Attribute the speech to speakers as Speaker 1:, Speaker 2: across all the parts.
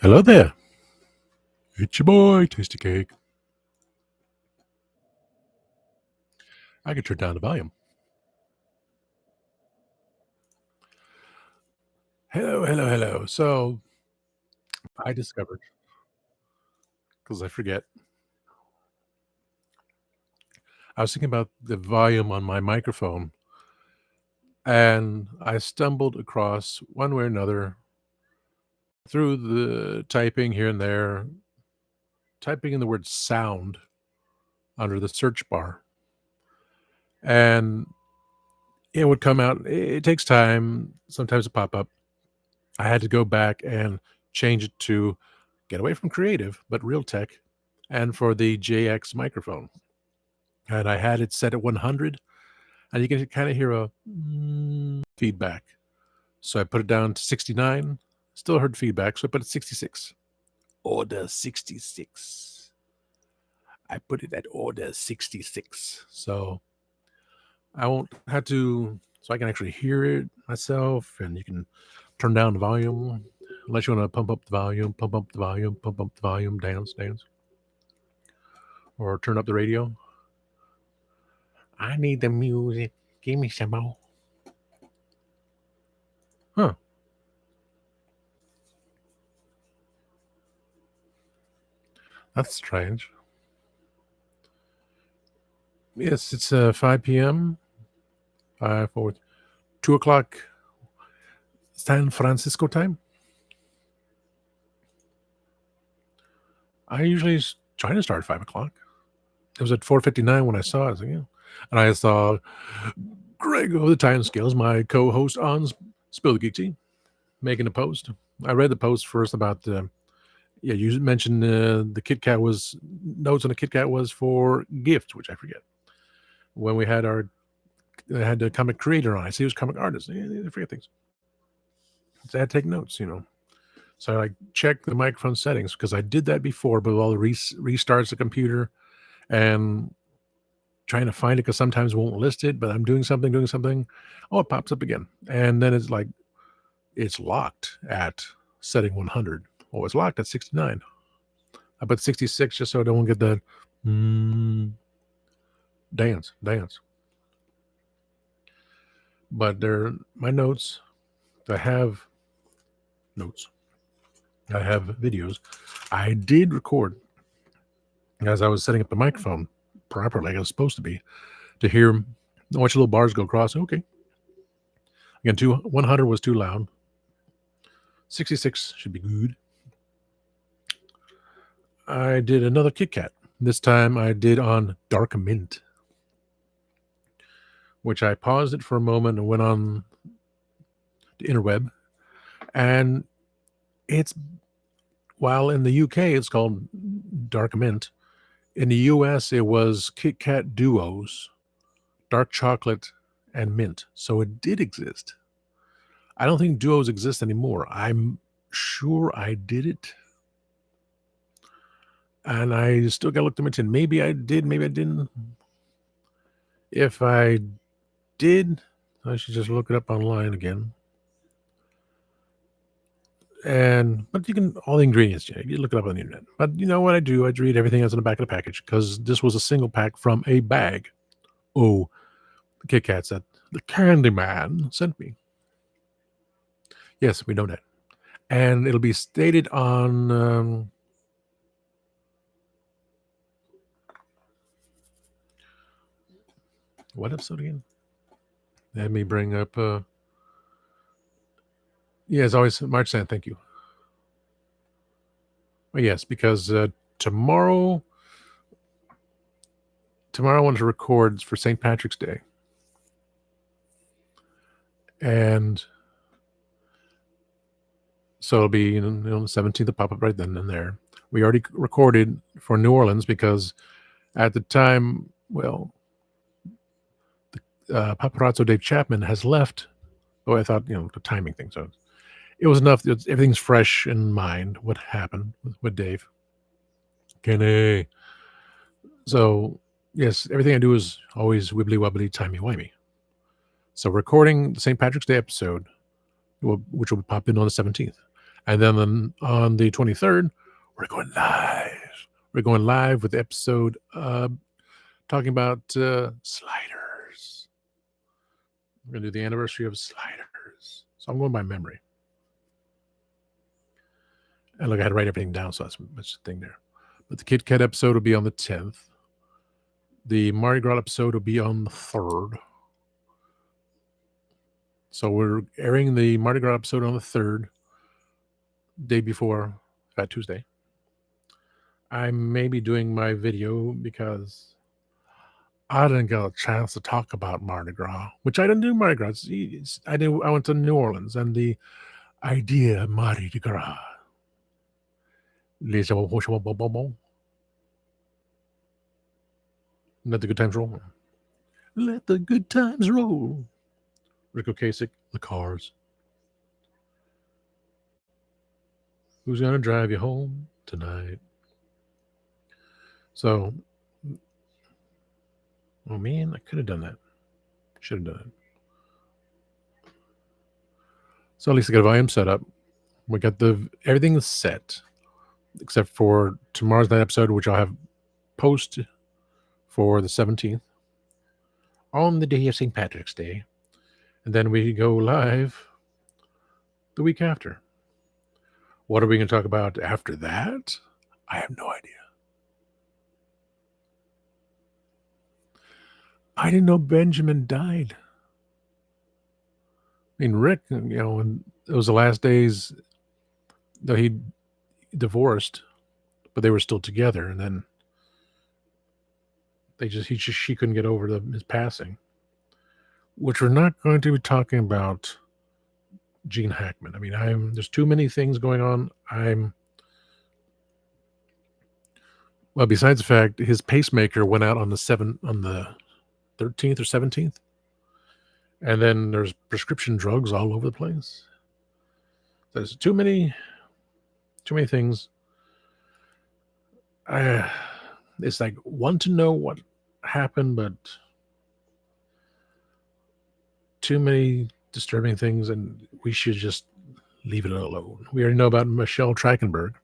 Speaker 1: Hello there. It's your boy, Tasty Cake. I can turn down the volume. Hello, hello, hello. So I discovered, because I forget, I was thinking about the volume on my microphone, and I stumbled across one way or another through the typing here and there, typing in the word sound under the search bar. And it would come out. It takes time. Sometimes it pop up. I had to go back and change it to get away from creative, but Realtek, and for the JX microphone. And I had it set at 100, and you can kind of hear a feedback. So I put it down to 69. Still heard feedback, so I put it 66. Order 66. I put it at order 66. So I won't have to, so I can actually hear it myself, and you can turn down the volume. Unless you want to pump up the volume, pump up the volume, pump up the volume, dance. Or turn up the radio. I need the music. Give me some more. Huh. That's strange. Yes, it's 5 p.m. 5, 4, 2 o'clock San Francisco time. I usually try to start at 5 o'clock. It was at 4:59 when I saw it. I was like, yeah. And I saw Greg of the Time Scales, my co-host on Spill the Geek Tea, making a post. I read the post first about you mentioned the Kit Kat was notes on the Kit Kat was for gifts, which I forget. When we had I had the comic creator on, I see he was comic artist. I forget things. So I had to take notes, So I checked the microphone settings because I did that before, but all the restarts the computer and trying to find it because sometimes it won't list it, but I'm doing something. Oh, it pops up again. And then it's like, it's locked at setting 100. Oh, it's locked at 69. I put 66 just so I don't get that dance. But they're my notes. I have notes. I have videos. I did record as I was setting up the microphone properly, like it was supposed to be, to hear watch little bars go across. Okay. Again, 100 was too loud. 66 should be good. I did another Kit Kat. This time I did on Dark Mint, which I paused it for a moment and went on the interweb. And while in the UK it's called Dark Mint, in the US it was Kit Kat Duos, dark chocolate and mint. So it did exist. I don't think Duos exist anymore. I'm sure I did it. And I still got to look them into. Maybe I did, maybe I didn't. If I did, I should just look it up online again. But you can, all the ingredients, you look it up on the internet. But you know what I do? I read everything that's in the back of the package because this was a single pack from a bag. Oh, the Kit Kats that the Candyman sent me. Yes, we know that. And it'll be stated on what episode again? Let me bring up as always, March 10th, thank you. Oh, yes, because tomorrow I wanted to record for St. Patrick's Day. And so it'll be the 17th to pop up right then and there. We already recorded for New Orleans because at the time, the paparazzo Dave Chapman has left. Oh, I thought, the timing thing. So it was enough. Everything's fresh in mind. What happened with Dave? Kenny. So, yes, everything I do is always wibbly wobbly, timey wimey. So recording the St. Patrick's Day episode, which will pop in on the 17th. And then on the 23rd, we're going live. We're going live with the episode talking about sliders. We're going to do the anniversary of sliders. So I'm going by memory. And look, I had to write everything down, so that's much thing there. But the Kit Kat episode will be on the 10th. The Mardi Gras episode will be on the 3rd. So we're airing the Mardi Gras episode on the 3rd, day before Fat Tuesday. I may be doing my video because I didn't get a chance to talk about Mardi Gras, which I didn't do Mardi Gras. I went to New Orleans, and the idea of Mardi Gras. Let the good times roll. Let the good times roll. Rick Ocasek, the Cars. Who's gonna drive you home tonight? So, oh man, I could have done that. Should have done it. So at least I got a volume set up. We got everything is set, except for tomorrow's night episode, which I'll have post for the 17th on the day of St. Patrick's Day. And then we go live the week after. What are we going to talk about after that? I have no idea. I didn't know Benjamin died. I mean, Rick, when it was the last days that he divorced, but they were still together, and then she couldn't get over his passing. Which we're not going to be talking about Gene Hackman. I mean, there's too many things going on. Well, besides the fact his pacemaker went out on the 13th or 17th, and then there's prescription drugs all over the place. There's too many things. It's like want to know what happened, but too many disturbing things, and we should just leave it alone. We already know about Michelle Trachtenberg.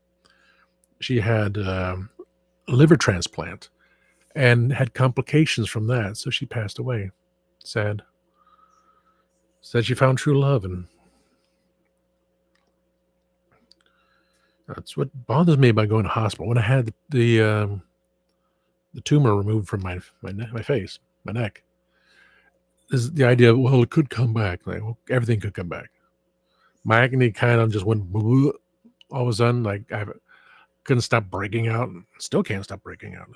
Speaker 1: She had a liver transplant and had complications from that, so she passed away. Sad. Said she found true love, and that's what bothers me about going to hospital. When I had the tumor removed from my face, my neck, is the idea of, well, it could come back. Like, well, everything could come back. My acne kind of just went all of a sudden. Like, I couldn't stop breaking out, and still can't stop breaking out.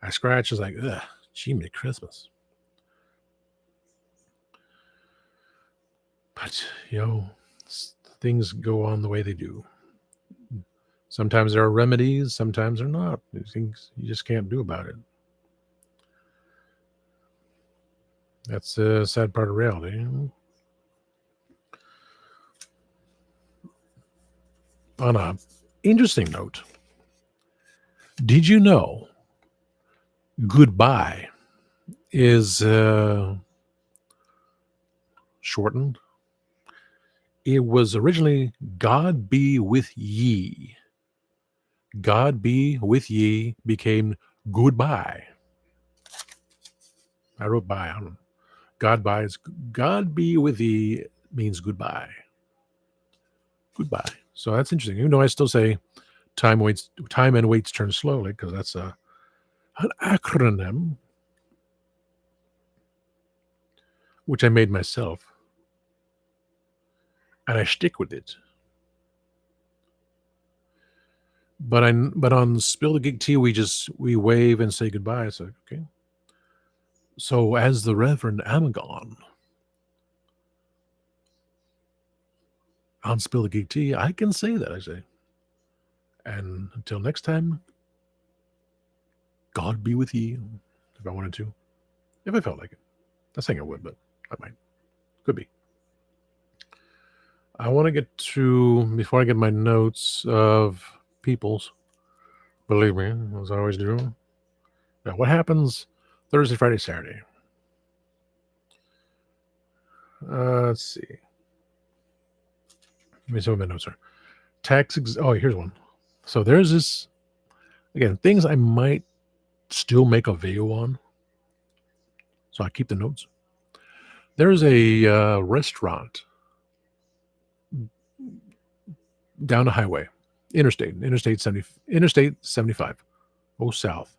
Speaker 1: I scratch. It's like, ugh, gee, Merry Christmas. But things go on the way they do. Sometimes there are remedies, sometimes they're not. There's things you just can't do about it. That's a sad part of reality. On a interesting note, did you know goodbye is shortened? It was originally God be with ye. God be with ye became goodbye. I wrote bye. I don't know. God be with thee means goodbye. Goodbye. So that's interesting. Even though I still say time and weights turn slowly, because that's an acronym which I made myself, and I stick with it. But on Spill the Geek Tea, we wave and say goodbye. So okay. So as the Reverend Amagon on Spill the Geek Tea, I can say that, I say. And until next time, God be with ye, if I wanted to. If I felt like it. Not saying I would, but I might. Could be. I want to get to, before I get my notes of people's, believe me, as I always do. Now, what happens Thursday, Friday, Saturday? Let's see. Let me see what my notes are. Oh, here's one. So there's this, again, things I might still make a video on. So I keep the notes. There's a restaurant down the highway, Interstate 75, go south.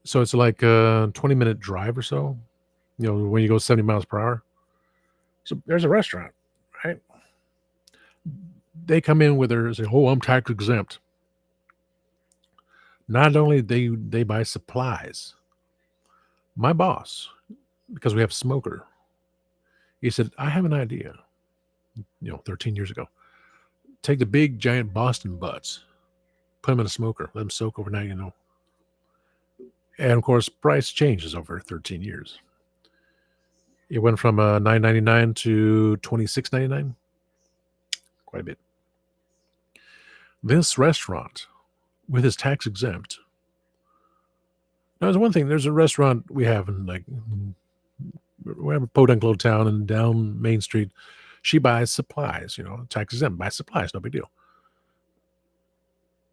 Speaker 1: So it's like a 20-minute drive or so, when you go 70 miles per hour. So there's a restaurant, right? They come in with their, say, oh, I'm tax exempt. Not only they buy supplies. My boss, because we have a smoker, he said, I have an idea, 13 years ago. Take the big, giant Boston butts, put them in a smoker, let them soak overnight, And, of course, price changes over 13 years. It went from $9.99 to $26.99. Quite a bit. This restaurant, with his tax exempt. Now, there's one thing. There's a restaurant we have in, we have a podunk little town and down Main Street. She buys supplies, tax exempt, buys supplies, no big deal.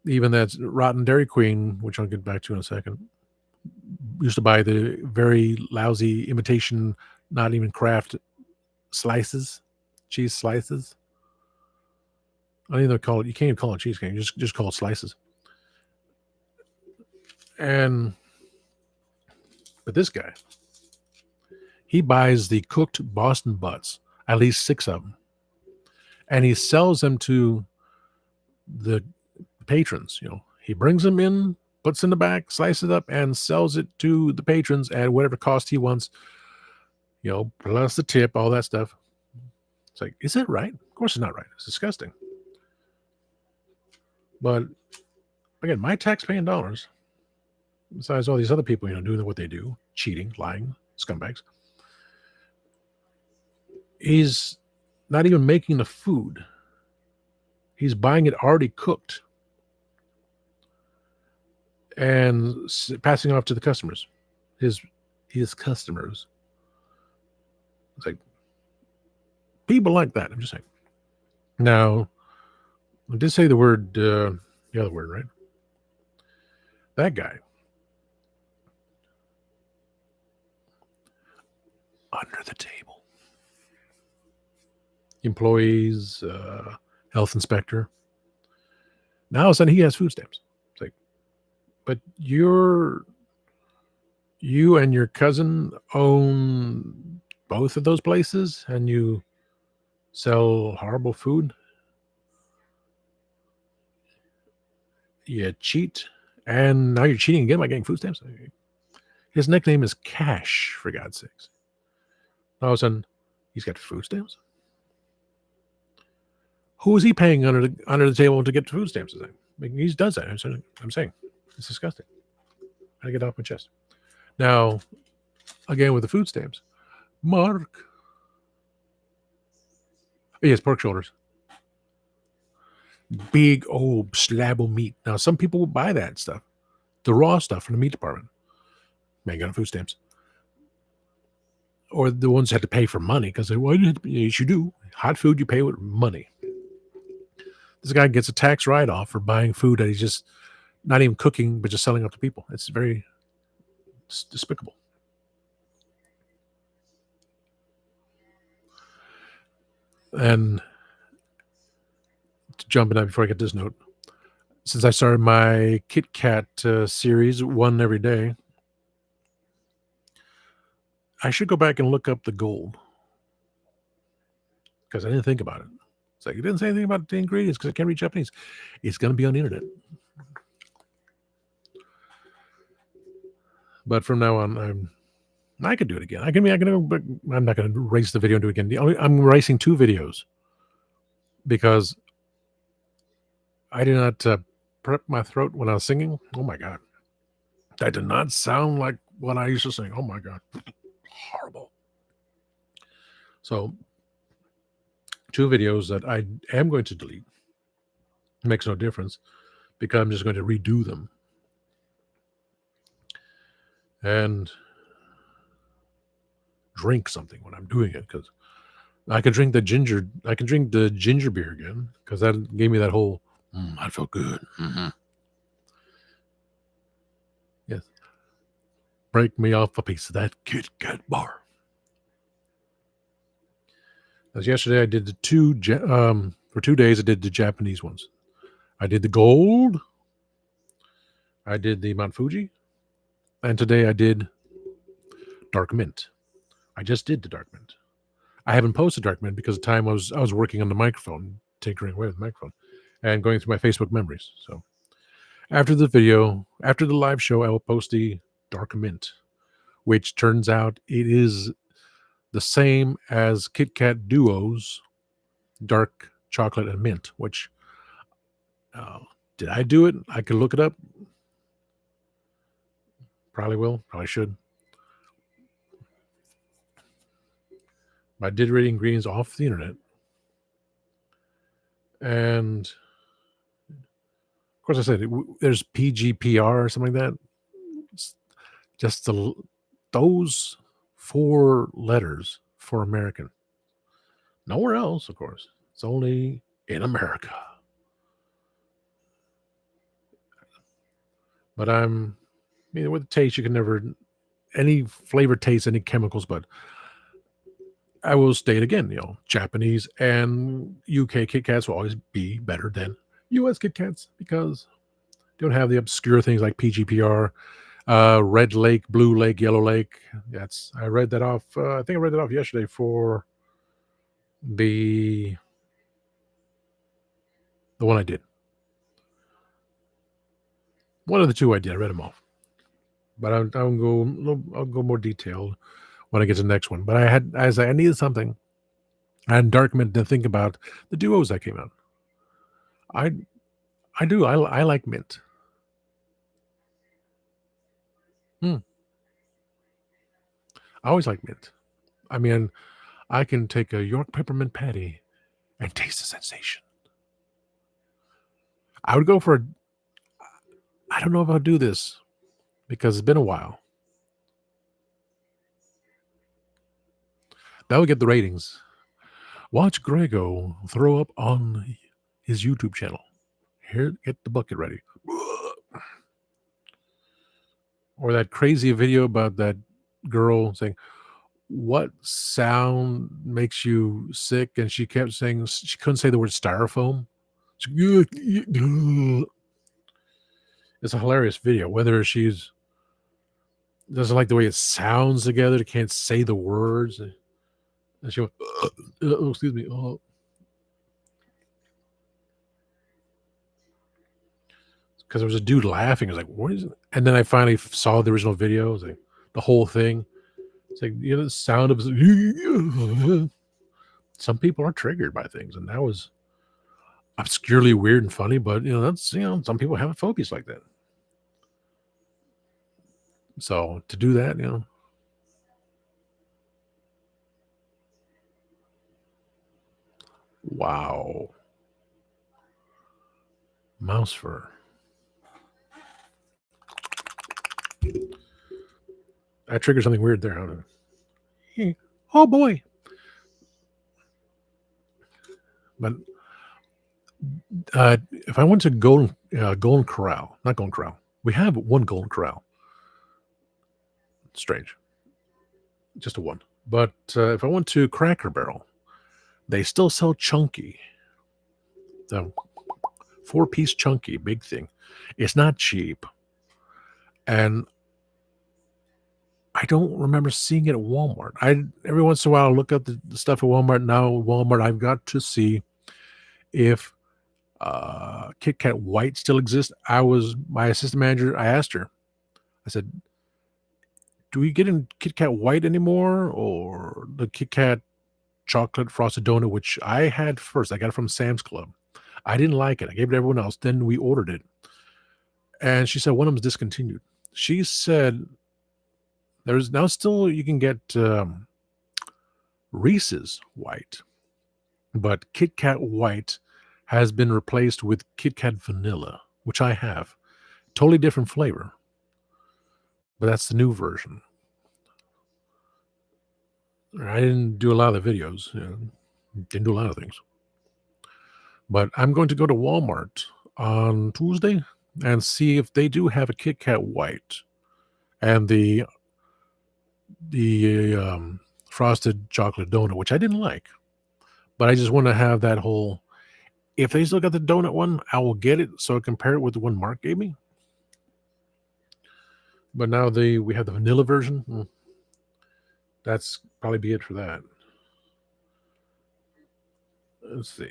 Speaker 1: Even that rotten Dairy Queen, which I'll get back to in a second, used to buy the very lousy imitation, not even craft slices, cheese slices. I don't even call it, you can't even call it cheesecake, you just call it slices. But this guy, he buys the cooked Boston butts, at least 6 of them, and he sells them to the patrons. He brings them in, puts in the back, slices it up, and sells it to the patrons at whatever cost he wants, plus the tip, all that stuff. It's like, is that right? Of course it's not right. It's disgusting. But again, my tax-paying dollars, besides all these other people, doing what they do, cheating, lying, scumbags, he's not even making the food. He's buying it already cooked and passing it off to the customers, his customers. It's like, people like that. I'm just saying. Now, I did say the word, the other word, right? That guy, under the table, employees, health inspector. Now all of a sudden he has food stamps. It's like, but you and your cousin own both of those places and you sell horrible food. You cheat, and now you're cheating again by getting food stamps. His nickname is Cash, for God's sakes. All of a sudden, he's got food stamps. Who is he paying under the table to get food stamps? He does that. I'm saying it's disgusting. I get it off my chest. Now, again with the food stamps, Mark. Yes, pork shoulders. Big old slab of meat. Now, some people will buy that stuff, the raw stuff from the meat department. Man, got food stamps. Or the ones that had to pay for money because yes, you do. Hot food, you pay with money. This guy gets a tax write-off for buying food that he's just not even cooking, but just selling up to people. It's very despicable. And to jump in that before I get this note, since I started my Kit Kat series, one every day, I should go back and look up the gold because I didn't think about it. It's like, it didn't say anything about the ingredients because I can't read Japanese. It's going to be on the internet. But from now on, I could do it again. I'm not going to erase the video and do it again. I'm erasing 2 videos because I did not prep my throat when I was singing. Oh my God. That did not sound like what I used to sing. Oh my God. Horrible. So 2 videos that I am going to delete. It makes no difference because I'm just going to redo them. And drink something when I'm doing it because I could drink the ginger. I can drink the ginger beer again because that gave me that whole. I felt good. Yes, break me off a piece of that Kit Kat bar. As yesterday, I did the for 2 days. I did the Japanese ones. I did the gold. I did the Mount Fuji, and today I did dark mint. I just did the dark mint. I haven't posted dark mint because the time I was working on the microphone, tinkering away with the microphone, and going through my Facebook memories. So after the video, after the live show, I will post the dark mint, which turns out it is the same as Kit Kat Duo's dark chocolate and mint. Which did I do it? I could look it up. Probably will. Probably should. I did read ingredients off the internet. And of course, I said there's PGPR or something like that. It's just those 4 letters for American. Nowhere else, of course. It's only in America. But with the taste, you can never, any flavor taste, any chemicals, but I will state again, Japanese and UK Kit Kats will always be better than US Kit Kats because they don't have the obscure things like PGPR, Red Lake, Blue Lake, Yellow Lake. I read that off. I think I read that off yesterday for the one I did. One of the 2 I did. I read them off, but I'll go more detailed when I get to the next one. But I needed something. I had dark mint to think about the duos that came out. I do. I like mint. I always like mint. I mean, I can take a York peppermint patty and taste the sensation. I would go for I don't know if I'll do this because it's been a while. That would get the ratings. Watch Grego throw up on his YouTube channel. Here, get the bucket ready. Or that crazy video about that girl saying, "What sound makes you sick?" And she kept saying she couldn't say the word styrofoam. It's a hilarious video. Whether she's doesn't like the way it sounds together, can't say the words, and she went, oh, excuse me, oh. Because there was a dude laughing. I was like, "What is it?" And then I finally saw the original video. It was like the whole thing. It's like the sound of some people are triggered by things, and that was obscurely weird and funny. But that's some people have phobias like that. So to do that, wow, mouse fur. I triggered something weird there. I don't know. Oh boy. But if I went to Golden Corral, not Golden Corral, we have one Golden Corral. Strange, just a one. But if I went to Cracker Barrel, they still sell Chunky, the 4-piece Chunky, big thing. It's not cheap, and I don't remember seeing it at Walmart. Every once in a while I look up the stuff at Walmart. Now Walmart, I've got to see if Kit Kat White still exists. My assistant manager. I asked her. I said, "Do we get in Kit Kat White anymore, or the Kit Kat chocolate frosted donut, which I had first? I got it from Sam's Club. I didn't like it. I gave it to everyone else. Then we ordered it, and she said one of them is discontinued. She said there's now still you can get Reese's White, but Kit Kat White has been replaced with Kit Kat Vanilla, which I have. Totally different flavor, but that's the new version. I didn't do a lot of the videos. Didn't do a lot of things. But I'm going to go to Walmart on Tuesday and see if they do have a Kit Kat White and the frosted chocolate donut, which I didn't like. But I just want to have that whole. If they still got the donut one, I will get it so I compare it with the one Mark gave me. But now we have the vanilla version. That's probably be it for that. Let's see.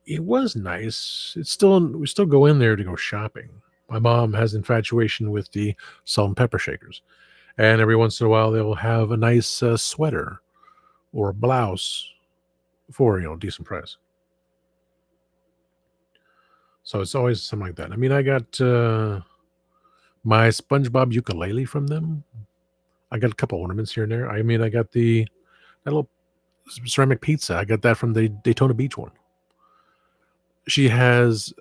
Speaker 1: It was nice. It's still we still go in there to go shopping. My mom has infatuation with the salt and pepper shakers, and every once in a while they'll have a nice sweater or a blouse for decent price. So it's always something like that. I mean, I got my SpongeBob ukulele from them. I got a couple ornaments here and there. I mean, I got that little ceramic pizza. I got that from the Daytona Beach one. She has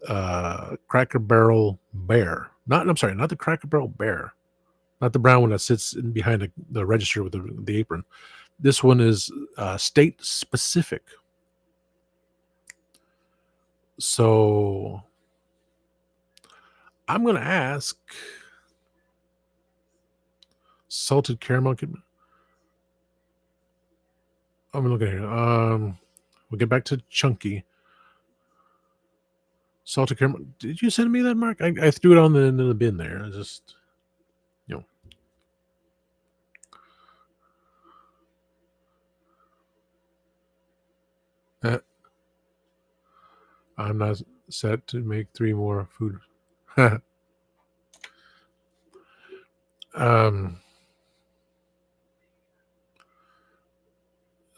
Speaker 1: Cracker Barrel bear. I'm sorry, not the Cracker Barrel bear. Not the brown one that sits behind the register with the apron. This one is state specific. So I'm going to ask salted caramel. I'm looking here. We'll get back to chunky. Salted caramel. Did you send me that, Mark? I threw it on in the bin there. I just, you know, I'm not set to make 3 more food.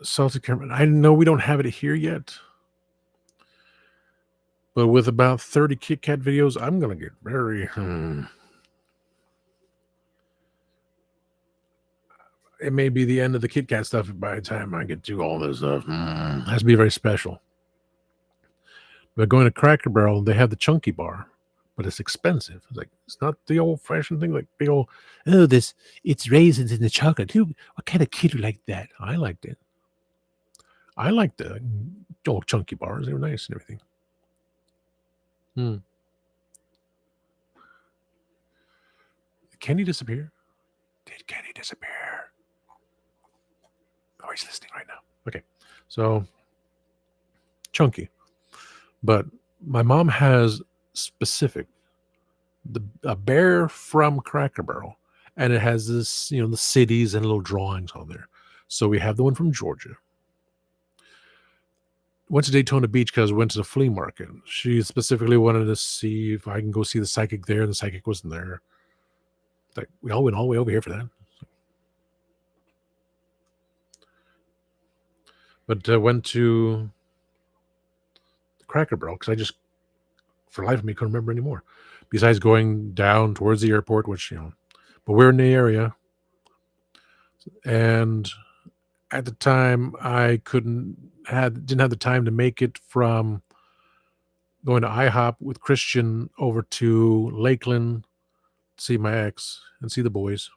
Speaker 1: Salted caramel. I know we don't have it here yet. But with about 30 Kit Kat videos, I'm going to get very. It may be the end of the Kit Kat stuff by the time I get to all this stuff. Has to be very special. But going to Cracker Barrel, they have the chunky bar, but it's expensive. It's not the old fashioned thing, like big old, it's raisins in the chocolate. What kind of kid would like that? I liked it. I liked the old chunky bars. They were nice and everything. Did Kenny disappear? Did Kenny disappear? Oh, he's listening right now. Okay. So, chunky. But my mom has specific, a bear from Cracker Barrel. And it has this, the cities and little drawings on there. So we have the one from Georgia. Went to Daytona Beach because we went to the flea market. She specifically wanted to see if I can go see the psychic there, and the psychic wasn't there. Like, we all went all the way over here for that. But went to the Cracker Barrel because I just, for life of me, couldn't remember anymore. Besides going down towards the airport, which, but we're in the area. And at the time, I didn't have the time to make it from going to IHOP with Christian over to Lakeland, see my ex and see the boys.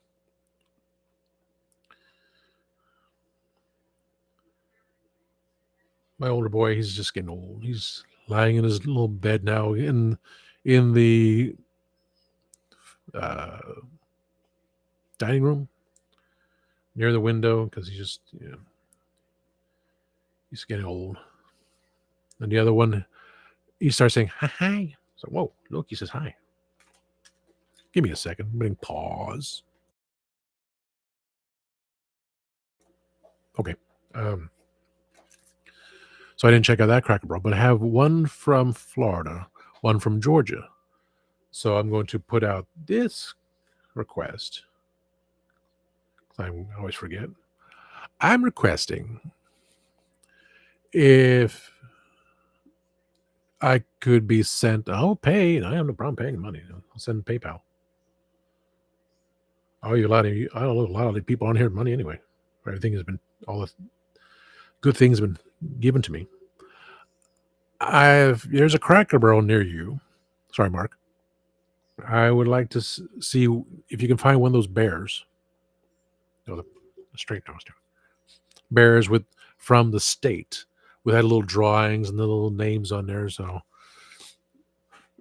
Speaker 1: My older boy, he's just getting old. He's lying in his little bed now in the dining room near the window because he's getting old. And the other one, he starts saying hi. So whoa, look, he says hi. Give me a second. I'm going to pause. Okay. So I didn't check out that Cracker Barrel, but I have one from Florida, one from Georgia. So I'm going to put out this request. I always forget. I'm requesting if I could be sent. I'll pay. I have no problem paying money. I'll send PayPal. I don't know, a lot of the people on here money anyway. Everything has been, all the good things have been given to me. There's a Cracker Barrel near you. Sorry, Mark. I would like to see if you can find one of those bears. No, the straight nose bears with from the state with had little drawings and the little names on there. So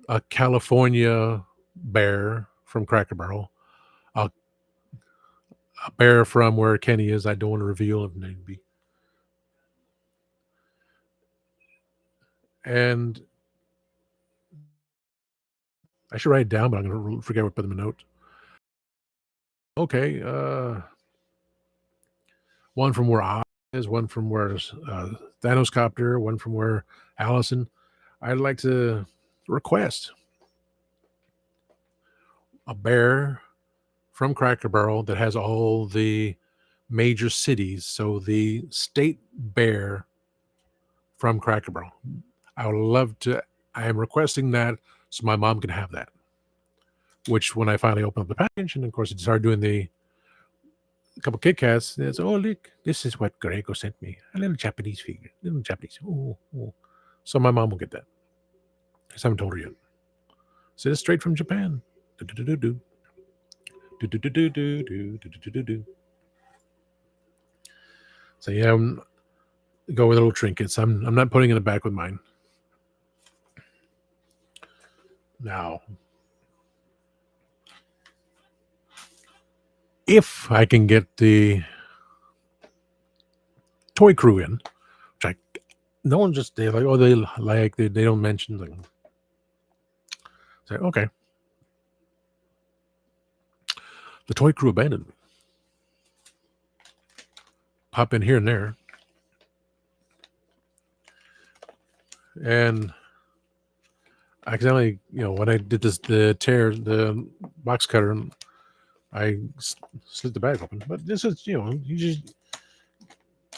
Speaker 1: a California bear from Cracker Barrel, a, a bear from where Kenny is. I don't want to reveal him maybe. And I should write it down, but I'm going to forget what put them in a note. Okay, one from where I is, one from where Thanos Copter, one from where Allison. I'd like to request a bear from Cracker Barrel that has all the major cities. So the state bear from Cracker Barrel. I would love to. I am requesting that so my mom can have that. Which, when I finally opened up the package, and of course, it started doing the couple Kit Kats, it's oh look, this is what Grego sent me, a little Japanese figure, little Japanese. Oh, oh. So my mom will get that. Because I haven't told her yet. So it's straight from Japan. Do-do-do-do-do. Do-do-do-do-do-do-do-do-do. So yeah, go with little trinkets. I'm not putting it back with mine. Now, if I can get the Toy Crew in, which I no one just they like they don't mention them. Say okay, the Toy Crew abandoned me. Pop in here and there, and accidentally, when I did the box cutter, I slit the bag open. But this is, you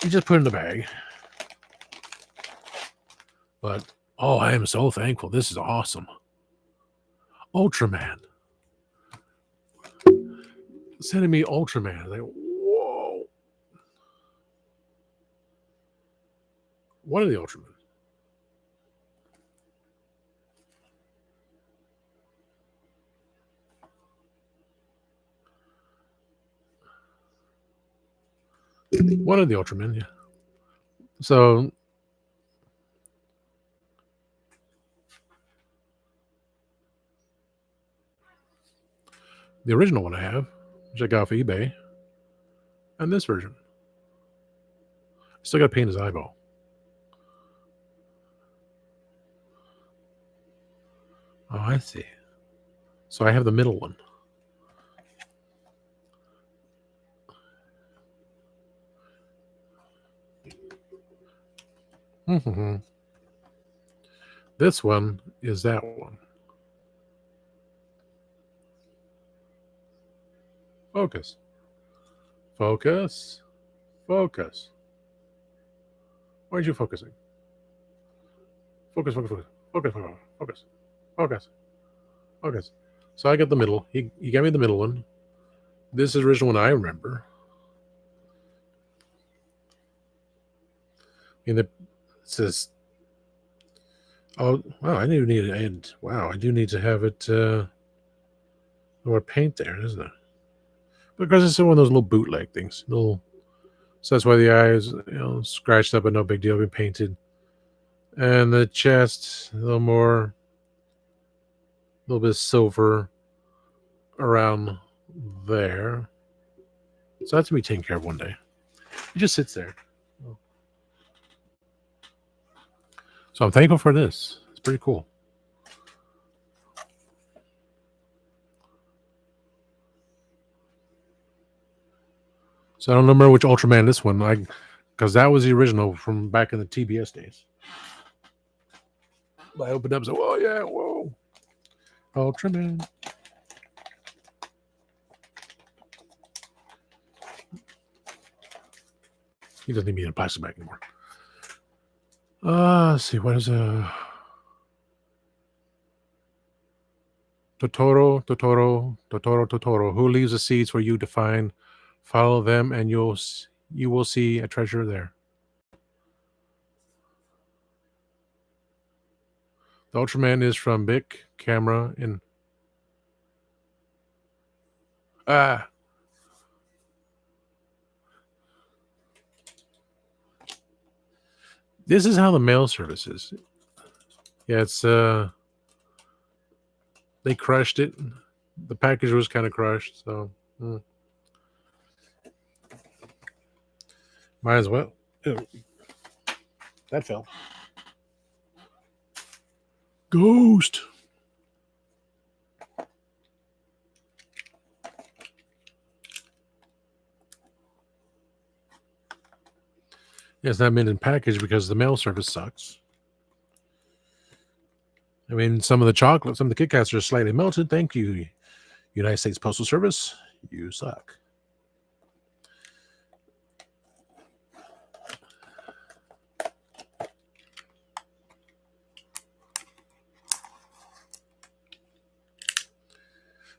Speaker 1: just put it in the bag. But oh, I am so thankful. This is awesome. Ultraman. Sending me Ultraman. Like, whoa. One of the Ultraman. One of the Ultraman, yeah. So the original one I have, which I got off eBay, and this version. Still got to paint his eyeball. Oh, I see. So I have the middle one. Mm-hmm. This one is that one. Focus. Focus. Focus. Why aren't you focusing? Focus, focus, focus. Focus, focus, focus. Focus. Focus. So I got the middle. He gave me the middle one. This is the original one I remember. And it says, oh, wow, I do need it. And wow, I do need to have it more paint there, isn't it? Because it's one of those little bootleg things. So that's why the eye is, scratched up, but no big deal, been painted. And the chest, a little more, a little bit of silver around there. So that's to be taken care of one day. It just sits there. So I'm thankful for this. It's pretty cool. So I don't remember which Ultraman this one, because that was the original from back in the TBS days. I opened up and said, "Oh yeah, whoa, Ultraman." He doesn't need me in a plastic bag anymore. Let's see, what is Totoro, Totoro, Totoro, Totoro. Who leaves the seeds for you to find? Follow them, and you will see a treasure there. The Ultraman is from Bic Camera in... This is how the mail service is. Yeah, it's... They crushed it. The package was kind of crushed, so... Might as well. Ew. That fell. Ghost. Yeah, it's not mint in package because the mail service sucks. I mean, some of the chocolate, some of the Kit Kats are slightly melted. Thank you, United States Postal Service. You suck.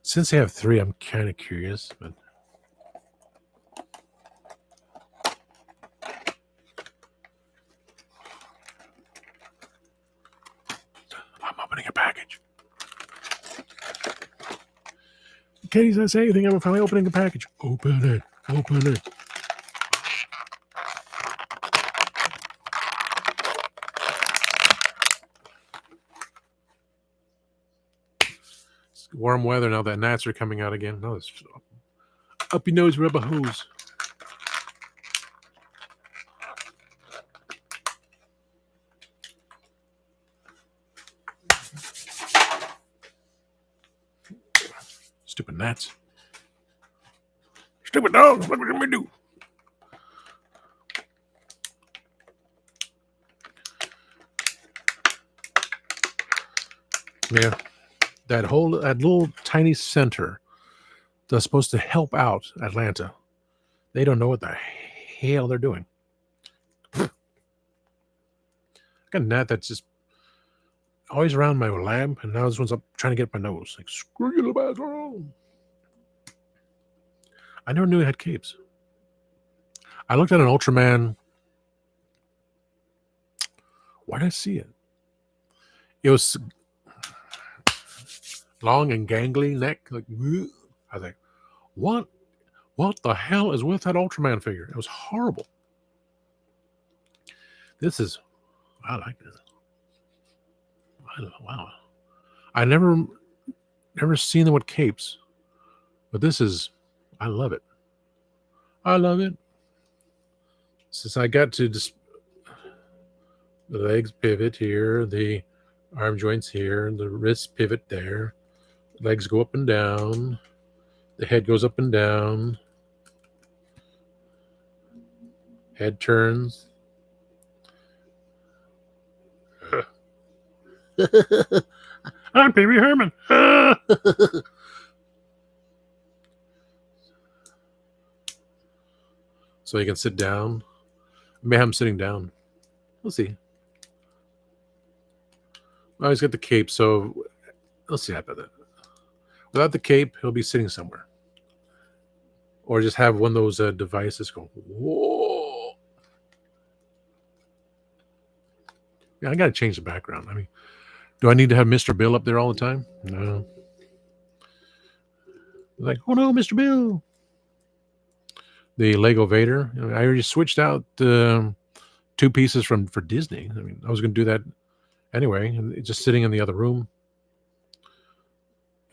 Speaker 1: Since they have 3, I'm kind of curious, but... I'm opening a package. Katie says, say anything, I'm finally opening a package. Open it. Open it. It's warm weather now that gnats are coming out again. No, it's up your nose, rubber hose. Stupid gnats. Stupid dogs. What are we do? Yeah. That little tiny center that's supposed to help out Atlanta. They don't know what the hell they're doing. I got a gnat that's just always around my lamp, and now this one's up trying to get my nose. Like, screw you, little bastard. I never knew it had capes. I looked at an Ultraman. Why did I see it? It was long and gangly neck. Like, I was like, what the hell is with that Ultraman figure? It was horrible. I like this. Wow. I never seen them with capes, but I love it. I love it. Since I got to the legs pivot here, the arm joints here, the wrist pivot there, legs go up and down, the head goes up and down, head turns. I'm Pee Wee Herman. So you can sit down. Maybe I'm sitting down. We'll see. Well, he's got the cape, so let's see about that. Without the cape, he'll be sitting somewhere. Or just have one of those devices go, whoa. Yeah, I got to change the background. I mean, do I need to have Mr. Bill up there all the time? No. Like, oh no, Mr. Bill. The Lego Vader. I already switched out 2 pieces for Disney. I mean, I was going to do that anyway, just sitting in the other room.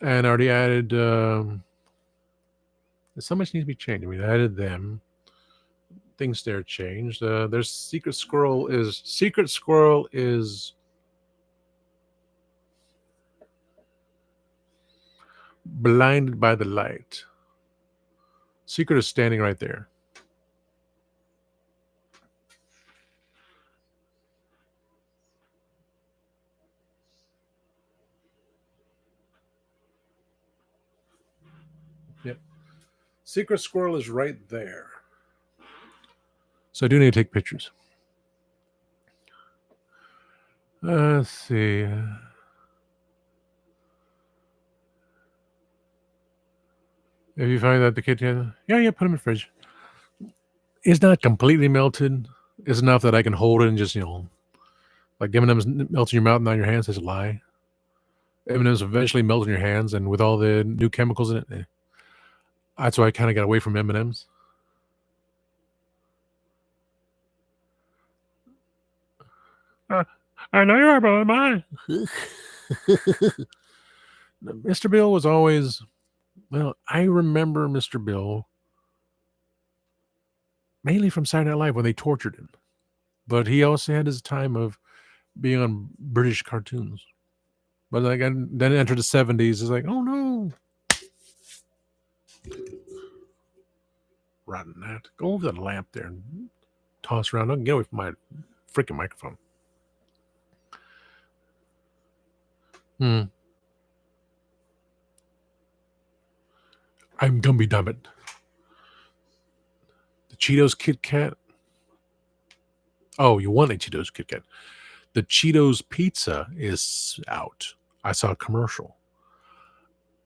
Speaker 1: And I already added. So much needs to be changed. I mean, I added them. Things there changed. There's Secret Squirrel is blinded by the light. Secret is standing right there. Yep. Secret Squirrel is right there. So I do need to take pictures. Let's see. If you find that the kit, yeah, put them in the fridge. It's not completely melted. It's enough that I can hold it and just, Like M&M's melts in your mouth, not in your hands. That's a lie. M&M's eventually melt in your hands, and with all the new chemicals in it, that's why I kind of got away from M&M's. I know you're about mine. Mr. Bill was always, well, I remember Mr. Bill mainly from Saturday Night Live when they tortured him. But he also had his time of being on British cartoons. But like, then enter the 70s. It's like, oh no. Rotten that. Go over that lamp there and toss around. Don't get away from my freaking microphone. I'm Gumby Dumbit. The Cheetos Kit Kat. Oh, you want a Cheetos Kit Kat. The Cheetos pizza is out. I saw a commercial.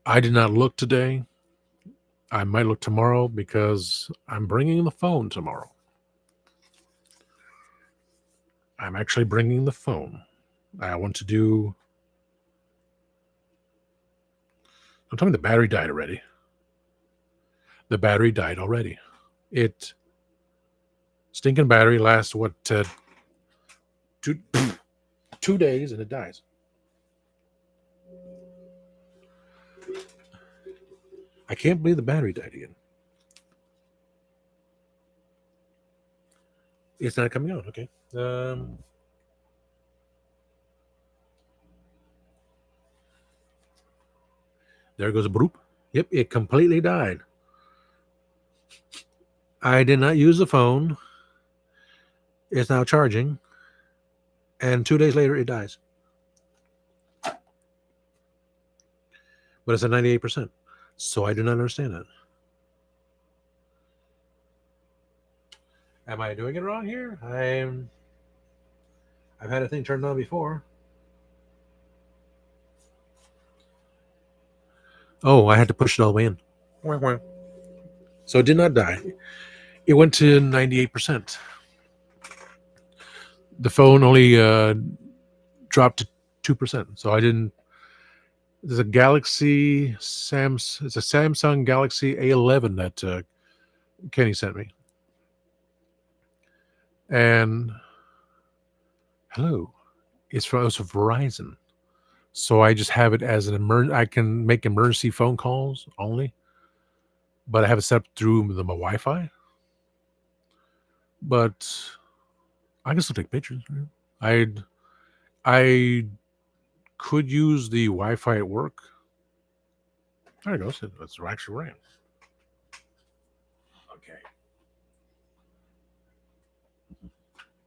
Speaker 1: I did not look today. I might look tomorrow because I'm bringing the phone tomorrow. I'm actually bringing the phone. I want to do... Don't tell me the battery died already. The battery died already. It... Stinking battery lasts, what, 2 days and it dies. I can't believe the battery died again. It's not coming out. Okay. There goes a broop. Yep, it completely died. I did not use the phone. It's now charging. And 2 days later, it dies. But it's at 98%. So I do not understand that. Am I doing it wrong here? I've had a thing turned on before. Oh, I had to push it all the way in. So it did not die. It went to 98%. The phone only dropped to 2%. So I didn't. There's a Galaxy it's a Samsung Galaxy A11 that Kenny sent me. And hello, it's from Verizon. So I just have it as I can make emergency phone calls only, but I have it set up through my Wi-Fi. But I can still take pictures. I could use the Wi-Fi at work. There it goes. It's actually right. Okay.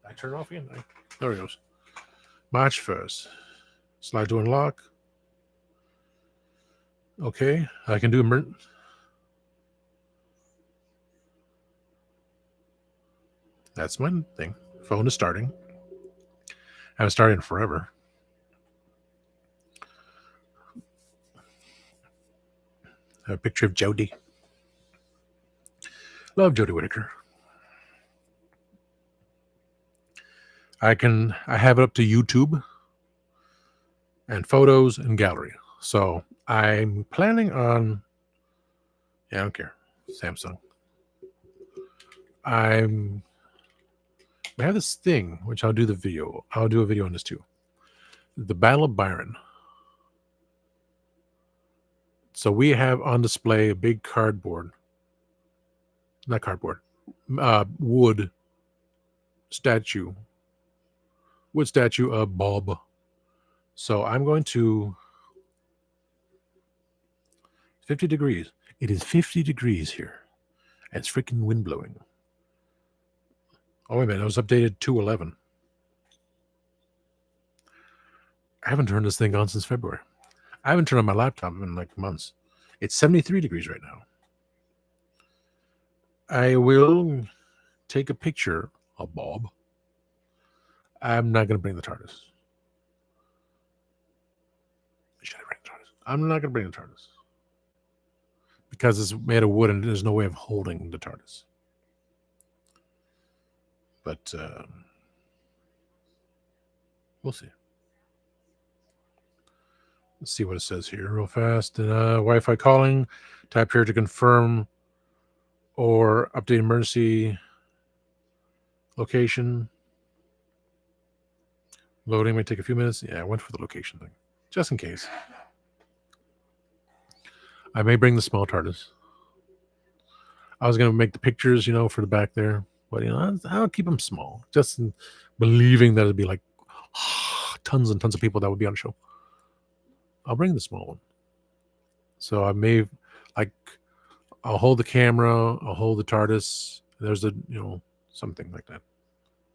Speaker 1: I turn it off again. There it goes. March 1st. Slide to unlock. Okay. I can do That's my thing. Phone is starting. I haven't started in forever. A picture of Jodie. Love Jodie Whittaker. I have it up to YouTube and photos and gallery. So I'm planning on, I don't care, Samsung. I have this thing, which I'll do the video. I'll do a video on this too. The Battle of Byron. So we have on display a big wood statue of Bob. So I'm going to 50 degrees. It is 50 degrees here. And it's freaking wind blowing. Oh, wait a minute. It was updated 211. I haven't turned this thing on since February. I haven't turned on my laptop in like months. It's 73 degrees right now. I will take a picture of Bob. I'm not going to bring the TARDIS. Should I bring the TARDIS? I'm not going to bring the TARDIS. Because it's made of wood and there's no way of holding the TARDIS. But We'll see. Let's see what it says here real fast. Wi-Fi calling. Tap here to confirm or update emergency location. Loading might take a few minutes. Yeah, I went for the location thing, just in case. I may bring the small TARDIS. I was going to make the pictures, for the back there. But, I'll keep them small. Just believing that it'd be like tons and tons of people that would be on the show. I'll bring the small one. So I may, I'll hold the camera. I'll hold the TARDIS. There's something like that.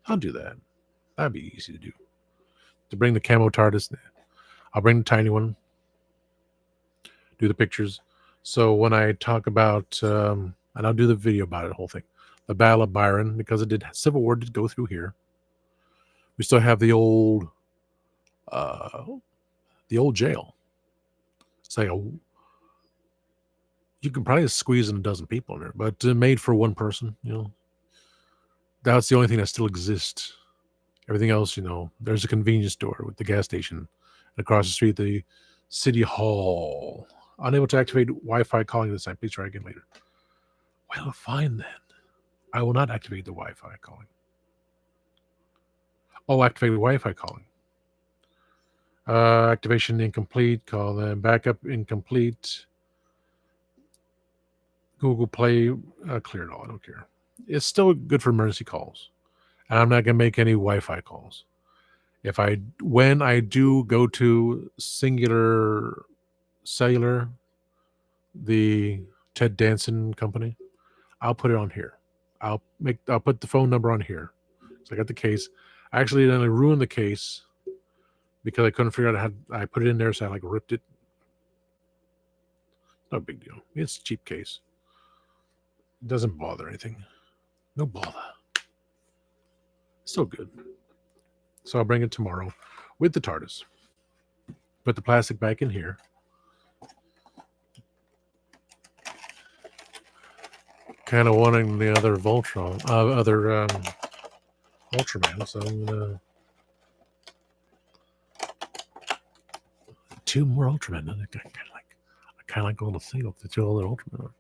Speaker 1: I'll do that. That'd be easy to do. To bring the camo TARDIS. I'll bring the tiny one. Do the pictures. So when I talk about, and I'll do the video about it, the whole thing, the Battle of Byron, because Civil War did go through here. We still have the old jail. It's like you can probably squeeze in a dozen people in there, but made for one person. That's the only thing that still exists. Everything else, there's a convenience store with the gas station, and across the street, the city hall. Unable to activate Wi-Fi calling this time. Please try again later. Well, fine then. I will not activate the Wi-Fi calling. Oh, activate Wi-Fi calling. Activation incomplete. Call them. Backup incomplete. Google Play. Clear it all. I don't care. It's still good for emergency calls. And I'm not going to make any Wi-Fi calls. When I do go to Singular Cellular, the Ted Danson company, I'll put it on here. I'll put the phone number on here. So I got the case. Actually, then I ruined the case because I couldn't figure out how I put it in there, so I ripped it. No big deal. It's a cheap case. It doesn't bother anything. No bother. Still good. So I'll bring it tomorrow with the TARDIS. Put the plastic back in here. Kind of wanting the other Voltron, Ultraman. So I'm gonna two more Ultraman. I kind of like going to see the two other Ultraman.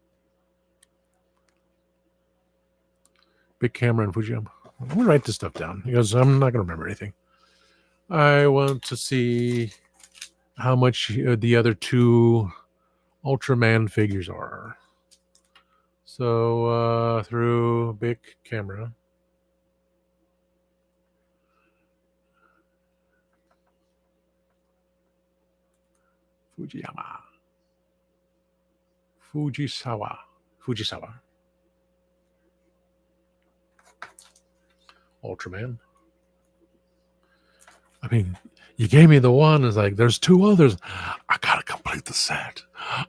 Speaker 1: Big camera and Fujiyama. I'm gonna write this stuff down because I'm not gonna remember anything. I want to see how much the other two Ultraman figures are. So through big camera. Fujisawa. Ultraman. I mean, you gave me the one. It's like there's two others. I gotta complete the set.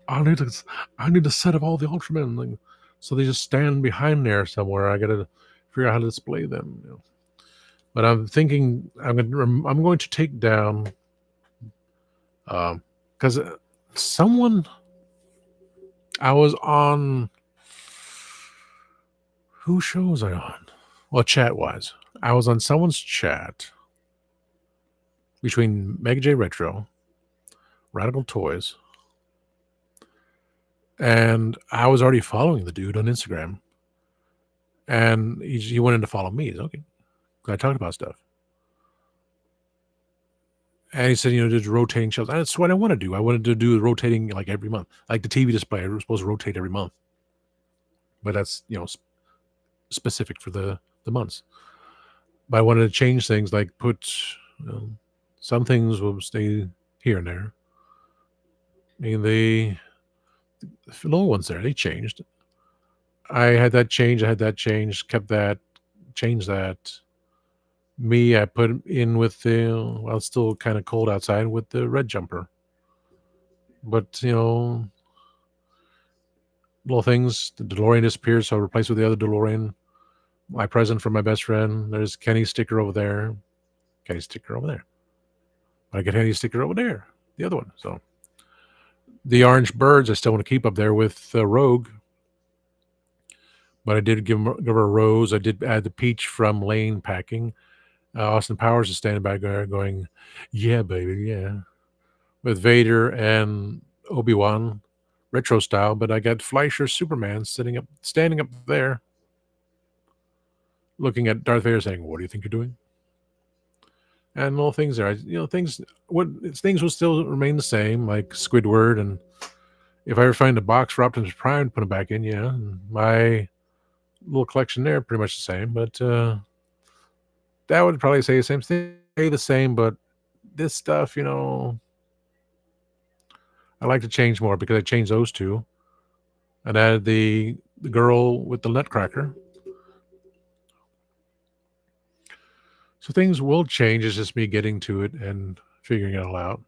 Speaker 1: I need a set of all the Ultramen. So they just stand behind there somewhere. I gotta figure out how to display them. But I'm thinking I'm going to take down because someone I was on. Who show was I on? Well, chat-wise, I was on someone's chat between Mega J Retro, Radical Toys, and I was already following the dude on Instagram. And he wanted to follow me. He's okay. I talked about stuff. And he said, just rotating shelves. That's what I want to do. I wanted to do rotating every month. Like the TV display, it was supposed to rotate every month. But that's, specific for the months. But I wanted to change things, like put some things will stay here and there. I mean, the little ones there, they changed. I had that change, kept that, changed that. Me, I put in with it's still kind of cold outside with the red jumper. But, little things, the DeLorean disappeared, so I replaced with the other DeLorean. My present for my best friend. There's Kenny's sticker over there. Kenny's sticker over there. I get Kenny's sticker over there. The other one. So the orange birds I still want to keep up there with Rogue. But I did give her a rose. I did add the peach from Lane Packing. Austin Powers is standing by there going, "Yeah, baby, yeah," with Vader and Obi-Wan retro style, but I got Fleischer Superman standing up there, looking at Darth Vader saying, "What do you think you're doing?" And little things there. Things will still remain the same, like Squidward, and if I ever find a box for Optimus Prime, put him back in, yeah. And my little collection there, pretty much the same, but that would probably say the same thing, stay the same, but this stuff, I like to change more because I changed those two and added the girl with the nutcracker. So things will change. It's just me getting to it and figuring it all out.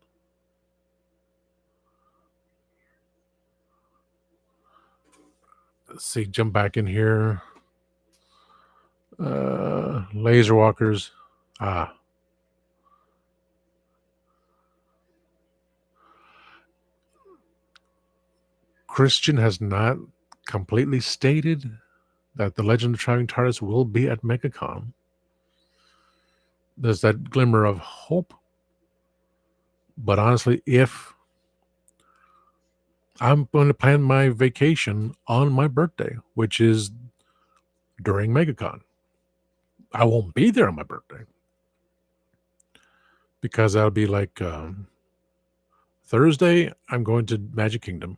Speaker 1: Let's see, jump back in here. Laser walkers. Ah. Christian has not completely stated that the Legend of Traveling TARDIS will be at MegaCon. There's that glimmer of hope. But honestly, if I'm going to plan my vacation on my birthday, which is during MegaCon, I won't be there on my birthday because that'll be like Thursday. I'm going to Magic Kingdom.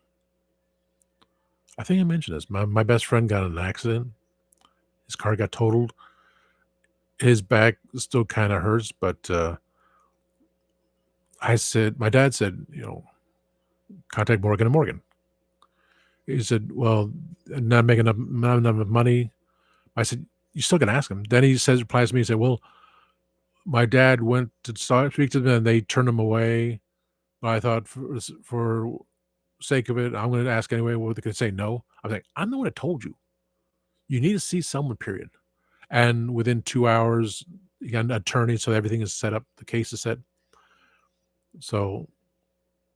Speaker 1: I think I mentioned this. My best friend got in an accident. His car got totaled. His back still kind of hurts, but my dad said, contact Morgan and Morgan. He said, well, not enough money. I said, you still can ask him. Then replies to me, he said, well, my dad went to speak to them and they turned him away. But I thought for sake of it, I'm going to ask anyway. Well, they could say no. I was like, I'm the one that told you. You need to see someone, period. And within 2 hours, you got an attorney, so everything is set up. The case is set. So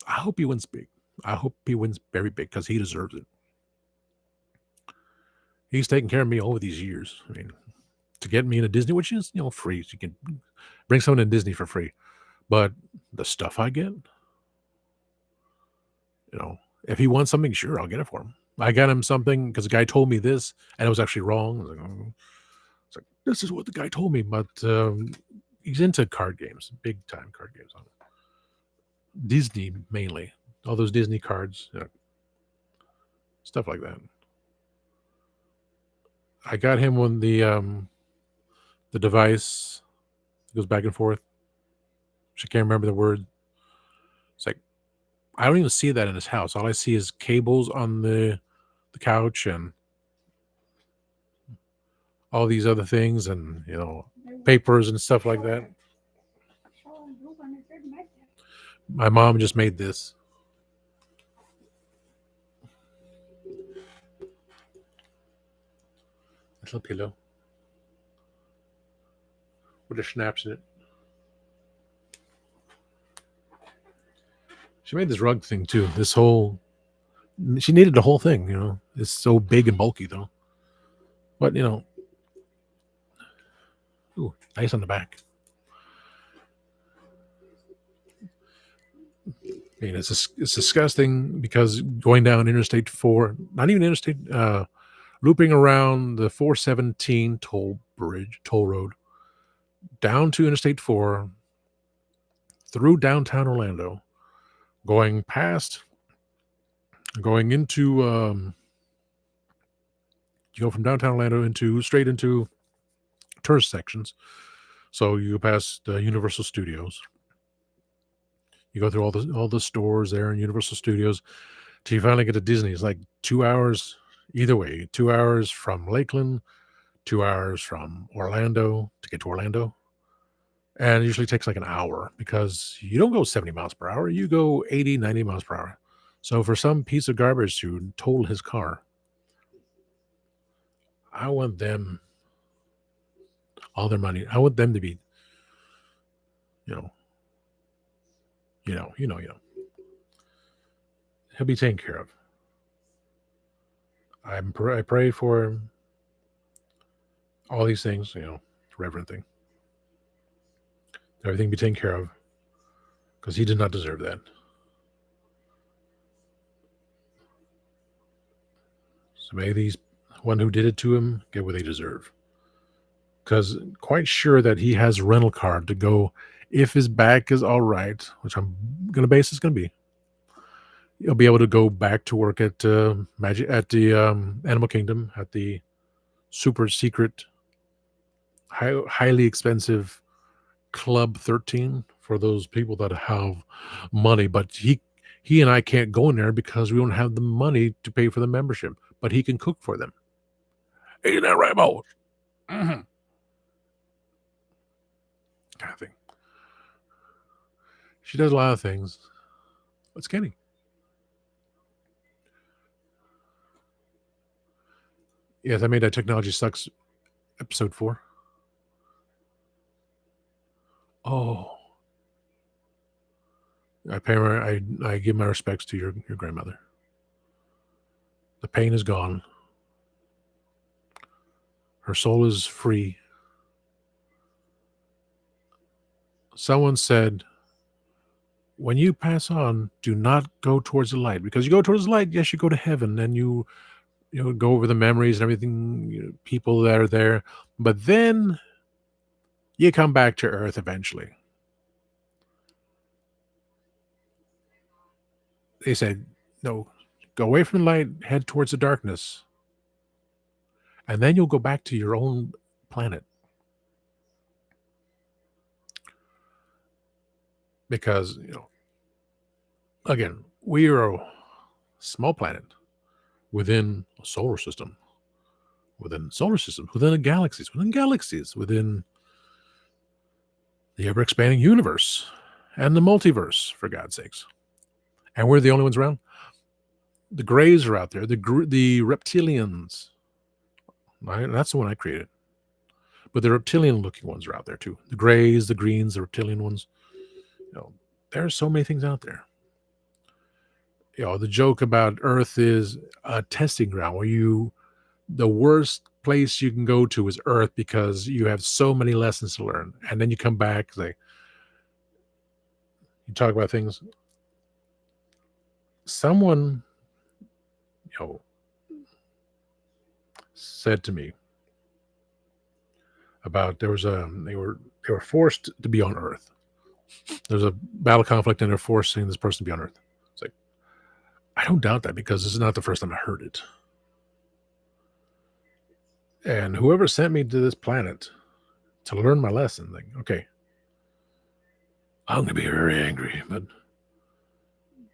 Speaker 1: I hope he wins big. I hope he wins very big because he deserves it. He's taken care of me over these years. I mean, to get me into Disney, which is, free. So you can bring someone in Disney for free. But the stuff I get, if he wants something, sure, I'll get it for him. I got him something because the guy told me this and it was actually wrong. I was like, oh. It's like, this is what the guy told me, but he's into card games, big time card games. Disney mainly, all those Disney cards, stuff like that. I got him when the device goes back and forth. I can't remember the word. It's like I don't even see that in his house. All I see is cables on the couch and all these other things, and papers and stuff like that. My mom just made this. Little pillow with the schnapps in it. She made this rug thing too. She needed the whole thing. It's so big and bulky though. But ooh, nice on the back. I mean, it's disgusting because going down Interstate 4, not even Interstate, looping around the 417 toll road, down to Interstate 4, through downtown Orlando, going into, you go from downtown Orlando straight into tourist sections. So you go past Universal Studios. You go through all the stores there in Universal Studios till you finally get to Disney. It's like 2 hours either way. 2 hours from Lakeland, 2 hours from Orlando to get to Orlando. And it usually takes like an hour because you don't go 70 miles per hour. You go 80, 90 miles per hour. So for some piece of garbage to total his car, I want them all their money. I want them to be, he'll be taken care of. I pray for him. All these things, reverent thing. Everything be taken care of, because he did not deserve that. So may these one who did it to him get what they deserve. Because quite sure that he has a rental card to go if his back is all right, which I'm going to base it's going to be. He'll be able to go back to work at Magic at the Animal Kingdom at the super secret, highly expensive Club 13 for those people that have money. But he and I can't go in there because we don't have the money to pay for the membership. But he can cook for them. Ain't that right, boss? Mm-hmm. Kind of thing. She does a lot of things. What's Kenny? Yes, I made that Technology Sucks episode 4. Oh, I give my respects to your grandmother. The pain is gone. Her soul is free. Someone said, when you pass on, do not go towards the light, because you go towards the light, yes, you go to heaven, and you go over the memories and everything, people that are there, but then you come back to earth eventually. They said, no, go away from the light, head towards the darkness, and then you'll go back to your own planet. Because, again, we are a small planet within a solar system, within galaxies, within the ever expanding universe and the multiverse, for God's sakes. And we're the only ones around. The Greys are out there, the reptilians. That's the one I created. But the reptilian looking ones are out there too. The Greys, the Greens, the reptilian ones. There are so many things out there. The joke about Earth is a testing ground where the worst place you can go to is Earth because you have so many lessons to learn. And then you come back, you talk about things. Someone, said to me about they were forced to be on Earth. There's a battle conflict and they're forcing this person to be on Earth. It's like, I don't doubt that, because this is not the first time I heard it. And whoever sent me to this planet to learn my lesson, okay, I'm going to be very angry, but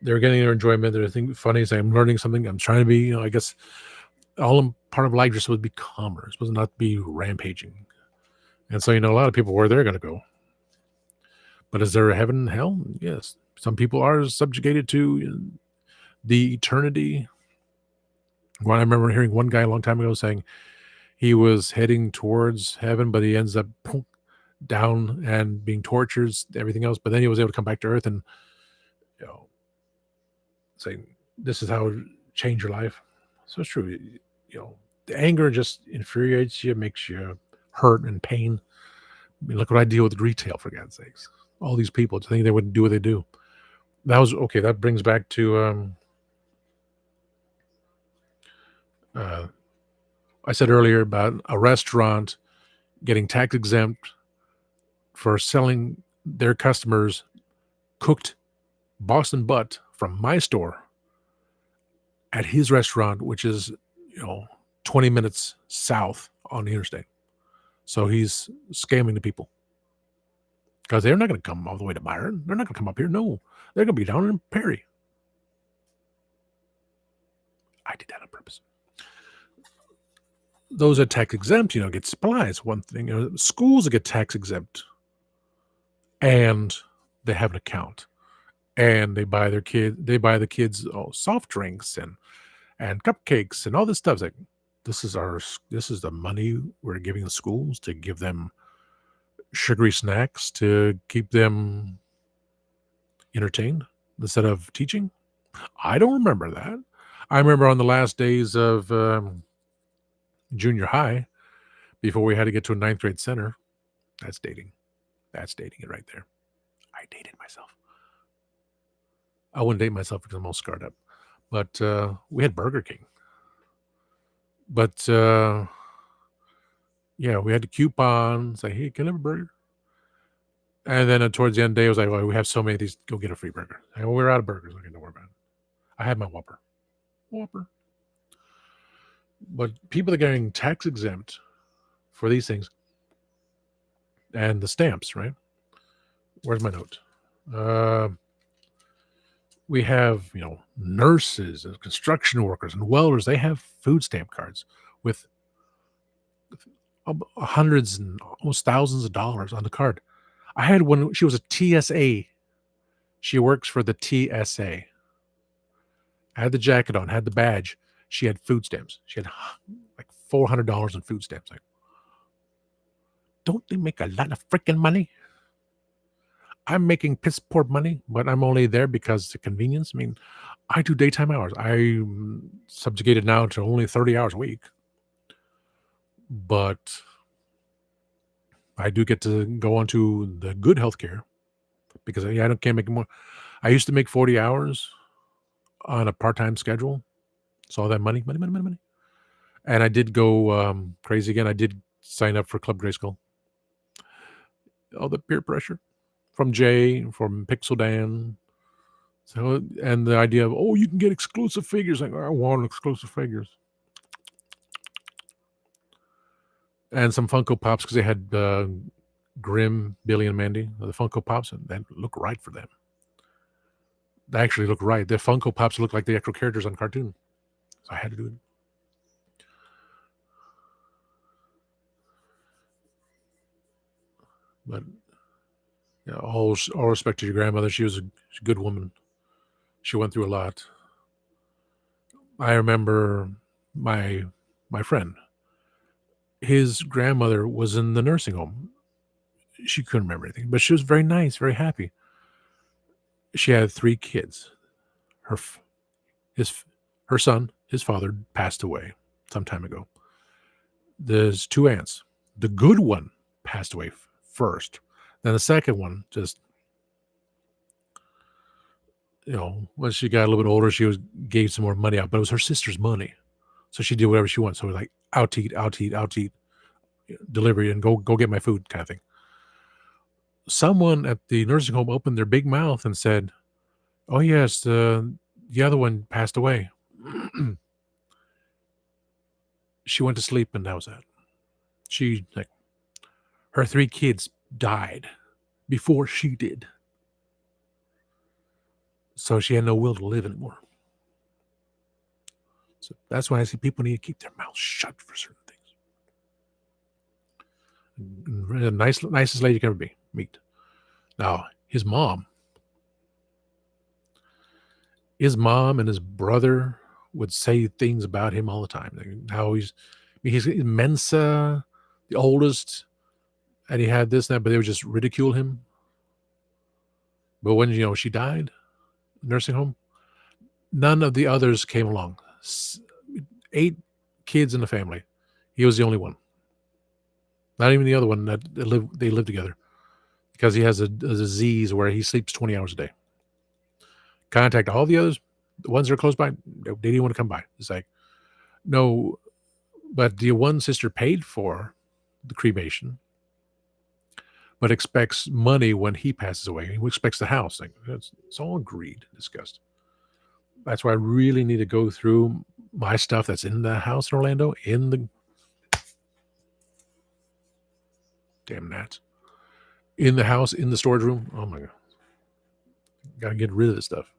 Speaker 1: they're getting their enjoyment. They're thinking funny. I'm learning something. I'm trying to be, I guess, all part of life just supposed to be calmer. It's supposed to not be rampaging. And so, a lot of people, where they're going to go. But is there a heaven and hell? Yes. Some people are subjugated to the eternity. Well, I remember hearing one guy a long time ago saying he was heading towards heaven, but he ends up down and being tortured, everything else. But then he was able to come back to Earth and, saying, this is how to change your life. So it's true. The anger just infuriates you, makes you hurt and pain. I mean, look what I deal with retail, for God's sakes. All these people to think they wouldn't do what they do. That was okay. That brings back to I said earlier about a restaurant getting tax exempt for selling their customers cooked Boston butt from my store at his restaurant, which is 20 minutes south on the interstate. So he's scamming the people, because they're not going to come all the way to Byron. They're not going to come up here. No, they're going to be down in Perry. I did that on purpose. Those are tax exempt, get supplies. One thing, schools that get tax exempt, and they have an account, and they buy the kids soft drinks and cupcakes and all this stuff. It's like, this is the money we're giving the schools to give them sugary snacks to keep them entertained instead of teaching. I don't remember that. I remember on the last days of junior high, before we had to get to a 9th grade center. That's dating. That's dating it right there. I dated myself. I wouldn't date myself because I'm all scarred up. But we had Burger King. But yeah, we had the coupon. Say, hey, can I have a burger? And then towards the end of the day, I was like, well, we have so many of these. Go get a free burger. And we're out of burgers. Okay, don't worry about it. I had my Whopper. Whopper. But people are getting tax exempt for these things. And the stamps, right? Where's my note? We have, nurses and construction workers and welders. They have food stamp cards with hundreds and almost thousands of dollars on the card. I had one. She was a TSA. She works for the TSA. Had the jacket on, had the badge. She had food stamps. She had like $400 in food stamps. Like, don't they make a lot of freaking money? I'm making piss poor money, but I'm only there because of convenience. I mean, I do daytime hours. I'm subjugated now to only 30 hours a week. But I do get to go on to the good healthcare because can't make more. I used to make 40 hours on a part-time schedule. So all that money. And I did go crazy again. I did sign up for Club Grayskull. All the peer pressure from Jay, from Pixel Dan. So, and the idea of, you can get exclusive figures. Like, I want exclusive figures. And some Funko Pops because they had Grim, Billy, and Mandy. The Funko Pops, and that look right for them. They actually look right. The Funko Pops look like the actual characters on cartoon. So I had to do it. But all respect to your grandmother. She was a good woman. She went through a lot. I remember my friend. His grandmother was in the nursing home. She couldn't remember anything, but she was very nice, very happy. She had 3 kids. Her son, his father, passed away some time ago. There's 2 aunts. The good one passed away first. Then the second one just, once she got a little bit older, she gave some more money out, but it was her sister's money. So she did whatever she wanted. So like, out to eat, delivery, and go get my food kind of thing. Someone at the nursing home opened their big mouth and said, oh, yes, the other one passed away. She went to sleep, and that was that. Her 3 kids died before she did. So she had no will to live anymore. So that's why I see people need to keep their mouths shut for certain things. The nicest lady you can ever meet. Now, his mom and his brother would say things about him all the time. How he's Mensa, the oldest, and he had this and that, but they would just ridicule him. But when, she died, nursing home, none of the others came along. 8 kids in the family. He was the only one. Not even the other one that they live together, because he has a disease where he sleeps 20 hours a day. Contact all the others, the ones that are close by. They didn't want to come by. It's like, no, but the one sister paid for the cremation, but expects money when he passes away. He expects the house. Like, it's all agreed, discussed. That's why I really need to go through my stuff that's in the house in Orlando, in the in the house, in the storage room. Oh my God. Gotta get rid of this stuff.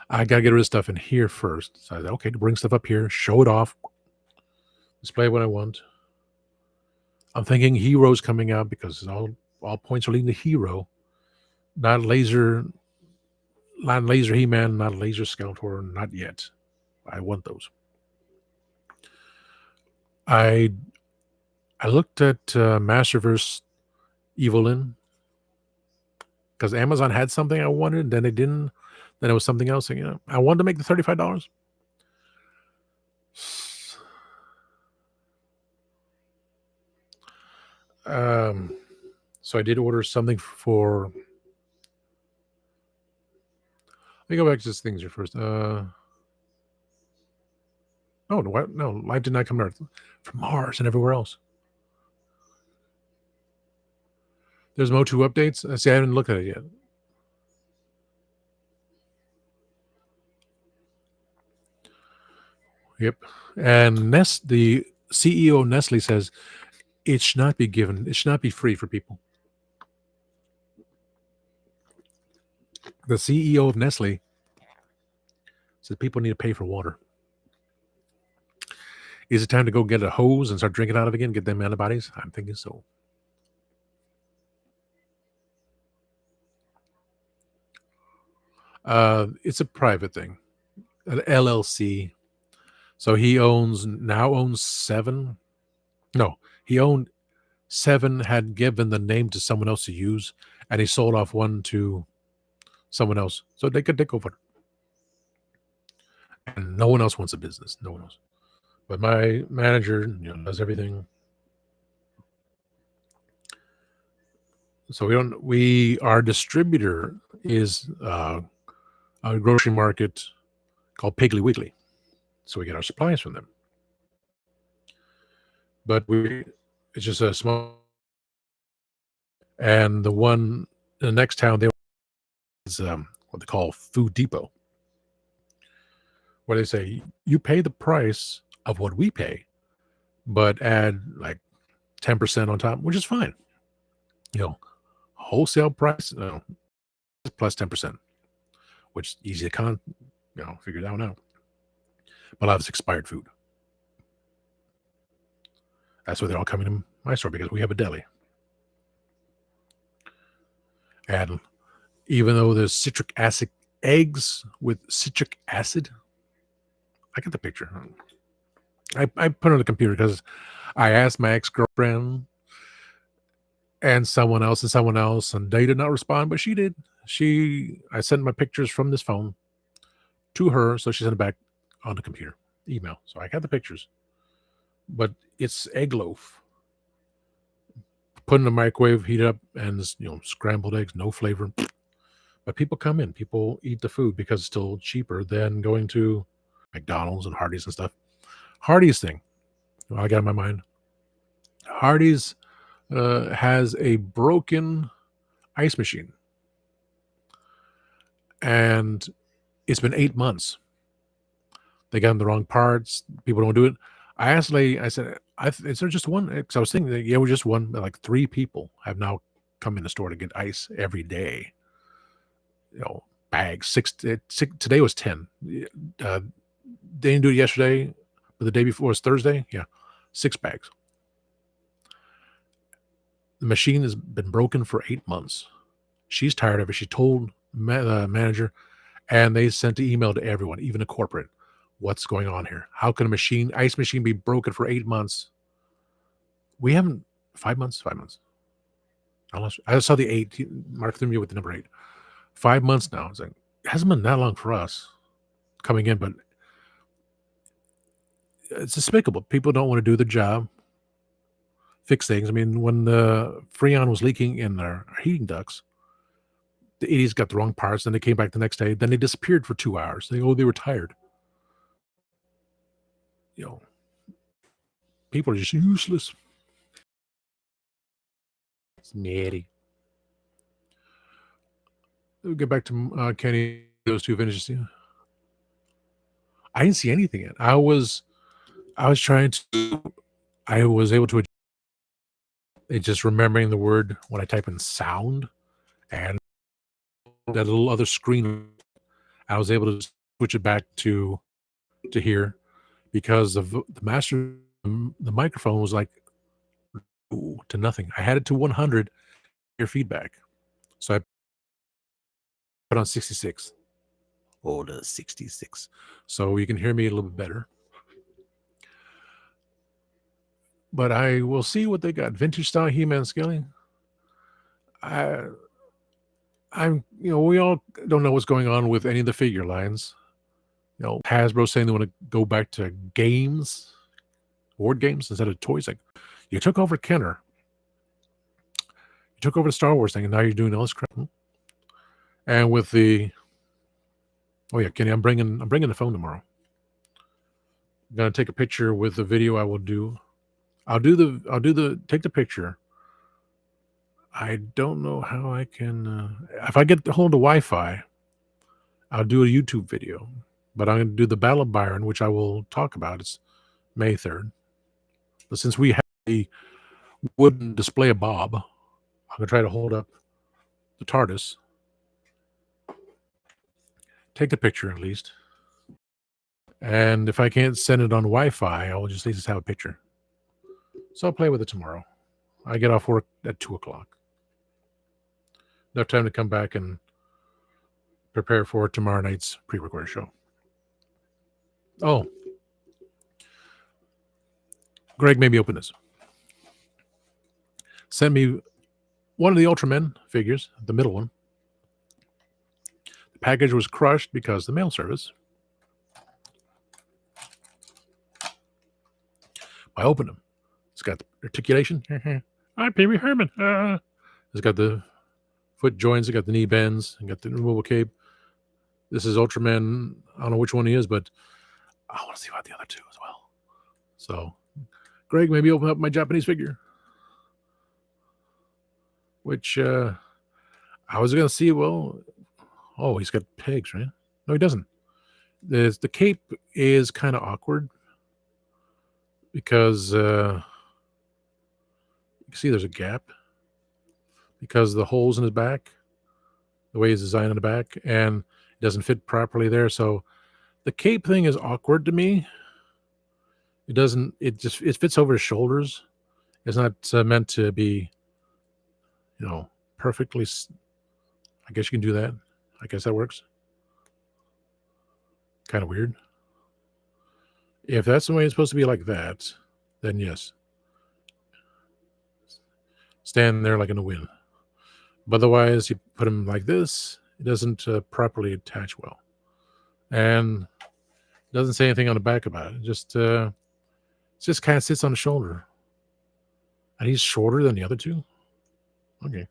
Speaker 1: I gotta get rid of stuff in here first. So I said, okay, to bring stuff up here, show it off, display what I want. I'm thinking Hero's coming out because all points are leading to Hero, not Laser He-Man, not Laser Skeletor, not yet. I want those. I looked at Masterverse Evelyn because Amazon had something I wanted, and then they didn't. Then it was something else. And, I wanted to make the $35. So I did order something for. Let me go back to these things here first. Oh, what? No, life did not come to Earth. From Mars and everywhere else. There's Motu updates. See, I haven't looked at it yet. Yep. And the CEO of Nestle says it should not be given. It should not be free for people. The CEO of Nestle says people need to pay for water. Is it time to go get a hose and start drinking out of it again? Get them antibodies? I'm thinking so. It's a private thing, an LLC. So he now owns 7. No, he owned 7, had given the name to someone else to use, and he sold off 1 to someone else. So they could take over. And no one else wants a business. No one else. But my manager, does everything. So our distributor is a grocery market called Piggly Wiggly. So we get our supplies from them. But it's just a small, and the next town is what they call Food Depot, where they say you pay the price of what we pay, but add like 10% on top, which is fine. Wholesale price plus 10%, which easy to figure that one out. But a lot of it's expired food. That's why they're all coming to my store, because we have a deli. And even though there's citric acid eggs with citric acid, I get the picture. I put it on the computer because I asked my ex-girlfriend and someone else, and they did not respond, but she did. I sent my pictures from this phone to her, so she sent it back on the computer, email. So I got the pictures. But it's egg loaf. Put in the microwave, heat it up, and scrambled eggs, no flavor. But people come in, people eat the food because it's still cheaper than going to McDonald's and Hardee's and stuff. Hardee's thing, I got in my mind. Hardee's has a broken ice machine, and it's been 8 months. They got in the wrong parts. People don't do it. I asked the lady, I said, is there just one? Because I was thinking, yeah, we're just one. Like 3 people have now come in the store to get ice every day. Bags. 6 today was 10. They didn't do it yesterday, but the day before was Thursday. Yeah, 6 bags. The machine has been broken for 8 months. She's tired of it. She told the manager, and they sent an email to everyone, even the corporate. What's going on here? How can ice machine be broken for 8 months? We haven't 5 months. 5 months. I saw the 8. Mark threw me with the number 8. 5 months now. It's like, it hasn't been that long for us coming in, but it's despicable. People don't want to do the job, fix things. I mean, when the Freon was leaking in their heating ducts, the idiots got the wrong parts. Then they came back the next day. Then they disappeared for 2 hours. They were tired. People are just useless. It's natty. We'll get back to Kenny. Those 2 finishes. I didn't see anything yet. I was trying to. I was able to. It's just remembering the word when I type in sound, and that little other screen. I was able to switch it back to here, because the master, the microphone was like to nothing. I had it to 100 your feedback, so I put on 66. Oh, the 66, so you can hear me a little bit better. But I will see what they got. Vintage style He-Man scaling. We all don't know what's going on with any of the figure lines. Hasbro saying they want to go back to board games instead of toys. Like, you took over Kenner. took over the Star Wars thing, and now you're doing all this crap. And with the, oh yeah, Kenny, I'm bringing the phone tomorrow. I'm gonna take a picture with the video I will do. I'll take the picture. I don't know how I can. If I get hold of Wi-Fi, I'll do a YouTube video. But I'm going to do the Battle of Byron, which I will talk about. It's May 3rd. But since we have a wooden display of Bob, I'm going to try to hold up the TARDIS. Take the picture at least. And if I can't send it on Wi-Fi, I will just at least have a picture. So I'll play with it tomorrow. I get off work at 2 o'clock. Enough time to come back and prepare for tomorrow night's pre-recorded show. Oh. Greg made me open this. Send me one of the Ultramen figures, the middle one. The package was crushed because the mail service. I opened them. It's got the articulation. I'm Pee Wee Herman. It's got the foot joints. It's got the knee bends. It's got the removable cape. This is Ultraman. I don't know which one he is, but I want to see about the other two as well. So, Greg, maybe open up my Japanese figure. Which I was going to see, well, oh, he's got pegs, right? No, he doesn't. The cape is kind of awkward because you can see there's a gap because the holes in his back, the way he's designed in the back, and it doesn't fit properly there. So the cape thing is awkward to me. It fits over his shoulders. It's not meant to be, perfectly. I guess you can do that. I guess that works. Kind of weird. If that's the way it's supposed to be like that, then yes. Stand there like in the wind. But otherwise, you put him like this, it doesn't properly attach well. And it doesn't say anything on the back about it. It just kind of sits on the shoulder. And he's shorter than the other two? Okay.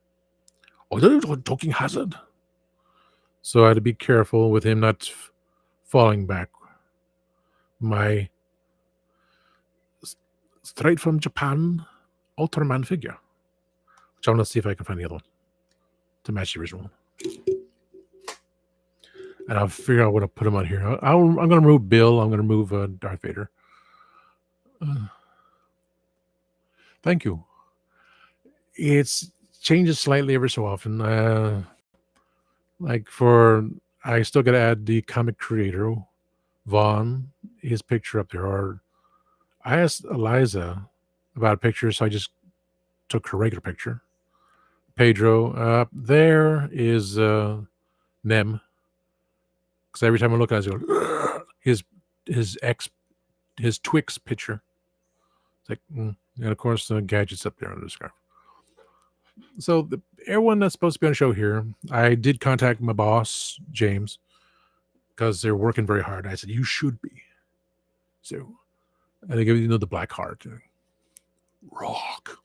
Speaker 1: Oh, they're talking hazard. So I had to be careful with him not falling back. My straight from Japan Ultraman figure. Which I want to see if I can find the other one to match the original one. And I'll figure out what to put him on here. I'm going to remove Bill. I'm going to remove Darth Vader. Thank you. It changes slightly every so often. I still got to add the comic creator, Vaughn, his picture up there. Or I asked Eliza about a picture, so I just took her regular picture. Pedro, there is Nem. Because every time I look at it, I go, his Twix picture. It's like, and of course, the Gadget's up there under the scarf. So everyone that's supposed to be on the show here, I did contact my boss, James, because they're working very hard. I said, you should be. So, and they give the Black Heart. Rock.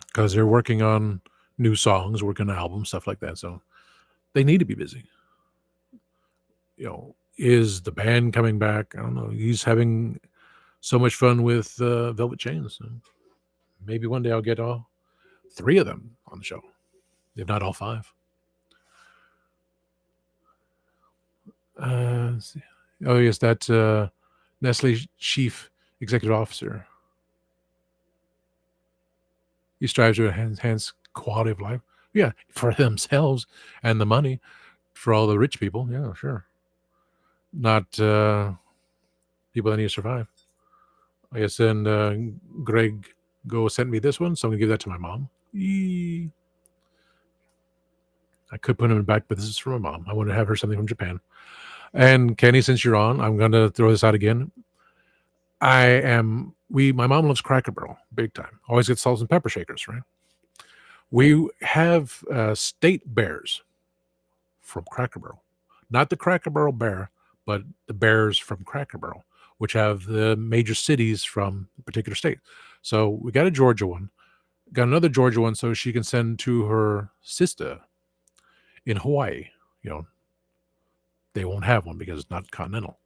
Speaker 1: Because they're working on new songs, working on albums, stuff like that. So they need to be busy. Is the band coming back? I don't know. He's having so much fun with Velvet Chains. So maybe one day I'll get all 3 of them on the show, if not all 5. Let's see. Oh, yes, that Nestle chief executive officer. He strives to enhance quality of life. Yeah, for themselves and the money for all the rich people. Yeah, sure. Not people that need to survive. I guess then Greg sent me this one, so I'm going to give that to my mom. I could put him back, but this is from my mom. I want to have her something from Japan. And Kenny, since you're on, I'm going to throw this out again. My mom loves Cracker Barrel, big time. Always get salt and pepper shakers, right? We have state bears from Cracker Barrel. Not the Cracker Barrel bear, but the bears from Cracker Barrel, which have the major cities from a particular state. So we got a Georgia one. Got another Georgia one so she can send to her sister in Hawaii. You know, they won't have one because it's not continental.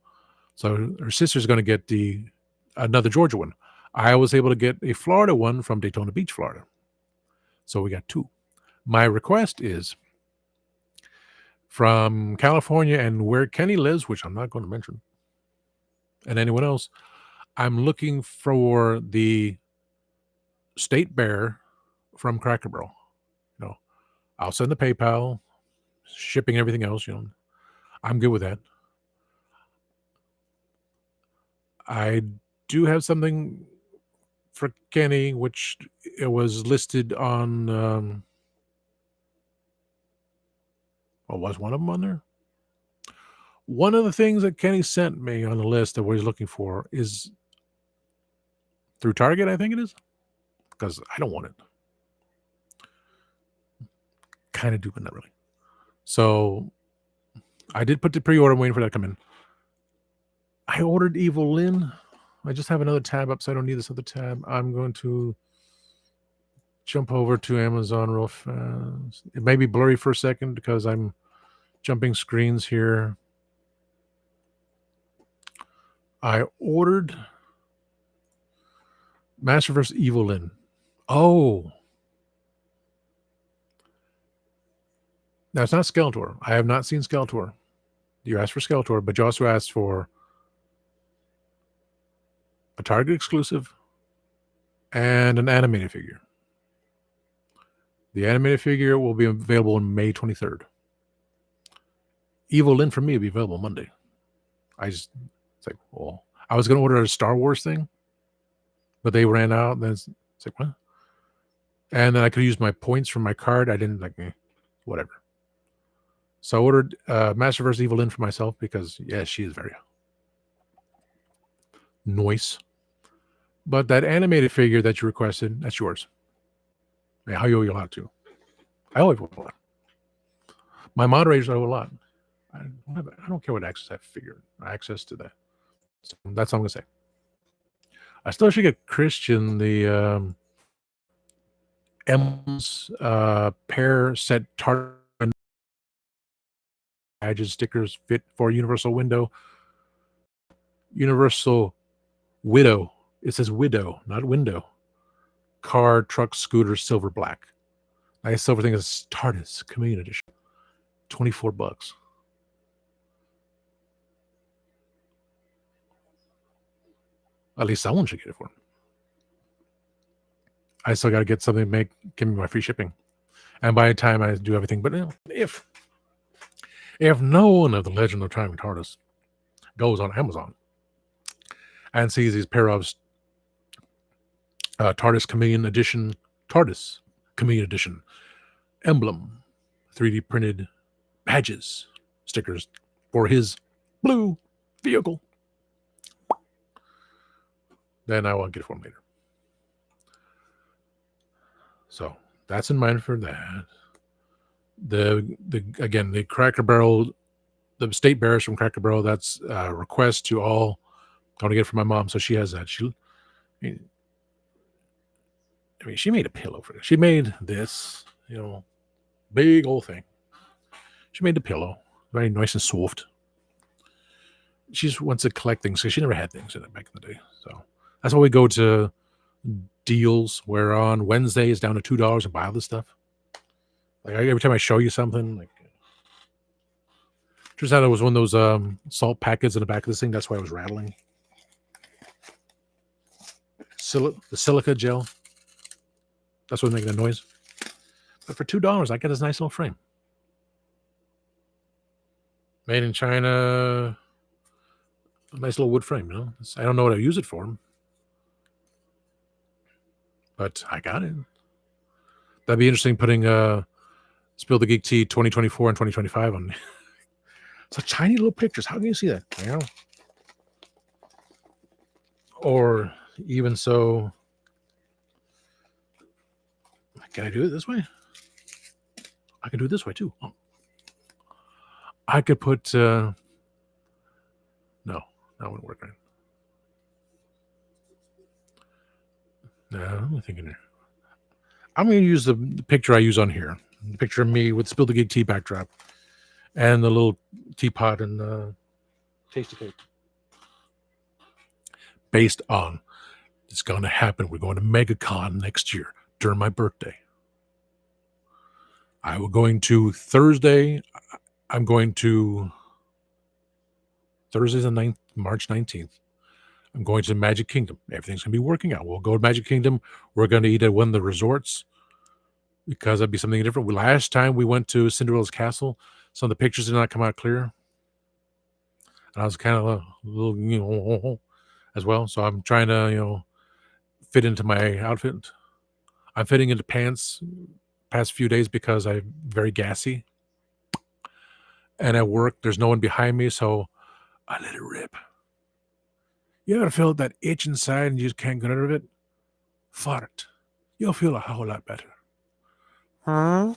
Speaker 1: So her sister's going to get another Georgia one. I was able to get a Florida one from Daytona Beach, Florida. So we got two. My request is from California and where Kenny lives, which I'm not going to mention, and anyone else, I'm looking for the state bear from Cracker Barrel. You know, I'll send the PayPal, shipping, everything else. You know, I'm good with that. I do have something for Kenny, which it was listed on. Was one of them on there? One of the things that Kenny sent me on the list of what he's looking for is through Target, I think it is, because I don't want it. Kind of do, but not really. So I did put the pre-order. I'm waiting for that to come in. I ordered Evil Lynn. I just have another tab up, so I don't need this other tab. I'm going to jump over to Amazon real fast. It may be blurry for a second because I'm jumping screens here. I ordered Masterverse Evil Lynn. Oh. Now, it's not Skeletor. I have not seen Skeletor. You asked for Skeletor, but you also asked for a Target exclusive and an animated figure. The animated figure will be available on May 23rd. Evil Lynn for me will be available Monday. It's like, well, I was going to order a Star Wars thing, but they ran out. And then it's like, what? And then I could use my points from my card. I didn't whatever. So I ordered Masterverse Evil Lynn for myself because, yeah, she is very nice. But that animated figure that you requested, that's yours. I owe you a lot too. I owe you a lot. My moderators owe a lot. I don't care what access to that. So that's all I'm gonna say. I still should get Christian the M's pair set target badges stickers fit for Universal Widow. It says Widow, not window. Car, truck, scooter, silver, black. Nice silver thing is TARDIS Chameleon Edition. $24. At least someone should get it for him. I still got to get something to give me my free shipping. And by the time I do everything, but if no one of the Legend of Time TARDIS goes on Amazon and sees these pair of TARDIS Chameleon Edition emblem, 3D printed badges, stickers for his blue vehicle, then I will get it for him later. So that's in mind for that. The Cracker Barrel, the state bears from Cracker Barrel, that's a request to all. I want to get it for my mom, so she has that. She made a pillow for it. She made this, big old thing. She made the pillow, very nice and soft. She just wants to collect things because she never had things in it back in the day. So that's why we go to deals where on Wednesday is down to $2 and buy all this stuff. Like every time I show you something, turns out it was one of those salt packets in the back of this thing. That's why I was rattling. The silica gel. That's what's making the noise. But for $2, I get this nice little frame. Made in China. A nice little wood frame, I don't know what I use it for. But I got it. That'd be interesting putting Spill the Geek Tea 2024 and 2025 on. It's tiny little pictures. How can you see that? Or even so, can I do it this way? I can do it this way too. Oh. I could put no, that wouldn't work right. No, I'm thinking there. I'm going to use the picture I use on here. The picture of me with Spill the Geek tea backdrop and the little teapot and tasty cake. Based on it's going to happen. We're going to MegaCon next year during my birthday. I'm going to Thursday. I'm going to Thursday's the 9th, March 19th. I'm going to Magic Kingdom. Everything's going to be working out. We'll go to Magic Kingdom. We're going to eat at one of the resorts because that'd be something different. Last time we went to Cinderella's Castle, some of the pictures did not come out clear. And I was kind of a little, as well. So I'm trying to, fit into my outfit. I'm fitting into pants past few days because I'm very gassy. And at work, there's no one behind me, so I let it rip. You ever feel that itch inside and you just can't get rid of it? Fart. You'll feel a whole lot better. Huh?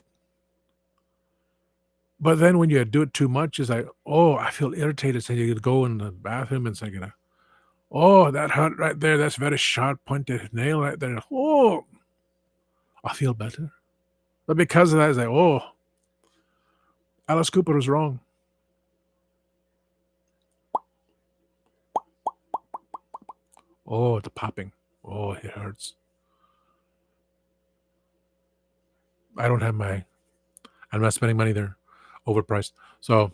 Speaker 1: But then when you do it too much, it's like, oh, I feel irritated. So you go in the bathroom and it's like, oh, that hurt right there. That's very sharp pointed nail right there. Oh, I feel better. But because of that, it's like, oh, Alice Cooper was wrong. Oh, the popping. Oh, it hurts. I'm not spending money there. Overpriced. So,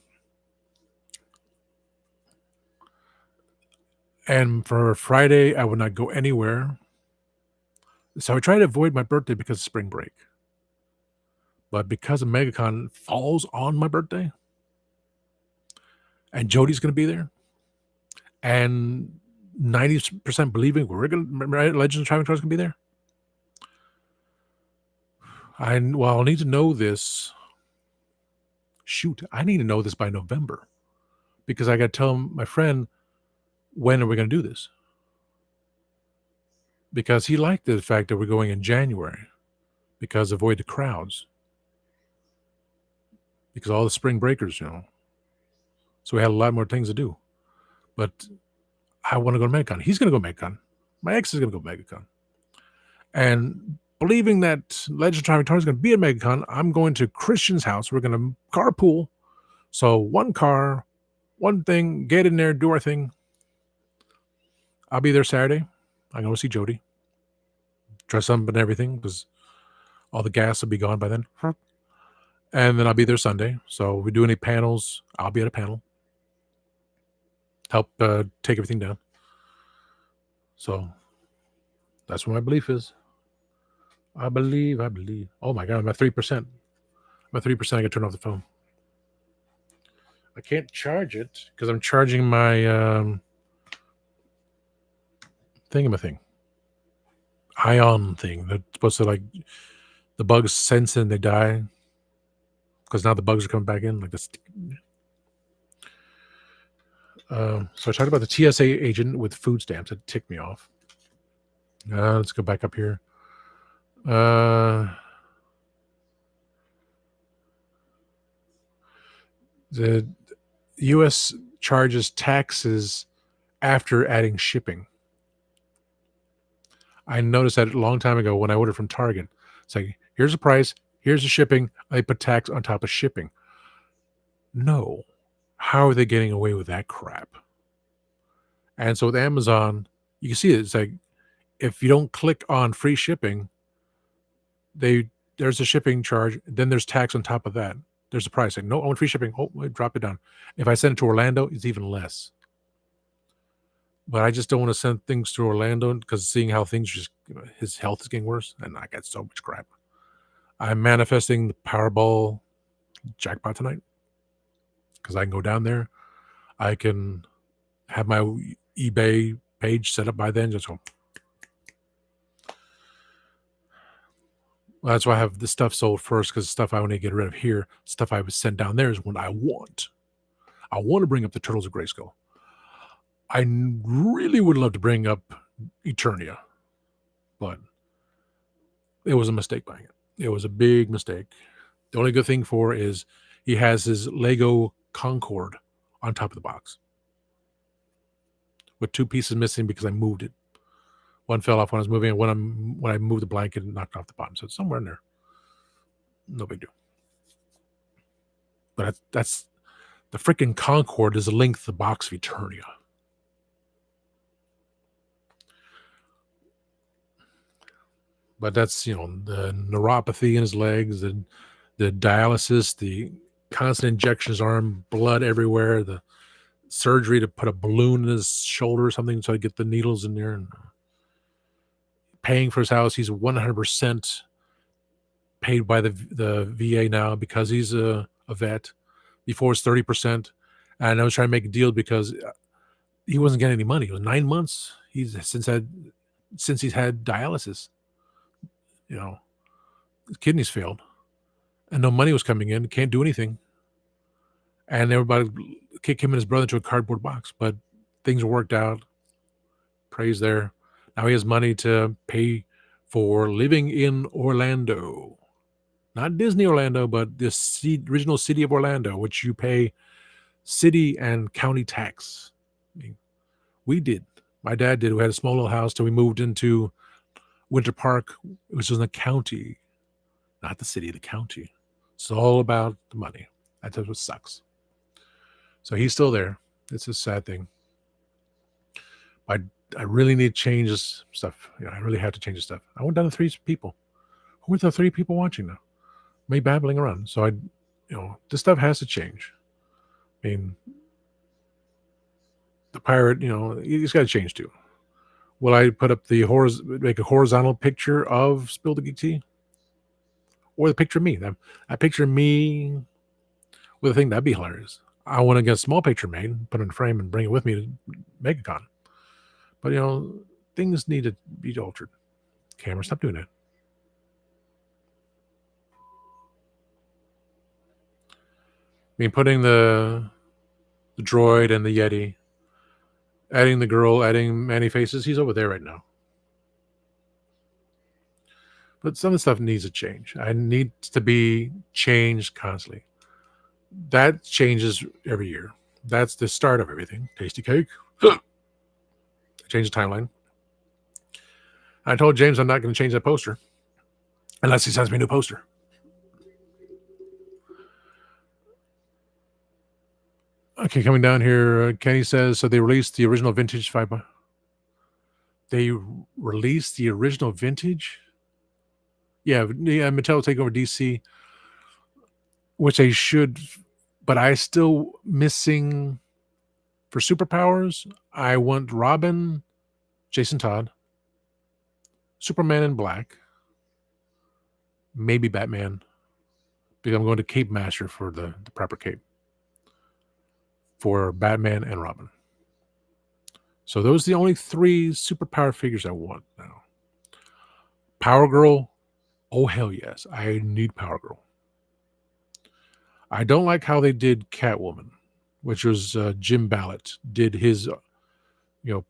Speaker 1: and for Friday, I would not go anywhere. So I try to avoid my birthday because of spring break. But because of MegaCon falls on my birthday, and Jody's going to be there, and 90% believing Legends of Traveling Cars going to be there, I'll need to know this. Shoot, I need to know this by November because I got to tell my friend, when are we going to do this? Because he liked the fact that we're going in January because avoid the crowds. Because all the spring breakers, So we had a lot more things to do. But I want to go to MegaCon. He's going to go MegaCon. My ex is going to go MegaCon. And believing that Legend of Traveling Cars is going to be at MegaCon, I'm going to Christian's house. We're going to carpool. So one car, one thing, get in there, do our thing. I'll be there Saturday. I'm going to see Jody. Dress up and everything because all the gas will be gone by then. And then I'll be there Sunday. So if we do any panels, I'll be at a panel. Help take everything down. So that's what my belief is. I believe. Oh my God, I'm at 3%. I'm at 3%. I can turn off the phone. I can't charge it because I'm charging my thingamathing. Ion thing. That's supposed to the bugs sense and they die. Because now the bugs are coming back in like this. So I talked about the TSA agent with food stamps. It ticked me off. Let's go back up here. The U.S. charges taxes after adding shipping. I noticed that a long time ago when I ordered from Target. It's like, here's the price, here's the shipping. They put tax on top of shipping. No. How are they getting away with that crap? And so with Amazon, you can see it. It's like, if you don't click on free shipping, there's a shipping charge. Then there's tax on top of that. There's a price. Like, no, I want free shipping. Oh, drop it down. If I send it to Orlando, it's even less. But I just don't want to send things to Orlando because seeing how things just, his health is getting worse, and I got so much crap. I'm manifesting the Powerball jackpot tonight because I can go down there. I can have my eBay page set up by then. Just go. Well, that's why I have the stuff sold first because the stuff I want to get rid of here, stuff I would send down there is what I want. I want to bring up the Turtles of Grayskull. I really would love to bring up Eternia, but it was a mistake buying it. It was a big mistake. The only good thing for is he has his Lego Concorde on top of the box with 2 pieces missing because I moved it. One fell off when I was moving, and when I moved the blanket and knocked off the bottom. So it's somewhere in there. No big deal. But that's the freaking Concorde is a link to the box of Eternia. But that's, the neuropathy in his legs, and the dialysis, the constant injection in his arm, blood everywhere, the surgery to put a balloon in his shoulder or something so I get the needles in there, and paying for his house. He's 100% paid by the VA now because he's a vet. Before it's 30%. And I was trying to make a deal because he wasn't getting any money. It was 9 months since he's had dialysis. His kidneys failed, and no money was coming in. Can't do anything, and everybody kicked him and his brother into a cardboard box. But things were worked out. Praise there. Now he has money to pay for living in Orlando, not Disney Orlando, but the original city of Orlando, which you pay city and county tax. I mean, we did. My dad did. We had a small little house till we moved into Winter Park, which was in the county, not the city, the county. It's all about the money. That's what sucks. So he's still there. It's a sad thing. I really need to change this stuff. I really have to change this stuff. I went down to 3 people. Who are the 3 people watching now? Me babbling around. So this stuff has to change. I mean, the pirate, he's got to change too. Will I put up make a horizontal picture of Spill the Geek Tea? Or the picture of me? I picture me with a thing. That'd be hilarious. I want to get a small picture made, put it in a frame, and bring it with me to MegaCon. But, things need to be altered. Camera, stop doing that. I mean, putting the droid and the Yeti, adding the girl, adding Manny faces. He's over there right now. But some of the stuff needs to change. I need to be changed constantly. That changes every year. That's the start of everything. Tasty cake. Change the timeline. I told James I'm not going to change that poster unless he sends me a new poster. Okay, coming down here, Kenny says, so they released the original vintage 5 They released the original vintage? Yeah, Mattel will take over DC, which they should, but I still missing for superpowers. I want Robin, Jason Todd, Superman in black, maybe Batman, because I'm going to Cape Master for the proper cape for Batman and Robin. So those are the only 3 superpower figures I want now. Power Girl, oh hell yes, I need Power Girl. I don't like how they did Catwoman, which was Jim Ballett did his,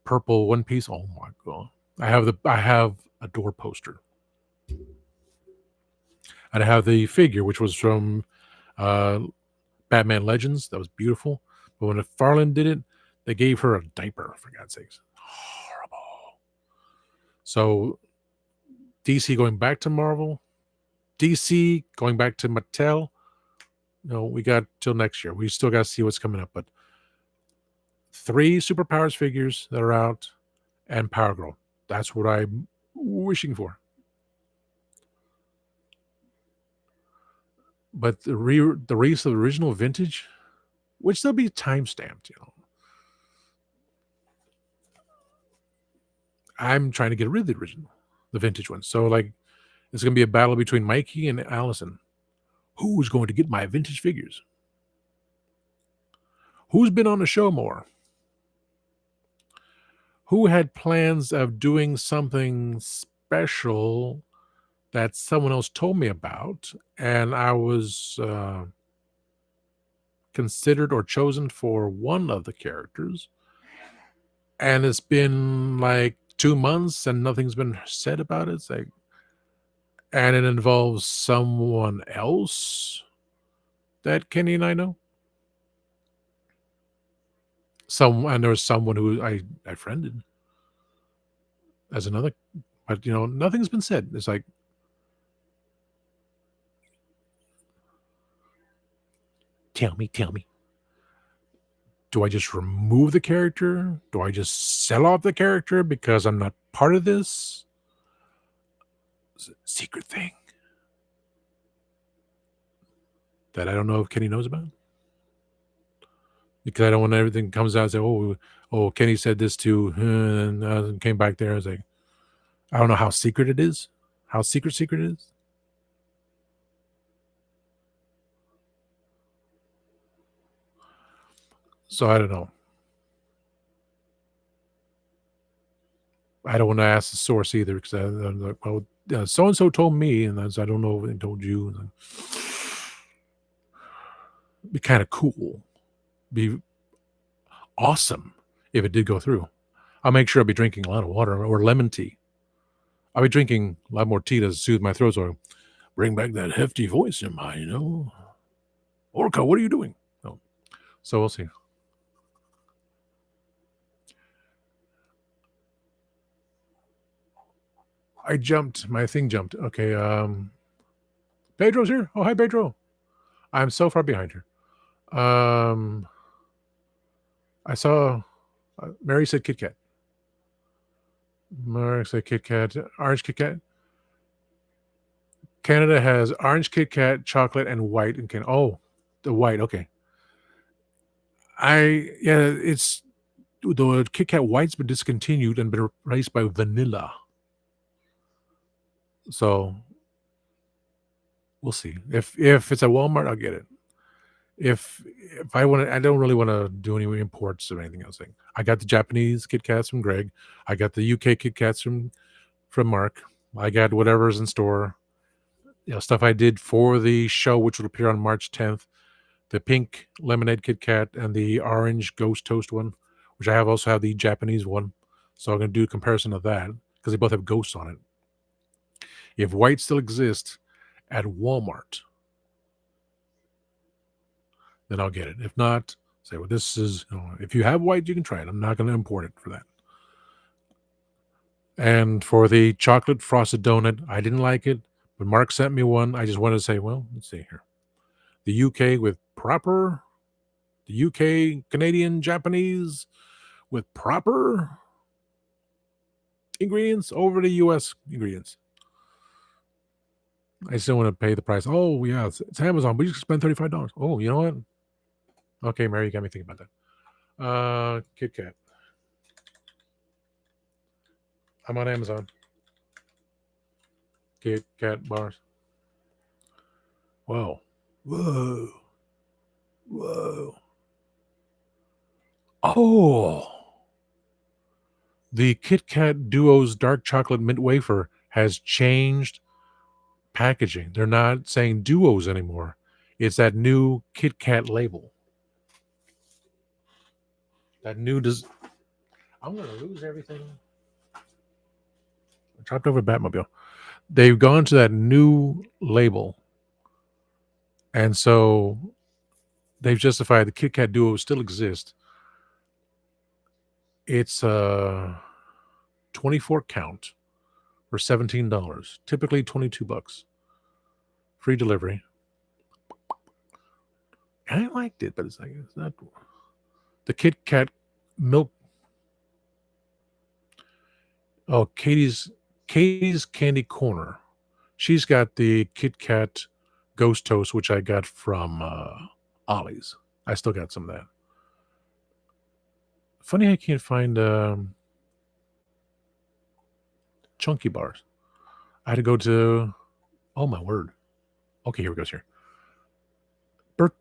Speaker 1: purple one piece. Oh my god, I have a door poster, and I have the figure, which was from Batman Legends. That was beautiful. But when Farland did it, they gave her a diaper, for God's sakes. Horrible. So DC going back to Marvel, DC going back to Mattel. We got till next year. We still got to see what's coming up. But 3 superpowers figures that are out and Power Girl. That's what I'm wishing for. But the release of the original vintage, which they'll be time stamped, I'm trying to get rid of the original, the vintage one. So it's going to be a battle between Mikey and Allison. Who's going to get my vintage figures? Who's been on the show more? Who had plans of doing something special that someone else told me about, and I was considered or chosen for one of the characters, and it's been 2 months and nothing's been said about it. It's and it involves someone else that Kenny and I know. And there was someone who I friended. as another, but nothing's been said. It's like, tell me, do I just remove the character? Do I just sell off the character because I'm not part of this? It's a secret thing that I don't know if Kenny knows about, because I don't want everything comes out and say, oh, Kenny said this too, and came back there. I was like, I don't know how secret it is, how secret it is. So I don't know. I don't want to ask the source either, because I'm like, well, so and so told me, and I don't know if they told you. Be kind of cool, be awesome if it did go through. I'll make sure I'll be drinking a lot of water or lemon tea. I'll be drinking a lot more tea to soothe my throat, so bring back that hefty voice of mine. Orca, what are you doing? Oh, so we'll see. I jumped. My thing jumped. Okay. Pedro's here. Oh, hi, Pedro. I'm so far behind her. I saw Mary said Kit Kat. Mary said Kit Kat. Orange Kit Kat. Canada has orange Kit Kat, chocolate, and white. And the white. Okay. It's the Kit Kat white's been discontinued and been replaced by vanilla. So we'll see. If it's at Walmart, I'll get it. If I want to, I don't really want to do any imports or anything else. I got the Japanese Kit Kats from Greg. I got the UK Kit Kats from Mark. I got whatever's in store. Stuff I did for the show, which will appear on March 10th. The pink lemonade Kit Kat and the orange ghost toast one, which I also have the Japanese one. So I'm going to do a comparison of that because they both have ghosts on it. If white still exists at Walmart, then I'll get it. If not, say, well, this is, if you have white, you can try it. I'm not going to import it for that. And for the chocolate frosted donut, I didn't like it, but Mark sent me one. I just wanted to say, well, let's see here. The UK with proper, the UK, Canadian, Japanese with proper ingredients over the US ingredients. I still want to pay the price. Oh, yeah, it's Amazon, but you can spend $35. Oh, you know what? Okay, Mary, you got me thinking about that. Kit Kat. I'm on Amazon. Kit Kat bars. Whoa. Oh. The Kit Kat Duo's dark chocolate mint wafer has changed packaging. They're not saying Duos anymore. It's that new Kit Kat label. That new I'm going to lose everything. I dropped over Batmobile. They've gone to that new label. And so they've justified the Kit Kat Duo still exists. It's a 24 count for $17. Typically $22. Free delivery. I liked it, but it's not the Kit Kat milk. Oh, Katie's Candy Corner. She's got the Kit Kat Ghost Toast, which I got from Ollie's. I still got some of that. Funny I can't find chunky bars. I had to go to, oh my word. Okay, here we go. Here.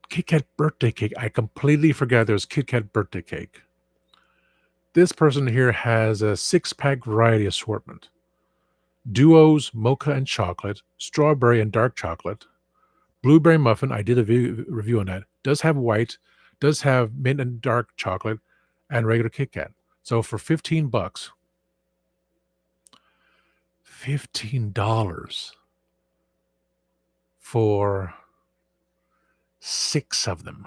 Speaker 1: Kit Kat birthday cake. I completely forgot there was Kit Kat birthday cake. This person here has a 6-pack variety assortment. Duos, mocha and chocolate, strawberry and dark chocolate, blueberry muffin. I did a review on that. Does have white, does have mint and dark chocolate, and regular Kit Kat. So for $15, $15 for 6 of them.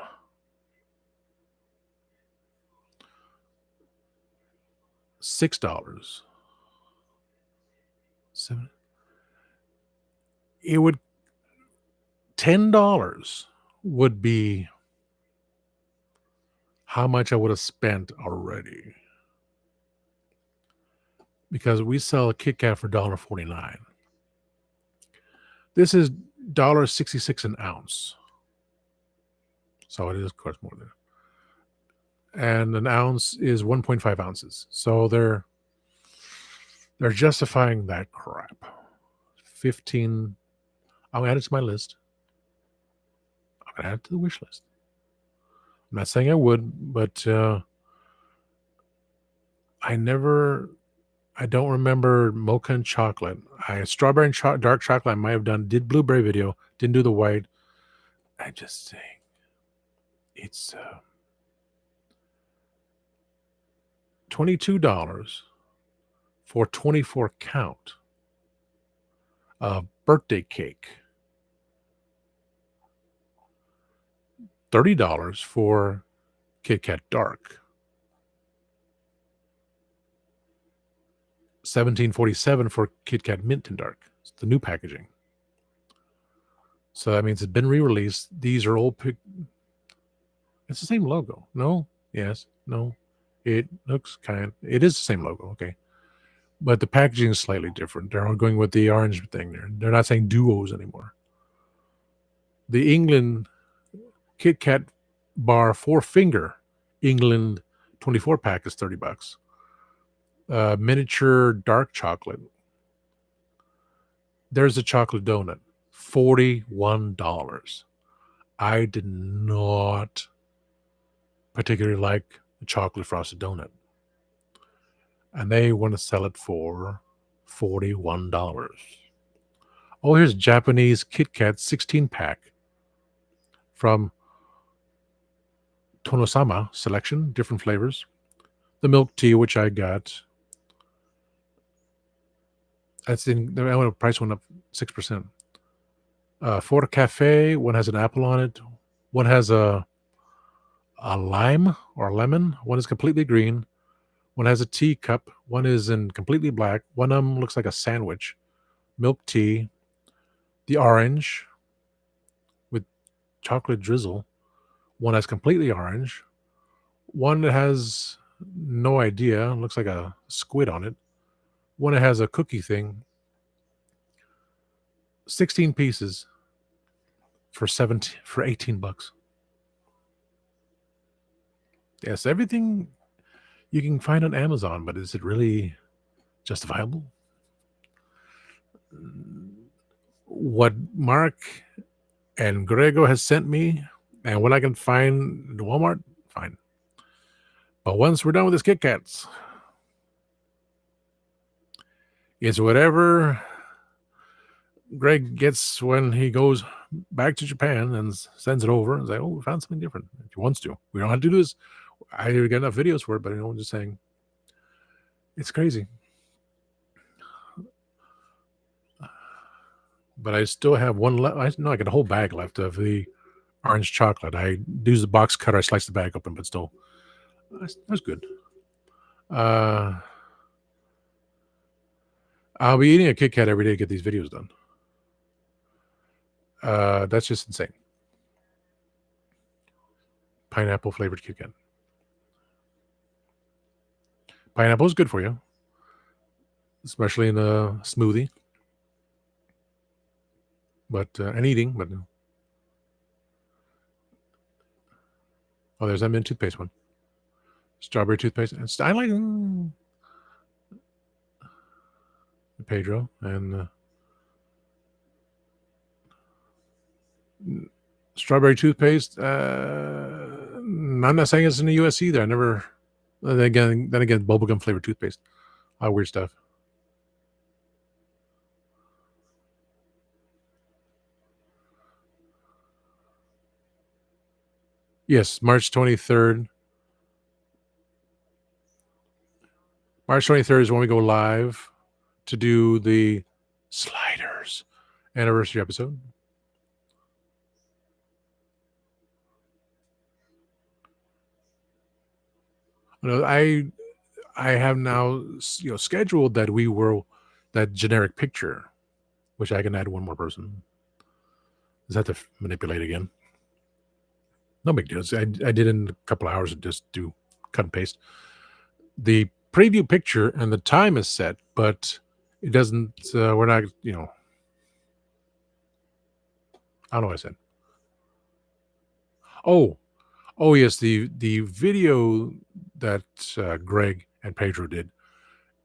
Speaker 1: $6. 7. It would $10 would be how much I would have spent already. Because we sell a Kit Kat for $1.49. This is $1.66 an ounce. So it is, of course, more than. And an ounce is 1.5 ounces. So they're justifying that crap. 15. I'll add it to my list. I'm gonna add it to the wish list. I'm not saying I would, but I don't remember mocha and chocolate. Strawberry and dark chocolate I might have done. Did blueberry video. Didn't do the white. I'm just saying. It's $22 for 24 count of birthday cake. $30 for Kit Kat Dark. $17.47 for Kit Kat Mint and Dark. It's the new packaging. So that means it's been re-released. These are old. It's the same logo. No? Yes. No. It looks it is the same logo. Okay. But the packaging is slightly different. They're all going with the orange thing there. They're not saying duos anymore. The England Kit Kat bar 4-finger England 24 pack is $30. Miniature dark chocolate. There's a chocolate donut, $41. I did not particularly like the chocolate frosted donut. And they want to sell it for $41. Oh, here's Japanese Kit Kat 16-pack from Tonosama selection, different flavors. The milk tea, which I got. That's the price went up 6%. For Cafe, one has an apple on it. One has a lime or a lemon. One is completely green. One has a teacup. One is in completely black. One of them looks like a sandwich. Milk tea. The orange with chocolate drizzle. One has completely orange. One that has no idea. Looks like a squid on it. One that has a cookie thing. 16 pieces for $18. Yes, everything you can find on Amazon, but is it really justifiable? What Mark and Grego has sent me and what I can find at Walmart, fine. But once we're done with this Kit Kats, it's whatever Greg gets when he goes back to Japan and sends it over and say, oh, we found something different. If he wants to. We don't have to do this. I get enough videos for it, but I'm just saying it's crazy. But I still have one left. I got a whole bag left of the orange chocolate. I use the box cutter. I sliced the bag open, but still, that's good. I'll be eating a Kit Kat every day to get these videos done. That's just insane. Pineapple flavored Kit Kat. Pineapple is good for you, especially in a smoothie. But and eating, but no. Oh, there's that mint toothpaste one. Strawberry toothpaste. And I like Pedro and strawberry toothpaste. I'm not saying it's in the US either. I never. Then again, bubblegum flavored toothpaste. A lot of weird stuff. Yes, March 23rd. March 23rd is when we go live to do the Sliders anniversary episode. I have now scheduled that we will that generic picture, which I can add one more person. Does that have to manipulate again? No big deal. I did it in a couple of hours and just do cut and paste. The preview picture and the time is set, but it doesn't. We're not. I don't know what I said. Oh yes. The video that Greg and Pedro did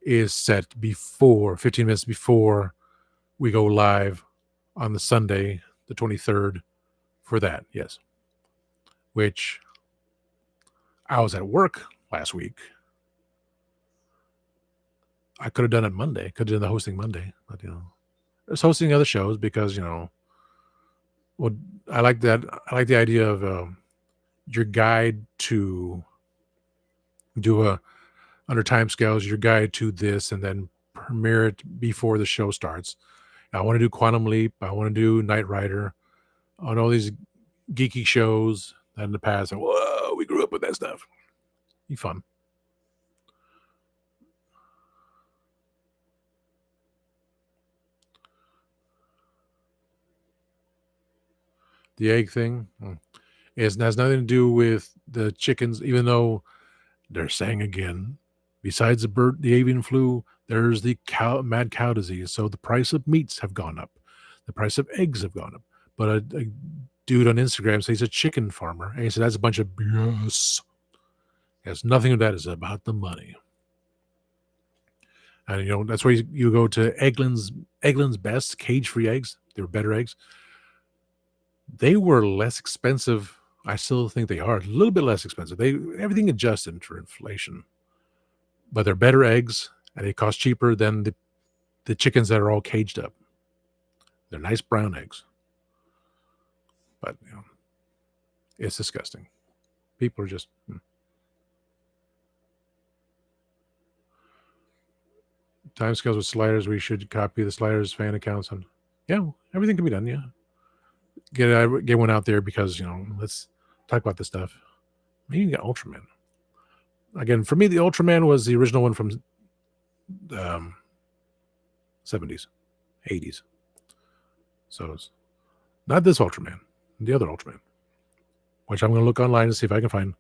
Speaker 1: is set before 15 minutes before we go live on the Sunday, the 23rd, for that. Yes, which I was at work last week. I could have done it Monday. Could have done the hosting Monday, but I was hosting other shows because well, I like that. I like the idea of your guide to do a under time scales. Your guide to this, and then premiere it before the show starts. I want to do Quantum Leap. I want to do Knight Rider on all these geeky shows that in the past. And, whoa, we grew up with that stuff. Be fun. The egg thing has nothing to do with the chickens, even though they're saying again, besides the avian flu, there's the mad cow disease. So the price of meats have gone up. The price of eggs have gone up. But a dude on Instagram says he's a chicken farmer. And he said, that's a bunch of BS. It has nothing to do with that. It's about the money. And, that's where you go to Eggland's Best cage-free eggs. They were better eggs. They were less expensive. I still think they are a little bit less expensive. Everything adjusted for inflation, but they're better eggs and they cost cheaper than the chickens that are all caged up. They're nice brown eggs, but it's disgusting. People are just. Timescales with sliders. We should copy the sliders fan accounts on. Yeah, everything can be done. Yeah. Get one out there because let's talk about this stuff. Maybe you can get Ultraman. Again, for me, the Ultraman was the original one from 70s, 80s. So it's not this Ultraman, the other Ultraman, which I'm going to look online to see if I can find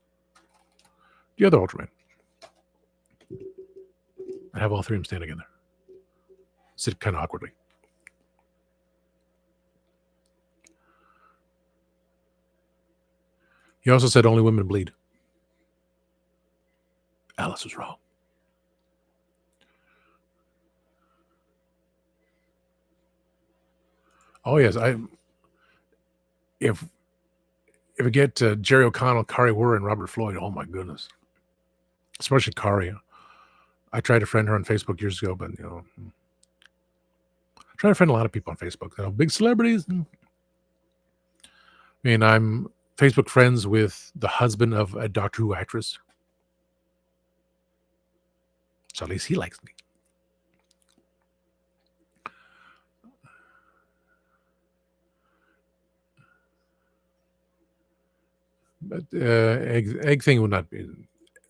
Speaker 1: the other Ultraman. I have all three of them stand together. Sit kind of awkwardly. He also said only women bleed. Alice was wrong. Oh yes, if we get Jerry O'Connell, Kari Wurr, and Robert Floyd, oh my goodness, especially Kari. I tried to friend her on Facebook years ago, but I try to friend a lot of people on Facebook. Big celebrities. I mean, I'm Facebook friends with the husband of a Doctor Who actress. So at least he likes me. But egg thing would not be.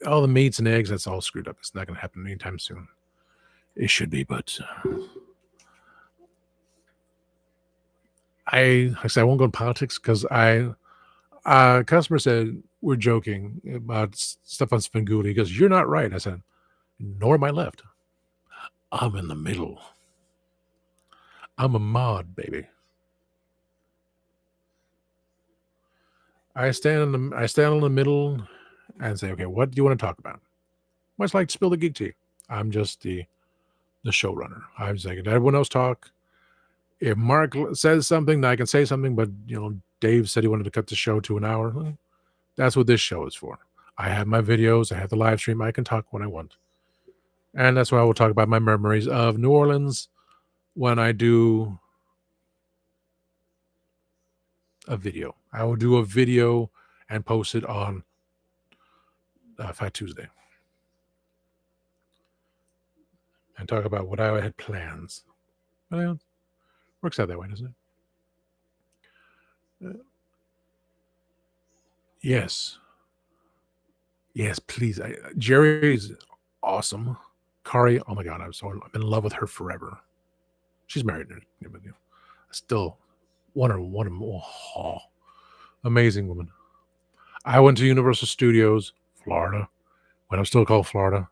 Speaker 1: All the meats and eggs, that's all screwed up. It's not going to happen anytime soon. It should be, but I won't go in politics because a customer said we're joking about Stefan Svengoolie. He goes, "You're not right." I said, "Nor am I left. I'm in the middle. I'm a mod, baby. I stand in the middle and say, okay, what do you want to talk about? Much like Spill the Geek Tea. I'm just the showrunner. I'm saying, let everyone else talk. If Mark says something, then I can say something. But Dave said he wanted to cut the show to an hour. Well, that's what this show is for. I have my videos. I have the live stream. I can talk when I want. And that's why I will talk about my memories of New Orleans when I do a video. I will do a video and post it on Fat Tuesday. And talk about what I had plans. Well, works out that way, doesn't it? Yes. Yes, please. Jerry is awesome. Kari, oh my God, I'm in love with her forever. She's married. But, still amazing woman. I went to Universal Studios, Florida, when it was still called Florida,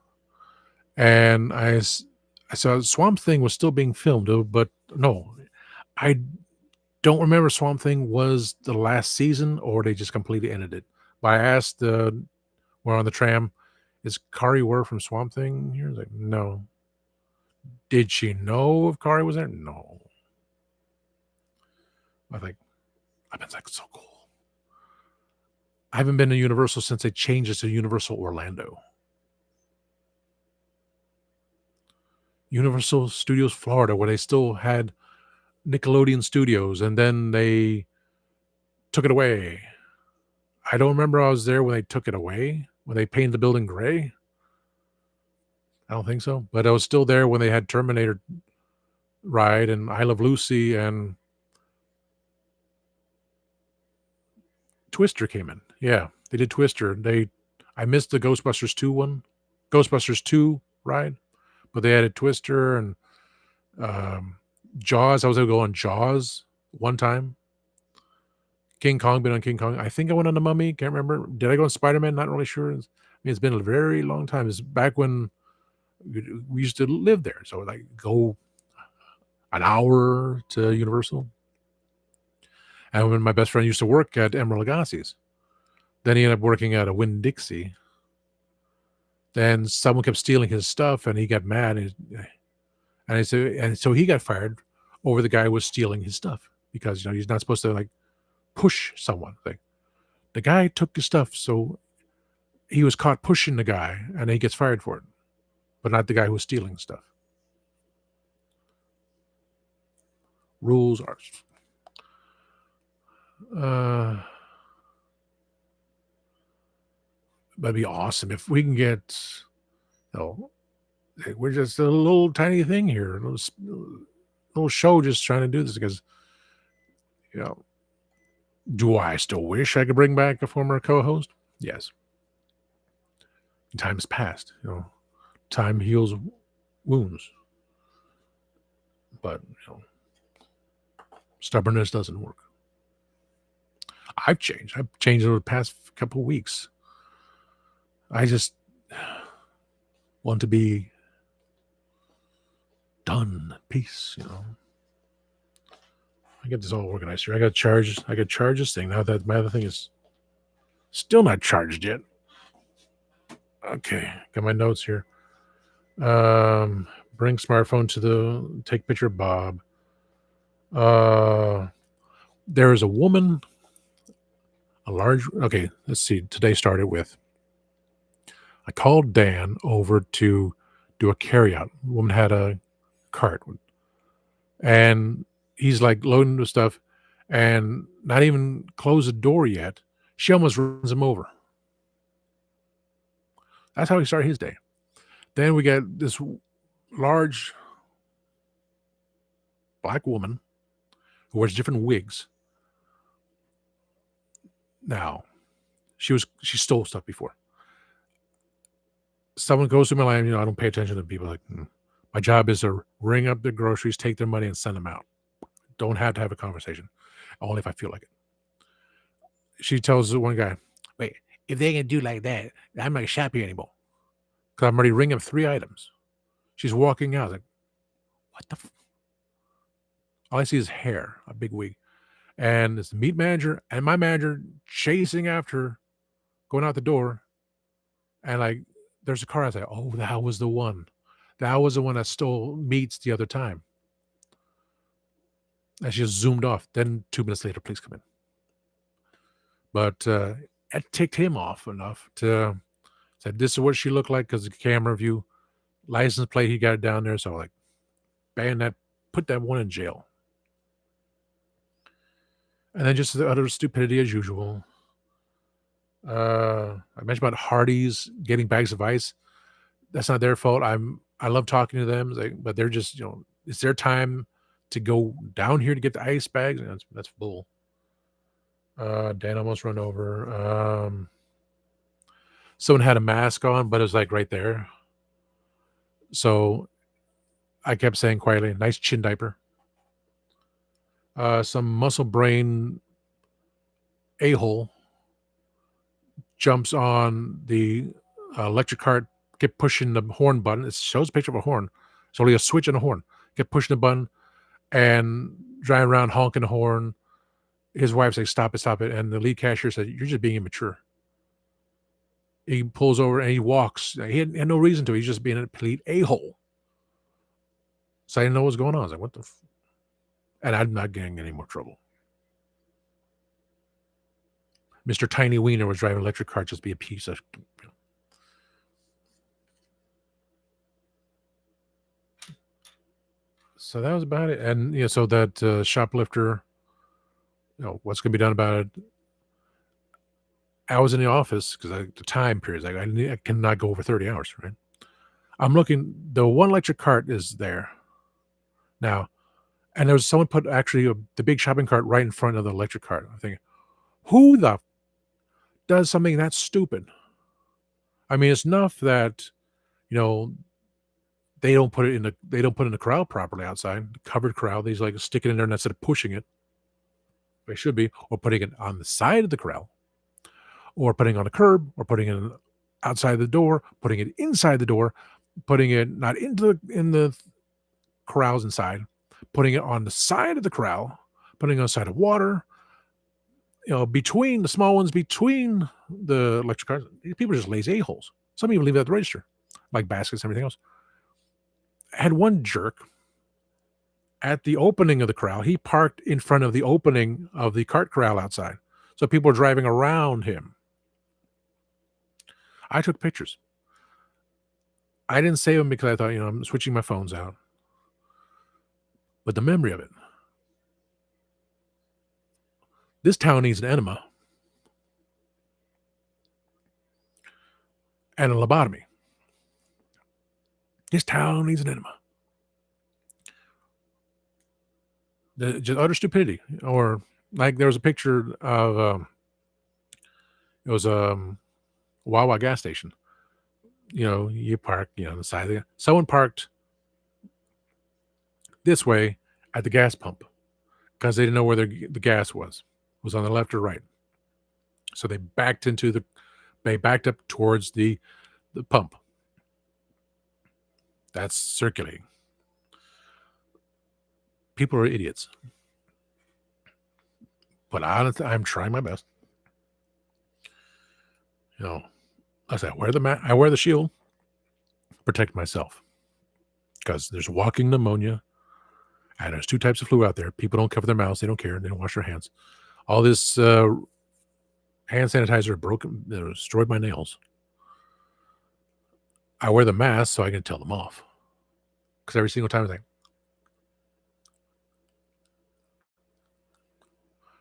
Speaker 1: and I saw Swamp Thing was still being filmed, but no, I don't remember Swamp Thing was the last season or they just completely ended it. But I asked we're on the tram, is Kari Wurr from Swamp Thing here? He's like, no. Did she know if Kari was there? No. I think I've been like, so cool. I haven't been to Universal since they changed it to Universal Orlando. Universal Studios Florida, where they still had Nickelodeon Studios, and then they took it away. I don't remember I was there when they took it away, when they painted the building gray. I don't think so, but I was still there when they had Terminator ride and I Love Lucy and Twister came in. Yeah, they did Twister. I missed the Ghostbusters 2 one, Ghostbusters 2 ride, but they added Twister and Jaws. I was able to go on Jaws one time. King Kong, been on King Kong. I think I went on the Mummy. Can't remember. Did I go on Spider-Man? Not really sure. It's been a very long time. It's back when we used to live there. So like go an hour to Universal. And when my best friend used to work at Emerald Lagasse's, then he ended up working at a Winn-Dixie. Then someone kept stealing his stuff, and he got mad, and so he got fired over the guy who was stealing his stuff because he's not supposed to like push someone. Like the guy took his stuff, so he was caught pushing the guy, and he gets fired for it, but not the guy who was stealing stuff. Rules are. That'd be awesome if we can get. We're just a little tiny thing here, little show, just trying to do this because, do I still wish I could bring back a former co-host? Yes. Time's passed. Time heals wounds, but stubbornness doesn't work. I've changed over the past couple of weeks. I just want to be done. Peace, I get this all organized here. I got charge this thing. Now that my other thing is still not charged yet. Okay, got my notes here. Bring smartphone to take picture of Bob. There is a woman, okay, let's see. Today started with, I called Dan over to do a carryout. The woman had a cart, and he's like loading the stuff and not even closed the door yet. She almost runs him over. That's how he started his day. Then we got this large black woman who wears different wigs. Now, she stole stuff before. Someone goes through my line, I don't pay attention to people. Like, my job is to ring up the groceries, take their money, and send them out. Don't have to have a conversation, only if I feel like it. She tells one guy, wait, if they can do like that, I'm not going to shop here anymore. Because I'm already ringing up 3 items. She's walking out. Like, what the all I see is hair, a big wig. And it's the meat manager and my manager chasing after her, going out the door. And like, there's a car. I was like, oh, that was the one. That was the one that stole meats the other time. And she just zoomed off. Then 2 minutes later, police come in. But it ticked him off enough to say, this is what she looked like because the camera view, license plate, he got it down there. So like, ban that, put that one in jail. And then just the utter stupidity as usual. I mentioned about Hardee's getting bags of ice. That's not their fault. I love talking to them, but they're just, it's their time to go down here to get the ice bags. And that's bull. Dan almost run over. Someone had a mask on, but it was like right there. So I kept saying quietly, nice chin diaper. some muscle brain a-hole jumps on the electric cart, get pushing the horn button. It shows a picture of a horn. It's only a switch and a horn. Get pushing the button and driving around honking the horn. His wife says, "Stop it, stop it." And the lead cashier said, "You're just being immature." He pulls over and he walks. He had no reason to. He's just being a complete a-hole. So I didn't know what was going on. I was like, what the and I'm not getting any more trouble. Mr. Tiny Wiener was driving an electric car, just be a piece of. So that was about it. And so that shoplifter, what's going to be done about it? I was in the office because the time period, like I cannot go over 30 hours, right? I'm looking, the one electric cart is there now. And there was someone put actually the big shopping cart right in front of the electric cart. I'm thinking, who the does something that stupid? I mean, it's enough that, you know, they don't put it in the corral properly outside, the covered corral. They just like stick it in there and instead of pushing it, they should be, or putting it on the side of the corral, or putting it on a curb, or putting it outside the door, putting it inside the door, putting it not in the corrals inside, putting it on the side of the corral, putting it on the side of water, between the small ones, between the electric cars. People are just lazy a-holes. Some even leave it at the register, like baskets and everything else. I had one jerk at the opening of the corral. He parked in front of the opening of the cart corral outside. So people were driving around him. I took pictures. I didn't save them because I thought, I'm switching my phones out. But the memory of it. This town needs an enema and a lobotomy. This town needs an enema. Just utter stupidity. Or like there was a picture of it was a Wawa gas station. You park, on the side of someone parked this way at the gas pump because they didn't know where the gas was. It was on the left or right. So they backed up towards the pump. That's circulating. People are idiots. But I'm trying my best. I said, I wear the shield, protect myself. Because there's walking pneumonia, and there's 2 types of flu out there. People don't cover their mouths. They don't care. They don't wash their hands. All this hand sanitizer destroyed my nails. I wear the mask so I can tell them off. Because every single time I was like,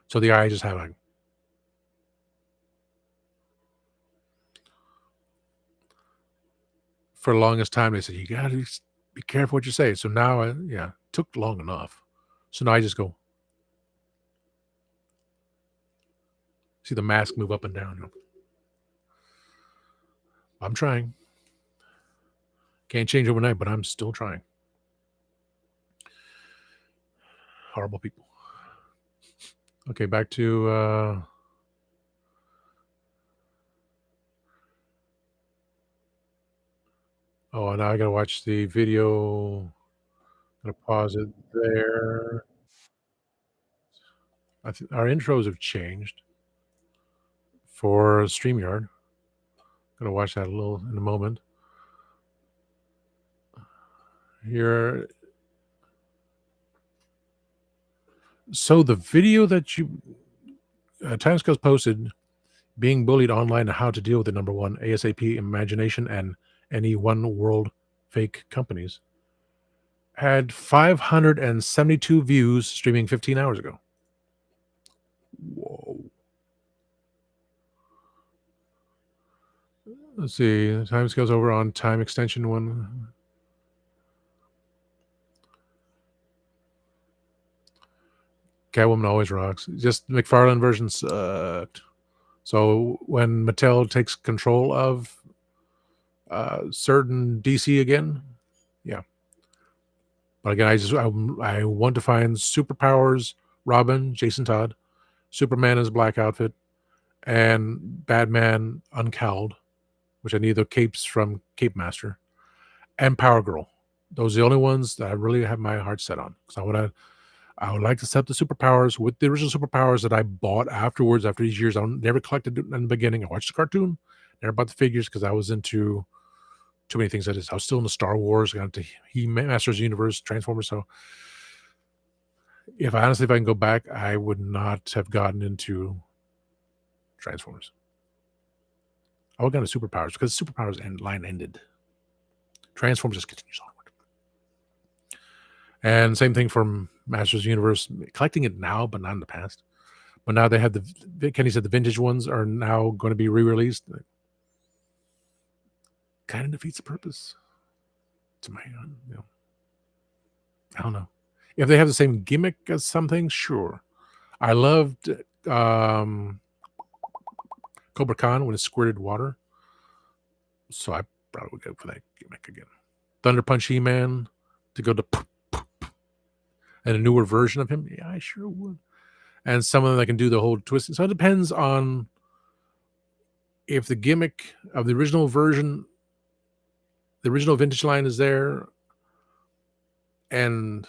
Speaker 1: so the eye just have like, for the longest time, they said, you got to be careful what you say. So now, took long enough. So now I just go, see the mask move up and down. I'm trying. Can't change overnight, but I'm still trying. Horrible people. Okay, back to oh, now I gotta watch the video. I'm gonna pause it there. Our intros have changed for StreamYard. Gonna watch that in a moment. Here. So the video that Timescales posted, being bullied online and how to deal with the number one ASAP Imagination and any one world fake companies, had 572 views streaming 15 hours ago. Whoa. Let's see. Timescales over on time extension one. Catwoman always rocks. Just McFarlane version sucked. So when Mattel takes control of certain DC again, yeah. But again, I want to find superpowers Robin, Jason Todd, Superman in his black outfit, and Batman uncowled, which I need the capes from Cape Master, and Power Girl. Those are the only ones that I really have my heart set on. Because I would like to set the superpowers with the original superpowers that I bought afterwards. After these years, I never collected it in the beginning. I watched the cartoon, never bought the figures because I was into too many things. I was still into Star Wars, got into He Masters of the Universe, Transformers. So if I can go back, I would not have gotten into Transformers. I would have gotten to superpowers because superpowers line ended. Transformers just continues onward. And same thing from Masters of the Universe, collecting it now, but not in the past. But now they have Kenny said the vintage ones are now going to be re-released. Kind of defeats the purpose. To my, I don't know. If they have the same gimmick as something, sure. I loved Cobra Khan when it squirted water. So I probably would go for that gimmick again. Thunder Punch He-Man to go to and a newer version of him. Yeah, I sure would. And some of them that can do the whole twist. So it depends on if the gimmick of the original version, the original vintage line is there, and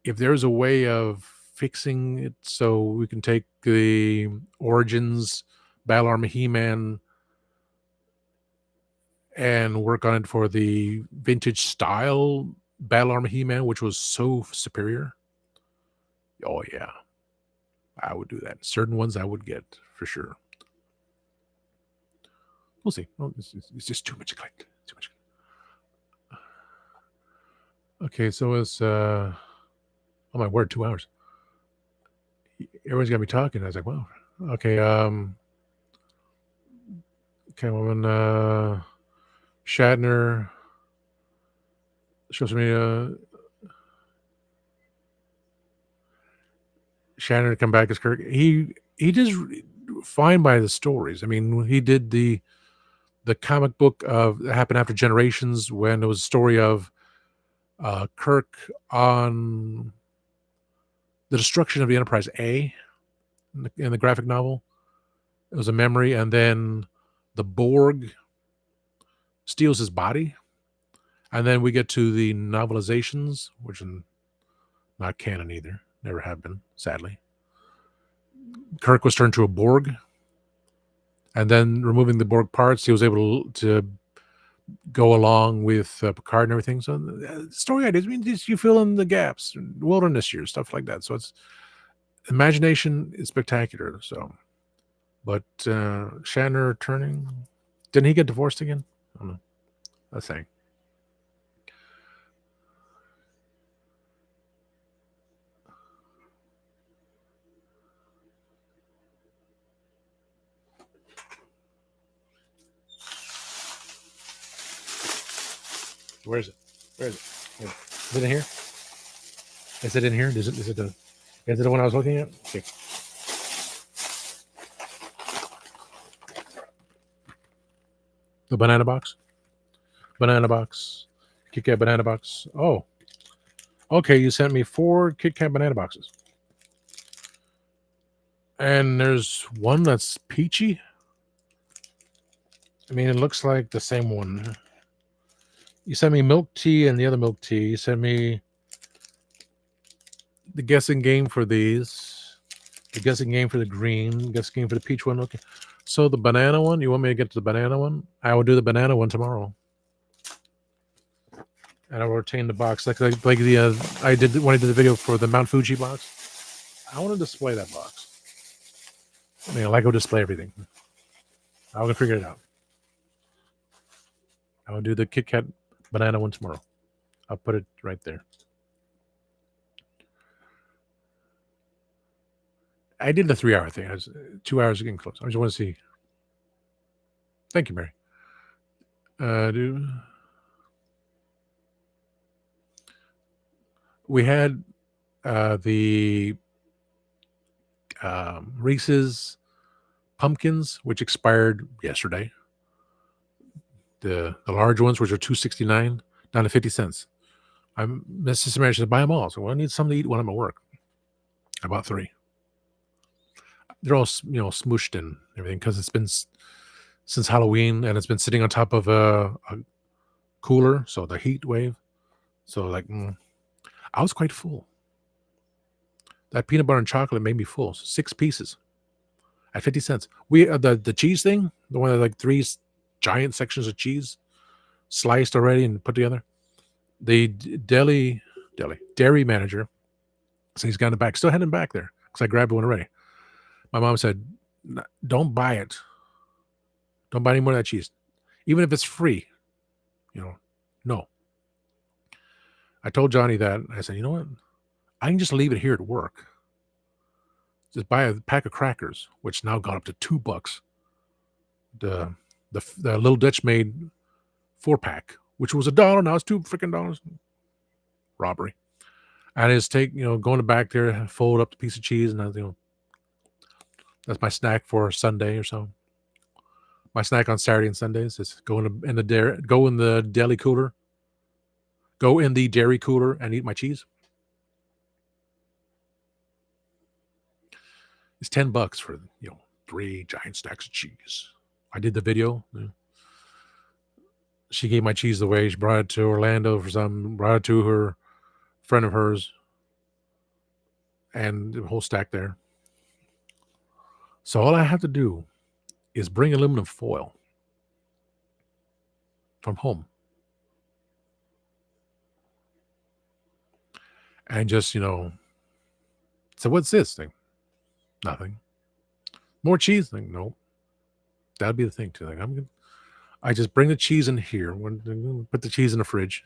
Speaker 1: if there's a way of fixing it so we can take the Origins Battle Armor He-Man and work on it for the vintage style Battle Armor He-Man, which was so superior. Oh yeah, I would do that. Certain ones I would get for sure. We'll see. Well, it's just too much collect. Too much. Okay, so it's oh my word, 2 hours. Everyone's gonna be talking. I was like, wow. Okay, okay, when Shatner shows me Shatner to come back as Kirk. He does fine by the stories. I mean, he did the comic book of that happened after Generations when it was a story of Kirk on the destruction of the Enterprise A in the graphic novel. It was a memory, and then the Borg steals his body, and then we get to the novelizations, which are not canon either, never have been, sadly. Kirk was turned to a Borg, and then removing the Borg parts, he was able to go along with Picard and everything. So the story ideas, I mean, you fill in the gaps, wilderness years, stuff like that. So it's imagination is spectacular. So, but Shatner turning, didn't he get divorced again? I don't know. That's saying. Where is it? Where is it? Is it in here? Is it in here? Is it the one I was looking at? Okay. The banana box? Banana box. Kit Kat banana box. Oh. Okay, you sent me 4 Kit Kat banana boxes. And there's one that's peachy. I mean, it looks like the same one. You sent me milk tea and the other milk tea. You sent me the guessing game for these. The guessing game for the green. Guessing game for the peach one. Okay. So the banana one, you want me to get to the banana one? I will do the banana one tomorrow. And I will retain the box. Like the I did when I did the video for the Mount Fuji box. I want to display that box. I mean, I like to display everything. I'm gonna figure it out. I will do the Kit Kat banana one tomorrow. I'll put it right there. I did the 3-hour thing. I was 2 hours getting close. I just want to see. Thank you, Mary. We had the Reese's pumpkins, which expired yesterday. The large ones, which are $2.69, down to 50 cents. My sister Mary said, buy them all. So I need something to eat when I'm at work. I bought 3. They're all smooshed and everything because it's been since Halloween, and it's been sitting on top of a cooler, so the heat wave. So like, I was quite full. That peanut butter and chocolate made me full. 6 pieces at 50 cents. We the cheese thing, the one that like 3 giant sections of cheese sliced already and put together. The dairy manager, so he's got it back. Still heading back there because I grabbed one already. My mom said, "Don't buy it. Don't buy any more of that cheese, even if it's free." No. I told Johnny that. I said, "You know what? I can just leave it here at work. Just buy a pack of crackers, which now gone up to $2. The the Little Dutch made 4-pack, which was $1, now it's $2 freaking. Robbery. And just going back there, fold up the piece of cheese, and that's my snack for Sunday or so. My snack on Saturday and Sundays is go in the deli cooler, go in the dairy cooler and eat my cheese. It's $10 for 3 giant stacks of cheese. I did the video. She gave my cheese away. She brought it to Orlando for some. Brought it to her friend of hers, and the whole stack there. So all I have to do is bring aluminum foil from home, and just so what's this thing? Nothing. More cheese thing? No. That'd be the thing too. Like I just bring the cheese in here. Put the cheese in the fridge.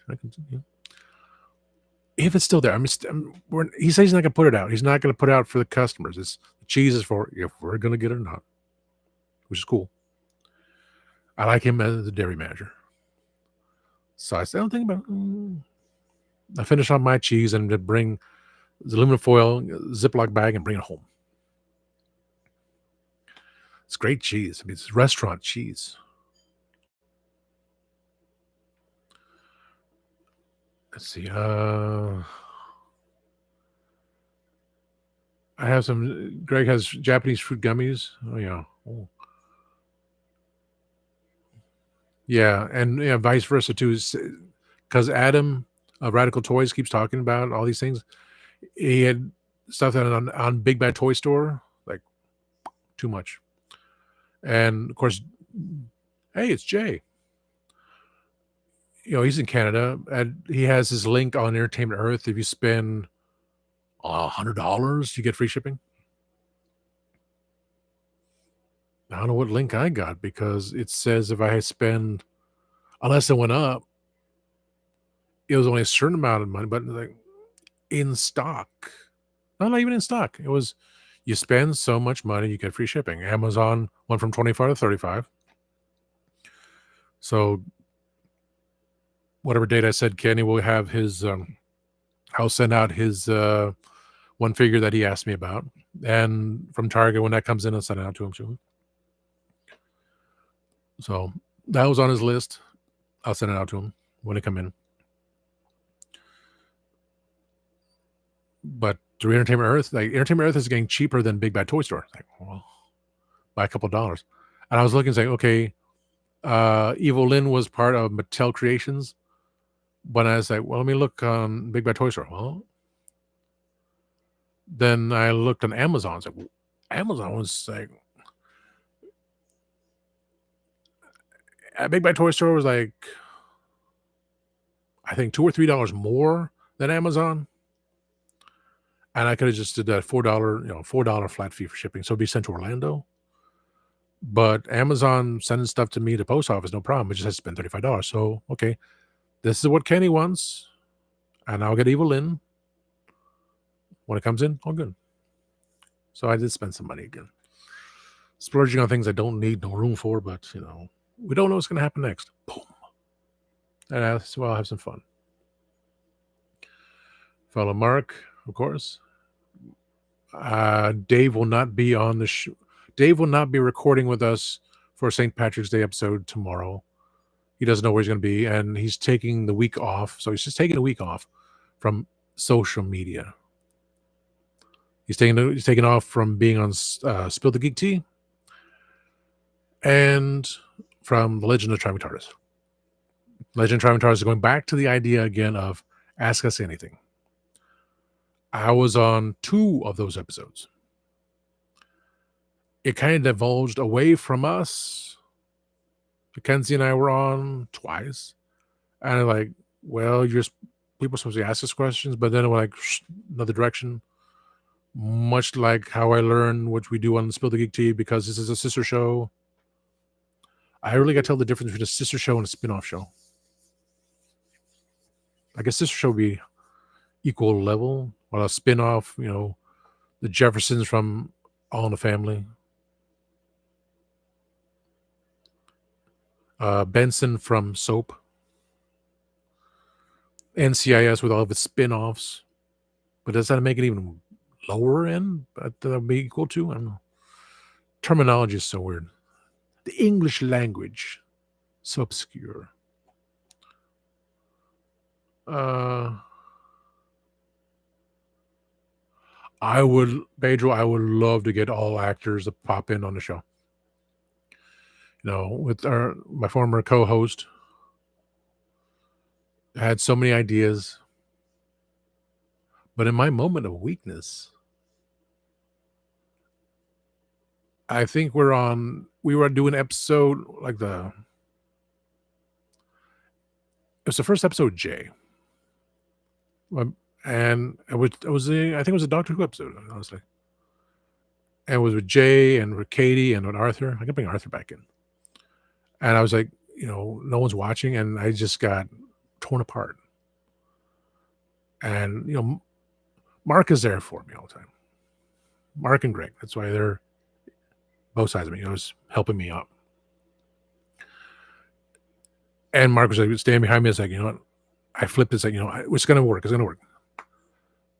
Speaker 1: If it's still there, he says he's not going to put it out. He's not going to put it out for the customers. The cheese is for if we're going to get it or not, which is cool. I like him as the dairy manager. So I said, "Don't think about it." I finish on my cheese and bring the aluminum foil Ziploc bag and bring it home. It's great cheese. It's restaurant cheese. Let's see. I have some. Greg has Japanese fruit gummies. Oh yeah. Oh. Yeah, and vice versa too. Because Adam, Radical Toys, keeps talking about all these things. He had stuff that on Big Bad Toy Store, like too much. And of course, hey, it's Jay. He's in Canada, and he has his link on Entertainment Earth. If you spend $100, you get free shipping. I don't know what link I got because it says if I spend, unless it went up, it was only a certain amount of money, but like in stock. No, not even in stock. It was you spend so much money, you get free shipping. Amazon went from 25 to 35. So whatever date I said Kenny will have his I'll send out his one figure that he asked me about. And from Target, when that comes in, I'll send it out to him too. So that was on his list. I'll send it out to him when it come in. But through Entertainment Earth, like Entertainment Earth is getting cheaper than Big Bad Toy Store. Like, well, by a couple of dollars. And I was looking, saying, okay, Evil Lynn was part of Mattel Creations. But I was like, well, let me look on Big Bad Toy Store. Well, then I looked on Amazon. It's like, Amazon was like, at Big Bad Toy Store was like, I think $2 or $3 more than Amazon. And I could have just did that $4 flat fee for shipping. So it'd be sent to Orlando. But Amazon sending stuff to me to post office, no problem. It just has to spend $35. So, okay, this is what Kenny wants. And I'll get Evil Lynn. When it comes in, all good. So I did spend some money again. Splurging on things I don't need no room for, but, we don't know what's going to happen next. Boom. And so I'll have some fun. Fellow Mark, of course. Dave will not be on the show. Dave will not be recording with us for St. Patrick's Day episode tomorrow. He doesn't know where he's going to be, and he's taking the week off. So he's just taking a week off from social media. He's taking off from being on Spill the Geek Tea and from The Legend of Travis TARDIS. Legend of Travis TARDIS is going back to the idea again of ask us anything. I was on 2 of those episodes. It kind of divulged away from us. Mackenzie and I were on twice. And I'm like, well, people are supposed to ask us questions, but then it went like another direction. Much like how I learned what we do on Spill the Geek Tea, because this is a sister show. I really got to tell the difference between a sister show and a spin-off show. I guess sister show would be equal level, while a spin-off, the Jeffersons from All in the Family, Benson from Soap, NCIS with all of its spin-offs. But does that make it even lower end? That would be equal to? I don't know. Terminology is so weird. The English language, so obscure. Pedro, I would love to get all actors to pop in on the show. With my former co-host, I had so many ideas, but in my moment of weakness, I think we were doing an episode like it was the first episode, Jay. And I think it was a Doctor Who episode, honestly. And it was with Jay and with Katie and with Arthur. I can bring Arthur back in. And I was like, no one's watching, and I just got torn apart. And, Mark is there for me all the time. Mark and Greg. That's why they're both sides of me. Was helping me out. And Mark was like, standing behind me. It's like, you know what? I flipped. It's like, it's going to work. It's going to work.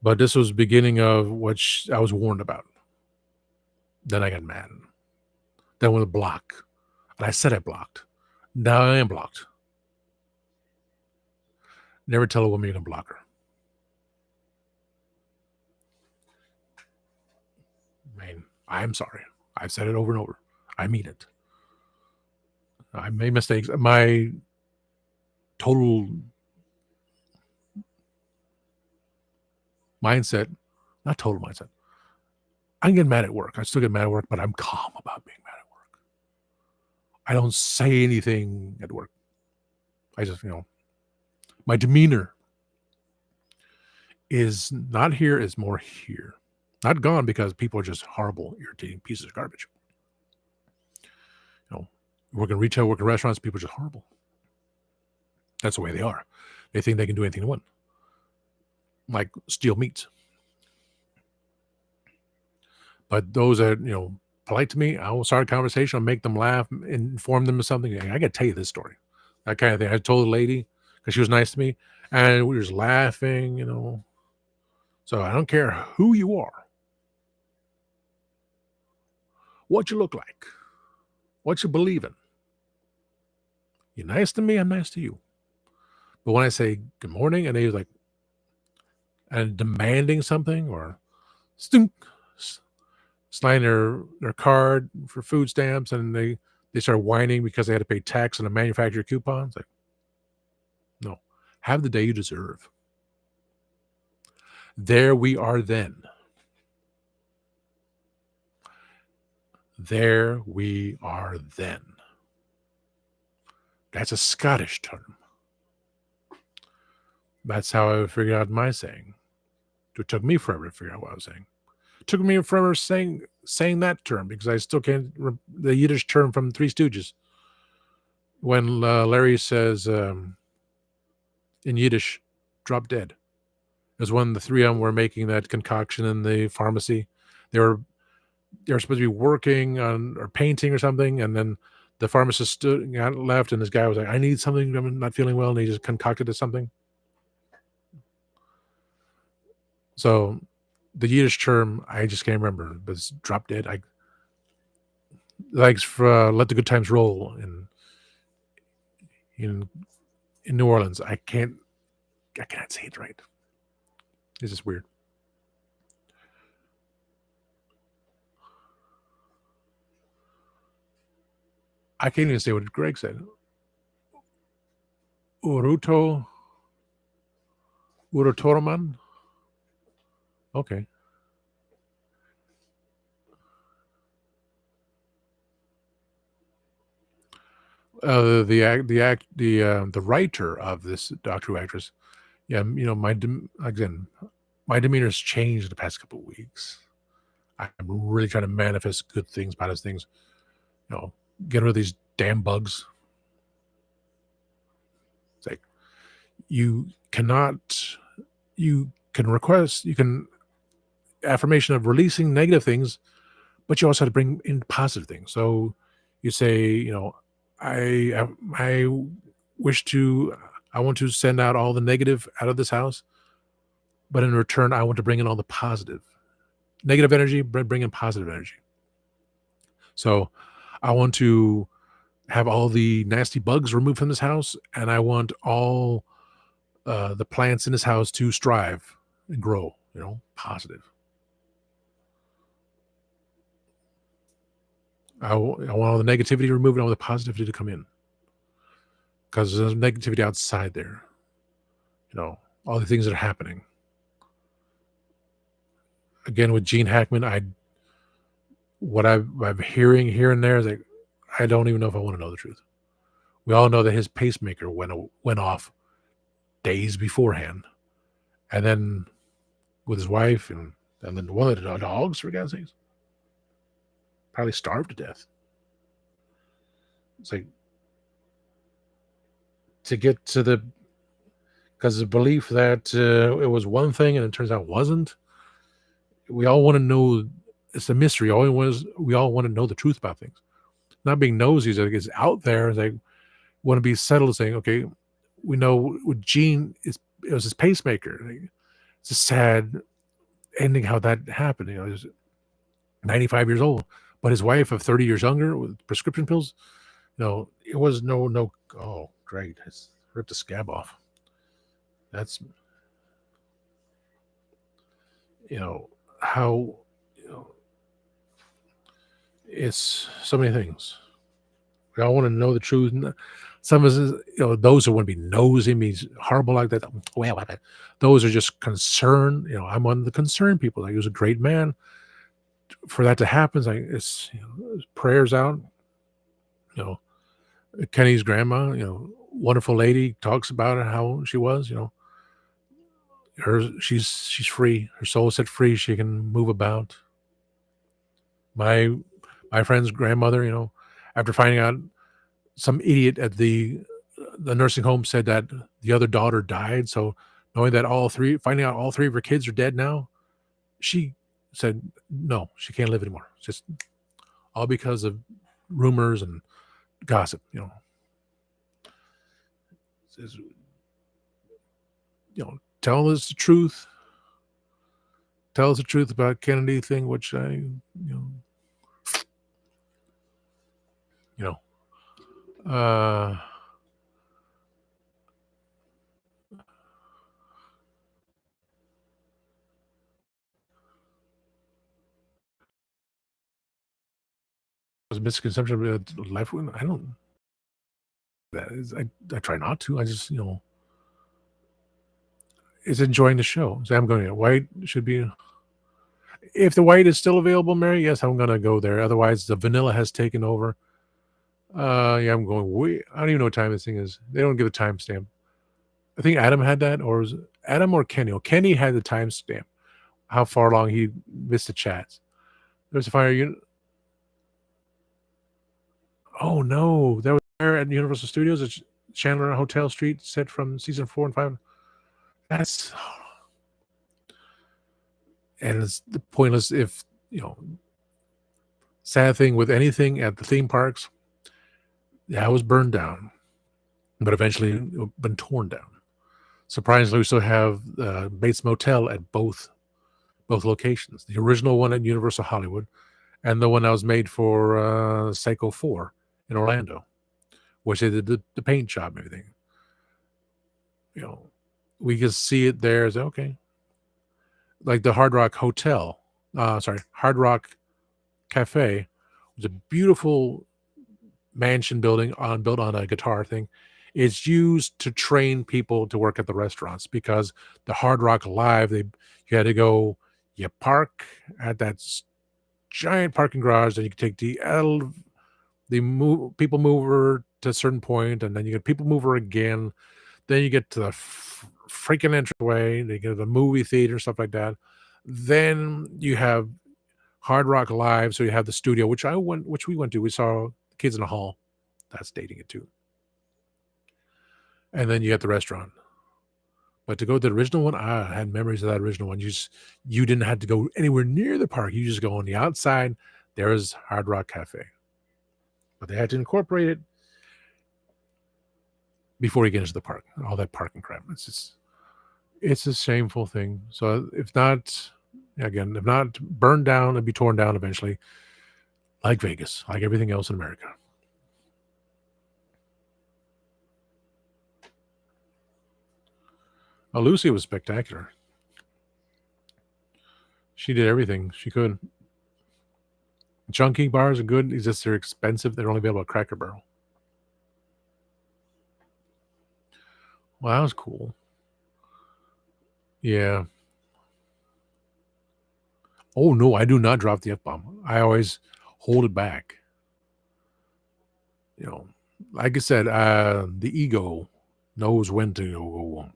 Speaker 1: But this was the beginning of what I was warned about. Then I got mad. Then with a block. And I said I blocked. Now I am blocked. Never tell a woman you're going to block her. Man, I'm sorry. I've said it over and over. I mean it. I made mistakes. My total mindset, not total mindset. I can get mad at work. I still get mad at work, but I'm calm about being mad at work. I don't say anything at work. I just, my demeanor is not here, is more here. Not gone because people are just horrible, irritating pieces of garbage. Work in retail, work in restaurants, people are just horrible. That's the way they are. They think they can do anything they want. Like steal meat. But those that, polite to me, I will start a conversation, I'll make them laugh, inform them of something. I got to tell you this story. That kind of thing. I told the lady because she was nice to me, and we were just laughing, So I don't care who you are, what you look like, what you believe in. You're nice to me, I'm nice to you. But when I say good morning, and they're like, and demanding something, or sliding their card for food stamps, and they start whining because they had to pay tax on a manufacturer coupon. It's like, no, have the day you deserve. There we are then. There we are then. That's a Scottish term. That's how I figured out my saying. It took me forever to figure out what I was saying. It took me forever saying that term because I still can't the Yiddish term from Three Stooges. When Larry says in Yiddish, "drop dead," it was when the three of them were making that concoction in the pharmacy. They were supposed to be working on or painting or something, and then the pharmacist left, and this guy was like, "I need something. I'm not feeling well," and he just concocted something. So the Yiddish term, I just can't remember, but it's drop dead. I like for let the good times roll in New Orleans. I cannot say it right. It's just weird. I can't even say what Greg said. Uruto Urotoroman? Okay. The writer of this Doctor Who actress. Yeah, again, my demeanor's changed the past couple of weeks. I'm really trying to manifest good things, positive things. Get rid of these damn bugs. It's like you cannot. You can affirmation of releasing negative things, but you also have to bring in positive things. So you say, I wish to, I want to send out all the negative out of this house, but in return, I want to bring in all the positive. Negative energy, bring in positive energy. So I want to have all the nasty bugs removed from this house, and I want all the plants in this house to strive and grow. Positive. I want all the negativity removed and all the positivity to come in, because there's negativity outside there. All the things that are happening. Again, with Gene Hackman, what I'm hearing here and there is like, I don't even know if I want to know the truth. We all know that his pacemaker went off days beforehand, and then with his wife and then one of the dogs, for God's sakes, probably starved to death. It's like, to get to because the belief that it was one thing and it turns out it wasn't. We all want to know. It's a mystery. We all want to know the truth about things. Not being nosy, it's out there. It's like, want to be settled, saying, okay, we know with Gene, it was his pacemaker. It's a sad ending how that happened. He was 95 years old, but his wife of 30 years younger with prescription pills. It was no. Oh, great! It's ripped the scab off. That's how it's so many things. We all want to know the truth. Some of us, those who want to be nosy, means horrible like that. Well, those are just concerned. I'm one of the concerned people. He was a great man. For that to happen, it's prayers out. Kenny's grandma, wonderful lady, talks about it, how she was. She's free. Her soul is set free. She can move about. My friend's grandmother, after finding out some idiot at the nursing home said that the other daughter died. So knowing that finding out all three of her kids are dead now, she said, no, she can't live anymore. It's just all because of rumors and gossip, Says, tell us the truth. Tell us the truth about Kennedy thing, which I, uh, was a misconception of life. I don't. That is, I try not to. I just, is enjoying the show. So I'm going to white should be. If the white is still available, Mary, yes, I'm going to go there. Otherwise, the vanilla has taken over. Yeah, I'm going. I don't even know what time this thing is. They don't give a timestamp. I think Adam had that, or was it Adam or Kenny? Oh, Kenny had the timestamp. How far along he missed the chats. There's a fire unit. Oh no, that was there at Universal Studios at Chandler Hotel Street, set from season 4 and 5. That's and it's the pointless. If sad thing with anything at the theme parks, that was burned down, but eventually been torn down. Surprisingly, we still have Bates Motel at both locations. The original one at Universal Hollywood, and the one that was made for Psycho 4 in Orlando, which they did the paint job and everything. We can see it there as okay. Like the Hard Rock Hotel, Hard Rock Cafe was a beautiful mansion building built on a guitar thing. It's used to train people to work at the restaurants because the Hard Rock Live, you had to go, you park at that giant parking garage, then you can take the people mover to a certain point, and then you get people mover again. Then you get to the freaking entryway. They get to the movie theater, stuff like that. Then you have Hard Rock Live, so you have the studio, which we went to. We saw Kids in the Hall. That's dating it too. And then you got the restaurant. But to go to the original one, I had memories of that original one. You didn't have to go anywhere near the park. You just go on the outside. There is Hard Rock Cafe. But they had to incorporate it before you get into the park. All that parking crap. It's a shameful thing. So if not burned down and be torn down eventually, like Vegas, like everything else in America. Oh, Lucy was spectacular. She did everything she could. Chunky bars are good. It's just they're expensive. They're only available at Cracker Barrel. Well, that was cool. Yeah. Oh no, I do not drop the F-bomb. I always hold it back. You know, like I said, the ego knows when to go.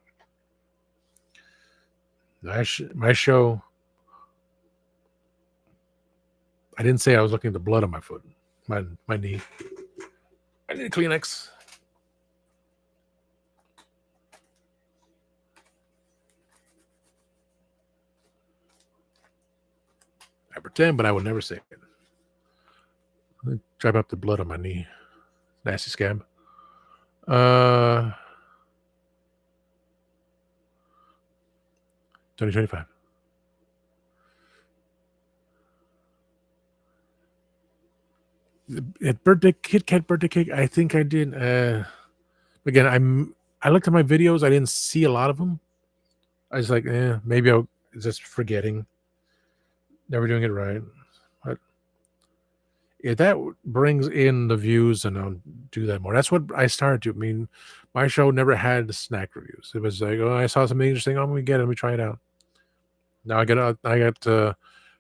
Speaker 1: My show. I didn't say I was looking at the blood on my foot, my knee. I need a Kleenex. I pretend, but I would never say it. Drive up the blood on my knee. Nasty scab. 2025. At Kit Kat birthday cake, I think I did. Again, I looked at my videos. I didn't see a lot of them. I was like, maybe I was just forgetting, never doing it right. But if that brings in the views, and I'll do that more. That's what I started to. I mean, my show never had snack reviews. It was like, oh, I saw something interesting. I'm gonna get it. Let me try it out. Now I got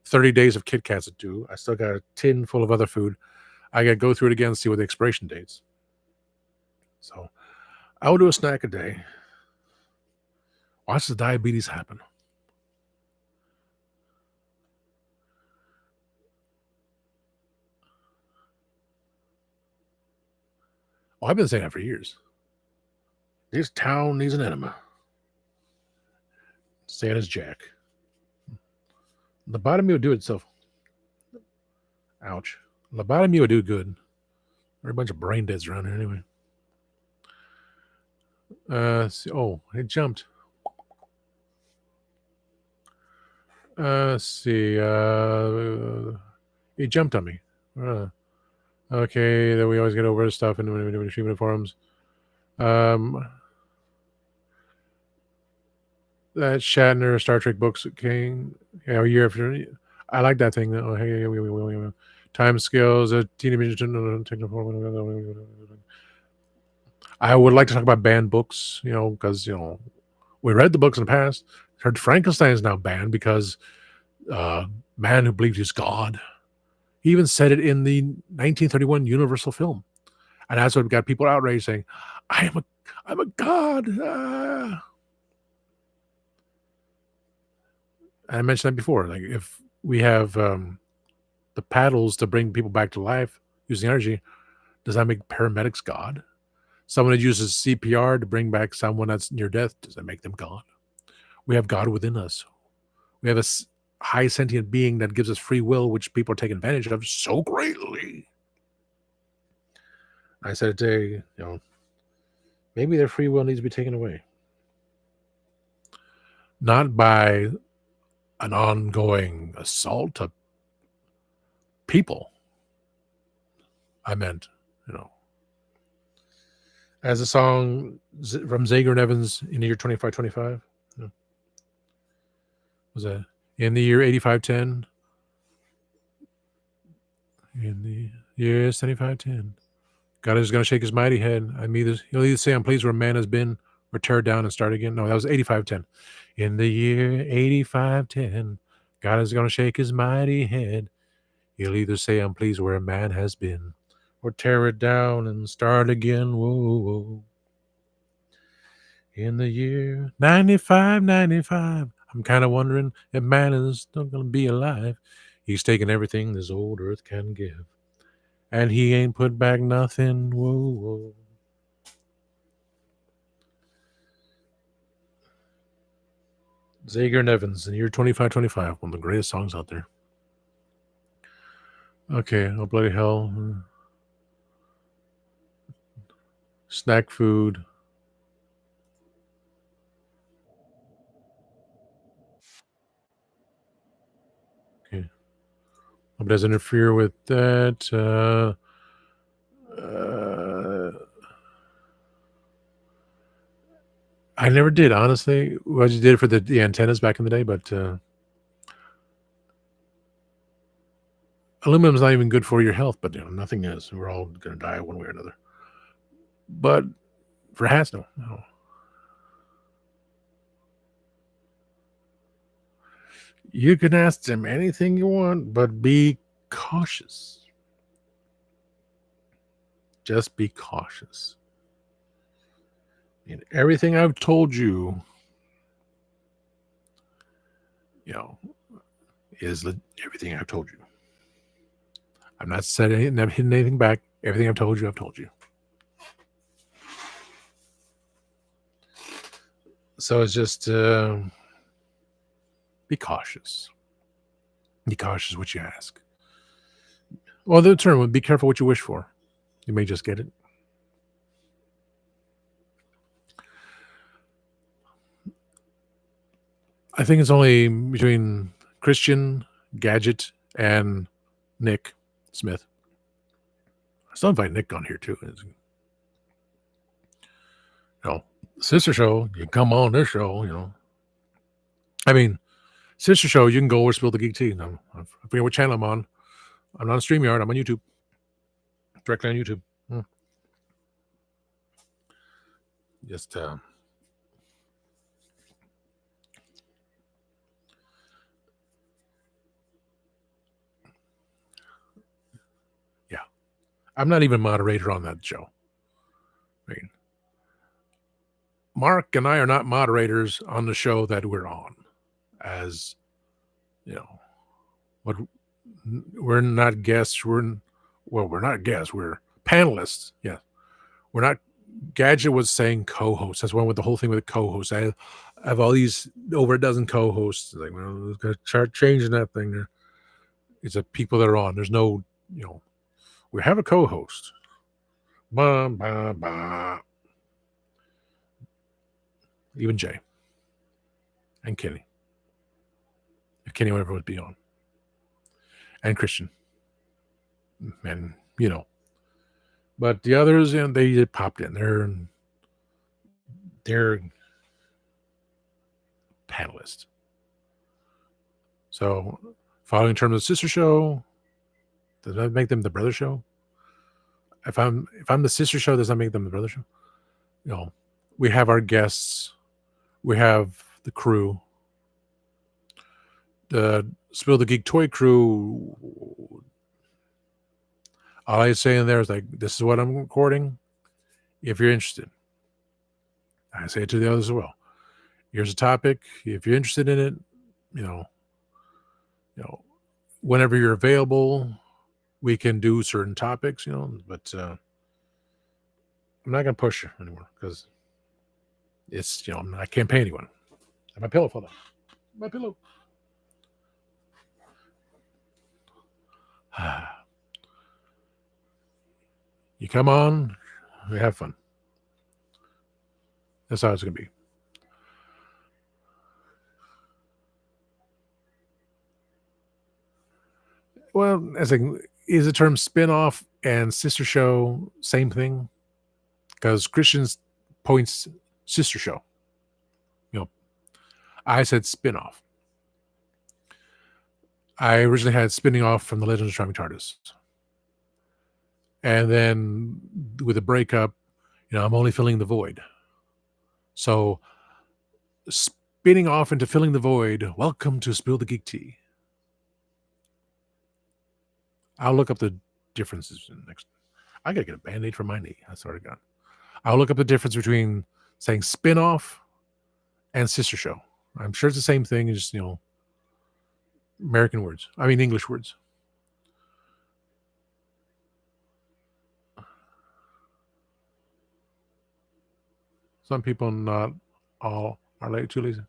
Speaker 1: 30 days of Kit Kats to do. I still got a tin full of other food. I got to go through it again and see what the expiration dates. So I will do a snack a day. Watch the diabetes happen. Oh, I've been saying that for years. This town needs an enema. Santa's Jack. Lobotomy would do it itself. Ouch. Lobotomy would do good. There are a bunch of brain deads around here anyway. It jumped. See. It jumped on me. Okay, then we always get over stuff in achievement forums. That Shatner Star Trek books came a year after. I like that thing. Oh, hey, time scales, a teeny technical. I would like to talk about banned books, because we read the books in the past. Heard Frankenstein is now banned because man who believed he's God. He even said it in the 1931 Universal film, and that's what got people outraged, saying, "I'm a god." I mentioned that before. Like, if we have the paddles to bring people back to life using energy, does that make paramedics God? Someone that uses CPR to bring back someone that's near death, does that make them God? We have God within us. We have a high sentient being that gives us free will, which people are taking advantage of so greatly. I said today, maybe their free will needs to be taken away. Not by an ongoing assault of people. I meant, as a song from Zager and Evans in the year 2525. Was that in the year 8510? In the year 7510. God is going to shake his mighty head. He'll either say, I'm pleased where man has been, or tear it down and start again. No, that was 8510. In the year 8510, God is going to shake his mighty head. He'll either say, I'm pleased where a man has been, or tear it down and start again. Whoa, whoa. In the year 95, I'm kind of wondering if man is still going to be alive. He's taken everything this old earth can give, and he ain't put back nothing. Whoa, whoa. Zager and Evans in the year 2525, one of the greatest songs out there. Okay, oh bloody hell. Snack food. Okay. Hope it doesn't interfere with that. I never did, honestly. Well, I just did it for the antennas back in the day, but aluminum's not even good for your health, but nothing is. We're all going to die one way or another. But for hats, no. You can ask them anything you want, but be cautious. Just be cautious. And everything I've told you, is everything I've told you. I'm not said anything, I've hidden anything back. Everything I've told you, I've told you. So it's just be cautious. Be cautious what you ask. Well, the term would be careful what you wish for. You may just get it. I think it's only between Christian, Gadget, and Nick Smith. I still invite Nick on here too. Sister show, you come on this show, I mean, sister show, you can go over Spill the Geek Tea. I forget what channel I'm on. I'm not on StreamYard. I'm on YouTube. Directly on YouTube. Just, yeah. I'm not even moderator on that show. I mean, Mark and I are not moderators on the show that we're on. As, what we're not guests. We're not guests. We're panelists. Yeah. We're not. Gadget was saying co-host. That's one with the whole thing with co-host. I have all these over a dozen co-hosts. Like, well, let's gotta start changing that thing there. It's the people that are on. There's no, we have a co-host. Bah, bah, bah. Even Jay and Kenny. If Kenny would ever be on. And Christian. And, but the others, they popped in. They're panelists. So, following in terms of the sister show, does that make them the brother show? If I'm the sister show, does that make them the brother show? We have our guests, we have the crew, the Spill the Geek Toy crew. All I say in there is like, this is what I'm recording. If you're interested, I say it to the others as well. Here's a topic. If you're interested in it, whenever you're available, we can do certain topics, but I'm not going to push you anymore because it's, I can't pay anyone. And my pillow fell down. My pillow. You come on, we have fun. That's how it's going to be. Well, as is the term spin-off and sister show same thing? Because Christian's points sister show. I said spin-off. I originally had spinning off from the Legends of Charming TARDIS. And then with a breakup, I'm only filling the void. So spinning off into filling the void, welcome to Spill the Geek Tea. I'll look up the differences next. I gotta get a Band-Aid for my knee. I swear to God. I'll look up the difference between saying spin off and sister show. I'm sure it's the same thing, just American words. I mean English words. Some people not all are like too lazy.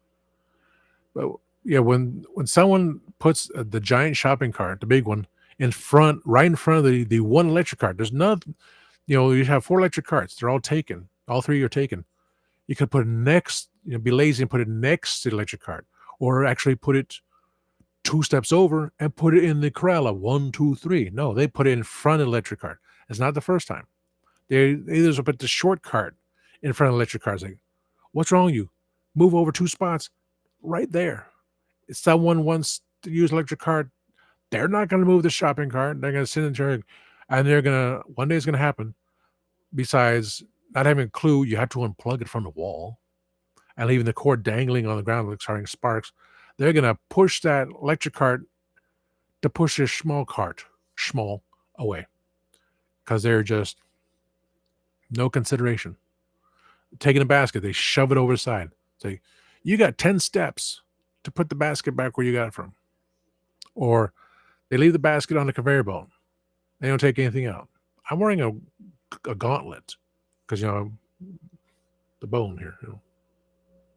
Speaker 1: But yeah, when someone puts the giant shopping cart, the big one, right in front of the one electric cart, there's nothing. You have 4 electric carts. They're all taken. All 3 are taken. You could put it next. Be lazy and put it next to the electric cart, or actually put it 2 steps over and put it in the corral. 1, 2, 3. No, they put it in front of the electric cart. It's not the first time. They either put the short cart in front of the electric cart. It's like, what's wrong with you? Move over 2 spots, right there. If someone wants to use electric cart, they're not going to move the shopping cart. They're going to sit in there, and they're going to. One day it's going to happen. Besides not having a clue, you have to unplug it from the wall and leaving the cord dangling on the ground, like starting sparks. They're going to push that electric cart to push this small away, because they're just no consideration. Taking a basket, they shove it over the side. Say, you got 10 steps to put the basket back where you got it from. Or they leave the basket on the conveyor belt. They don't take anything out. I'm wearing a gauntlet because, the bone here, you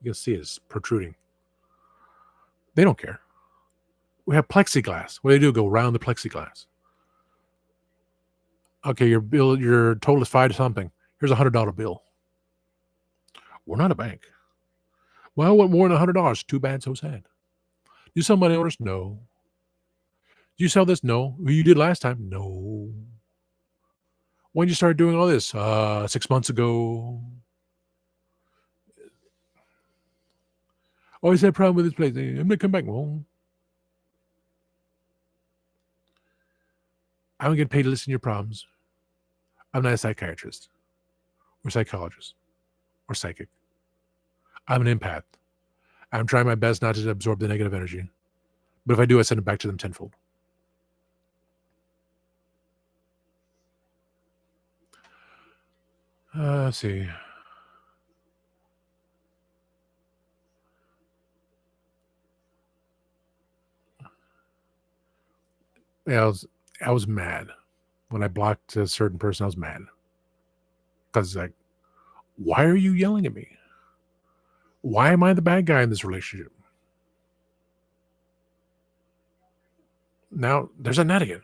Speaker 1: can see it's protruding. They don't care. We have plexiglass. What do they do? Go around the plexiglass. Okay, your total is $5 something. Here's $100 bill. We're not a bank. Well, what more than $100? Too bad, so sad. Do somebody orders? No. Do you sell this? No. You did last time? No. When did you start doing all this? 6 months ago. Always had a problem with this place. I'm gonna come back. Well, I don't get paid to listen to your problems. I'm not a psychiatrist or psychologist or psychic. I'm an empath. I'm trying my best not to absorb the negative energy. But if I do, I send it back to them tenfold. Let's see. Yeah, I was mad when I blocked a certain person. I was mad because, like, why are you yelling at me? Why am I the bad guy in this relationship? Now there's a net again.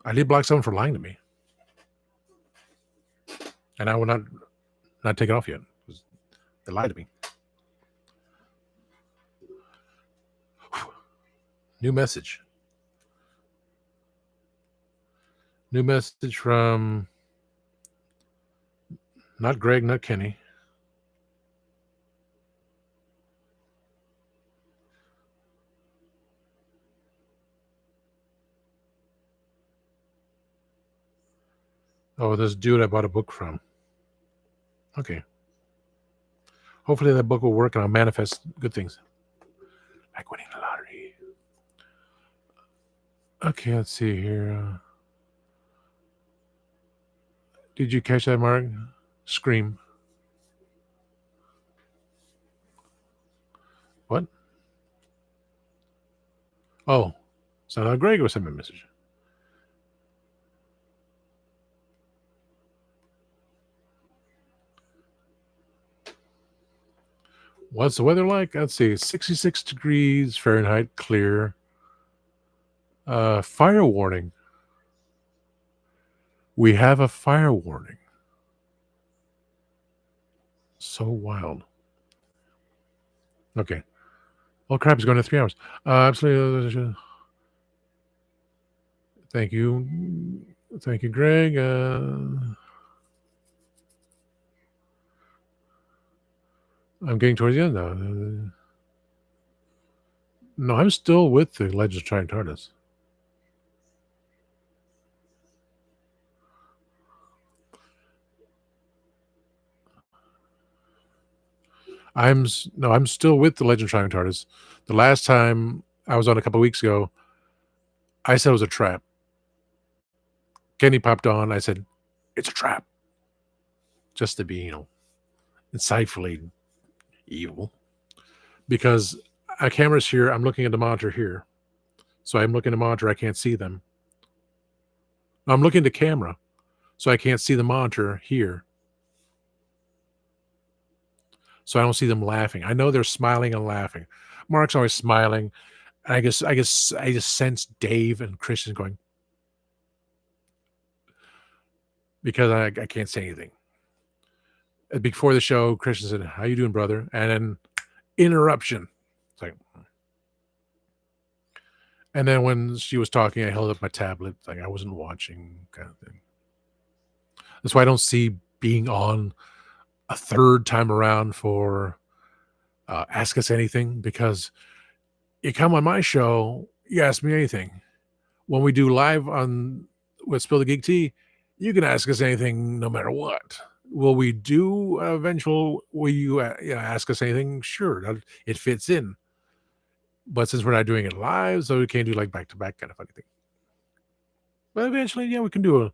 Speaker 1: I did block someone for lying to me, and I will not take it off yet. They lied to me. New message. New message from not Greg, not Kenny. Oh, this dude I bought a book from. Okay. Hopefully that book will work and I'll manifest good things. Like winning the lottery. Okay, let's see here. Did you catch that, Mark? Scream. What? Oh, so now Greg was sending me a message. What's the weather like? Let's see. 66 degrees Fahrenheit, clear. Fire warning. We have a fire warning. So wild. Okay. Oh crap, it's going to 3 hours. Absolutely. Thank you. Thank you, Greg. I'm getting towards the end now. No, I'm still with the Legends of Giant TARDIS. I'm still with the Legend of Giant TARDIS. The last time I was on a couple weeks ago, I said it was a trap. Kenny popped on. I said, "It's a trap," just to be, insightfully evil. Because a camera's here. I'm looking at the monitor here, so I'm looking at the monitor. I can't see them. No, I'm looking at the camera, so I can't see the monitor here. So I don't see them laughing. I know they're smiling and laughing. Mark's always smiling. And I just sense Dave and Christian going because I can't say anything. Before the show, Christian said, "How you doing, brother?" And then interruption. It's like, and then when she was talking, I held up my tablet, like I wasn't watching, kind of thing. That's why I don't see being on a third time around for Ask Us Anything, because you come on my show, you ask me anything. When we do live on with Spill the Geek Tea, you can ask us anything no matter what. Will we do eventual? Will you, ask us anything? Sure, it fits in. But since we're not doing it live, so we can't do like back to back kind of funny thing. But eventually, yeah, we can do a,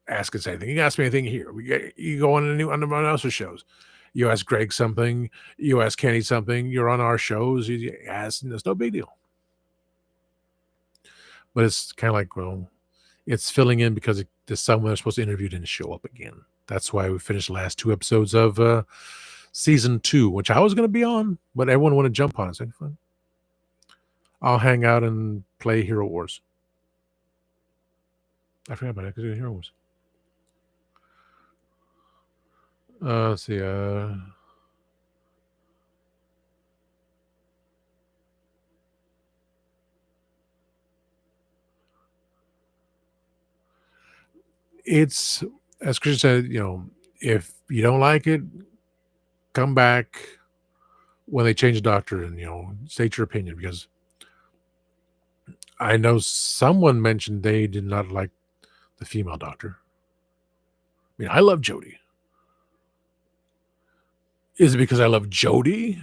Speaker 1: ask us anything. You can ask me anything here. You go on on one else's shows. You ask Greg something. You ask Kenny something. You're on our shows. You ask, and it's no big deal. But it's kind of like, well, it's filling in because the someone they're supposed to interview didn't show up again. That's why we finished the last 2 episodes of season 2, which I was going to be on, but everyone want to jump on. It's like, fine. I'll hang out and play Hero Wars. I forgot about it because Hero Wars. Let's see. It's, as Christian said, if you don't like it, come back when they change the doctor and, state your opinion, because I know someone mentioned they did not like the female doctor. I mean, I love Jodie. Is it because I love Jodie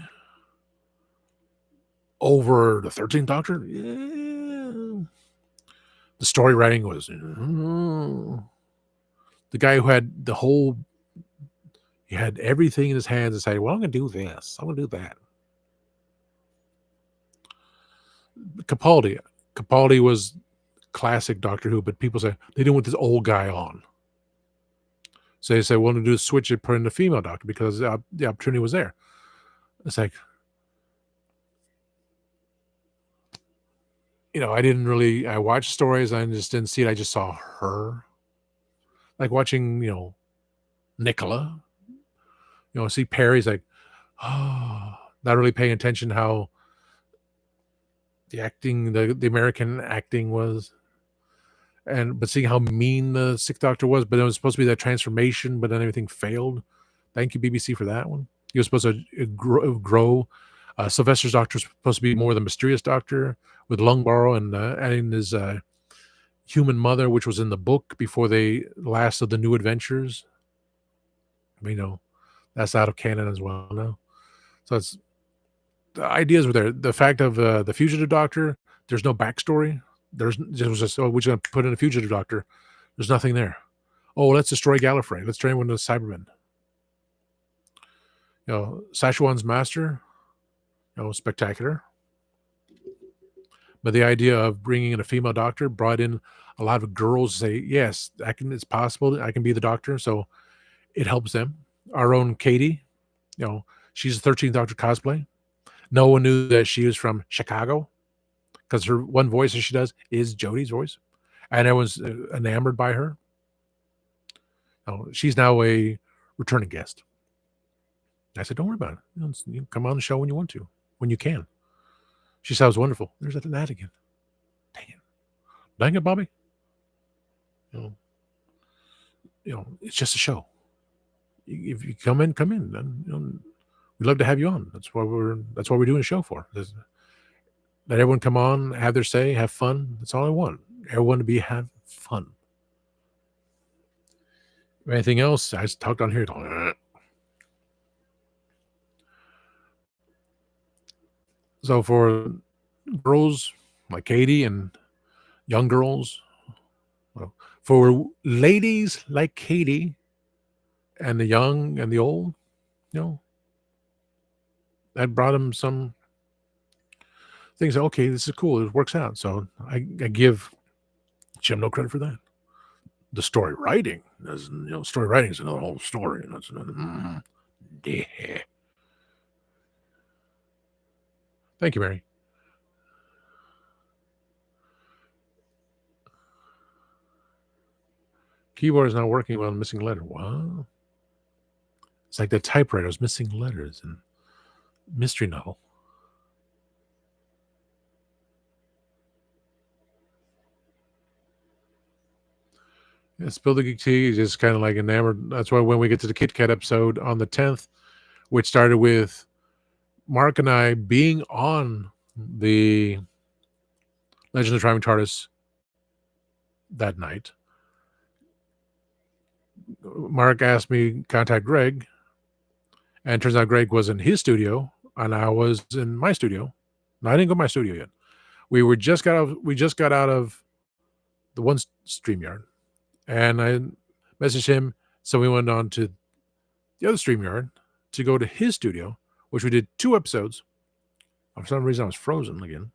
Speaker 1: over the 13th Doctor? Yeah. The story writing was the guy who had he had everything in his hands and say, "Well, I'm going to do this. I'm going to do that." Capaldi was classic Doctor Who, but people say they didn't want this old guy on. So they said, "Well, to do is switch it, put in a female doctor because the opportunity was there." It's like, I watched stories. I just didn't see it. I just saw her. Like watching, Nicola, see Perry's like, oh, not really paying attention how the acting, the American acting was. But seeing how mean the Sixth Doctor was, but it was supposed to be that transformation, but then everything failed. Thank you, BBC, for that one. He was supposed to grow. Sylvester's Doctor was supposed to be more the mysterious Doctor with Lungbarrow and adding his human mother, which was in the book before the last of the New Adventures. That's out of canon as well now. So it's the ideas were there. The fact of the fugitive Doctor, there's no backstory. There was just, oh, we're going to put in a fugitive Doctor. There's nothing there. Oh, let's destroy Gallifrey. Let's turn him into Cybermen. Sachuan's master, spectacular. But the idea of bringing in a female doctor brought in a lot of girls to say, yes, it's possible I can be the doctor. So it helps them. Our own Katie, she's a 13th Doctor cosplay. No one knew that she was from Chicago because her one voice that she does is Jodie's voice. And everyone's enamored by her. She's now a returning guest. I said, don't worry about it. You come on the show when you want to, when you can. She sounds wonderful. There's that again. Dang it, Bobby. It's just a show. If you come in, come in. And, we'd love to have you on. That's what we're doing a show for. Let everyone come on, have their say, have fun. That's all I want. Everyone to have fun. Anything else? I just talked on here. So for girls like Katie and young girls, well, for ladies like Katie and the young and the old, that brought them some things. Okay, this is cool. It works out. So I give Jim no credit for that. The story writing, story writing is another whole story. That's another. Yeah. Thank you, Mary. Keyboard is not working well. Missing letter. Wow. It's like the typewriter is missing letters and mystery novel. Yeah, Spill the Geek Tea is just kind of like enamored. That's why when we get to the Kit Kat episode on the 10th, which started with Mark and I being on the Legend of the Driving TARDIS that night, Mark asked me contact Greg, and it turns out Greg was in his studio and I was in my studio. No, I didn't go to my studio yet. We just got out of the one StreamYard, and I messaged him. So we went on to the other StreamYard to go to his studio, which we did 2 episodes. For some reason, I was frozen again.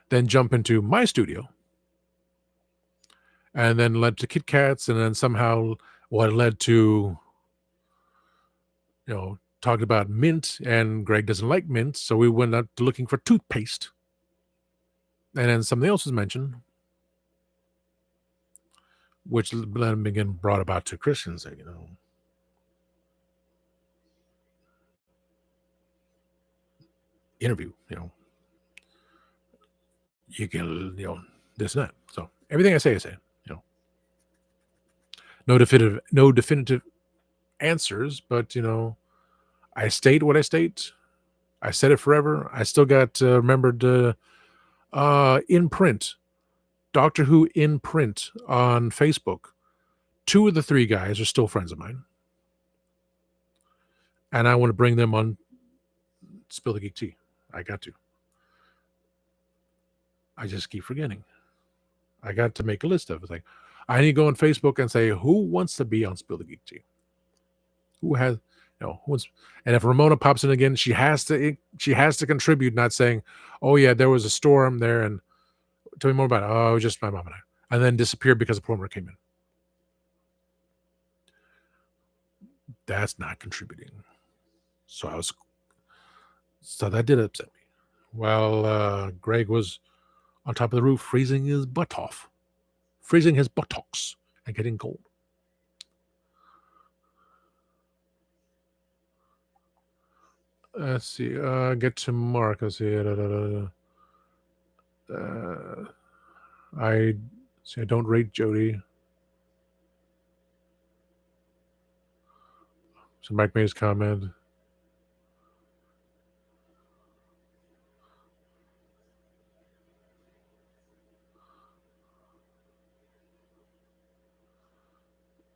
Speaker 1: Then jump into my studio, and then led to Kit Kats, and then somehow what led to, talking about mint, and Greg doesn't like mint, so we went out to looking for toothpaste. And then something else was mentioned, which let him again brought about to Christians, interview, you can, this and that. So everything I say, no definitive answers, but I state what I state. I said it forever. I still got remembered in print, Doctor Who in print on Facebook. 2 of the 3 guys are still friends of mine, and I want to bring them on Spill the Geek Tea. I got to. I just keep forgetting. I got to make a list of it. Like, I need to go on Facebook and say, who wants to be on Spill the Geek Tea? Who has, who wants? And if Ramona pops in again, she has to contribute, not saying, oh yeah, there was a storm there, and tell me more about it. Oh, it was just my mom and I, and then disappeared because a plumber came in. That's not contributing. So that did upset me. Well, Greg was on top of the roof, freezing his buttocks, and getting cold. Let's see. Get to Mark. Let's see. I don't rate Jody. So Mike made his comment.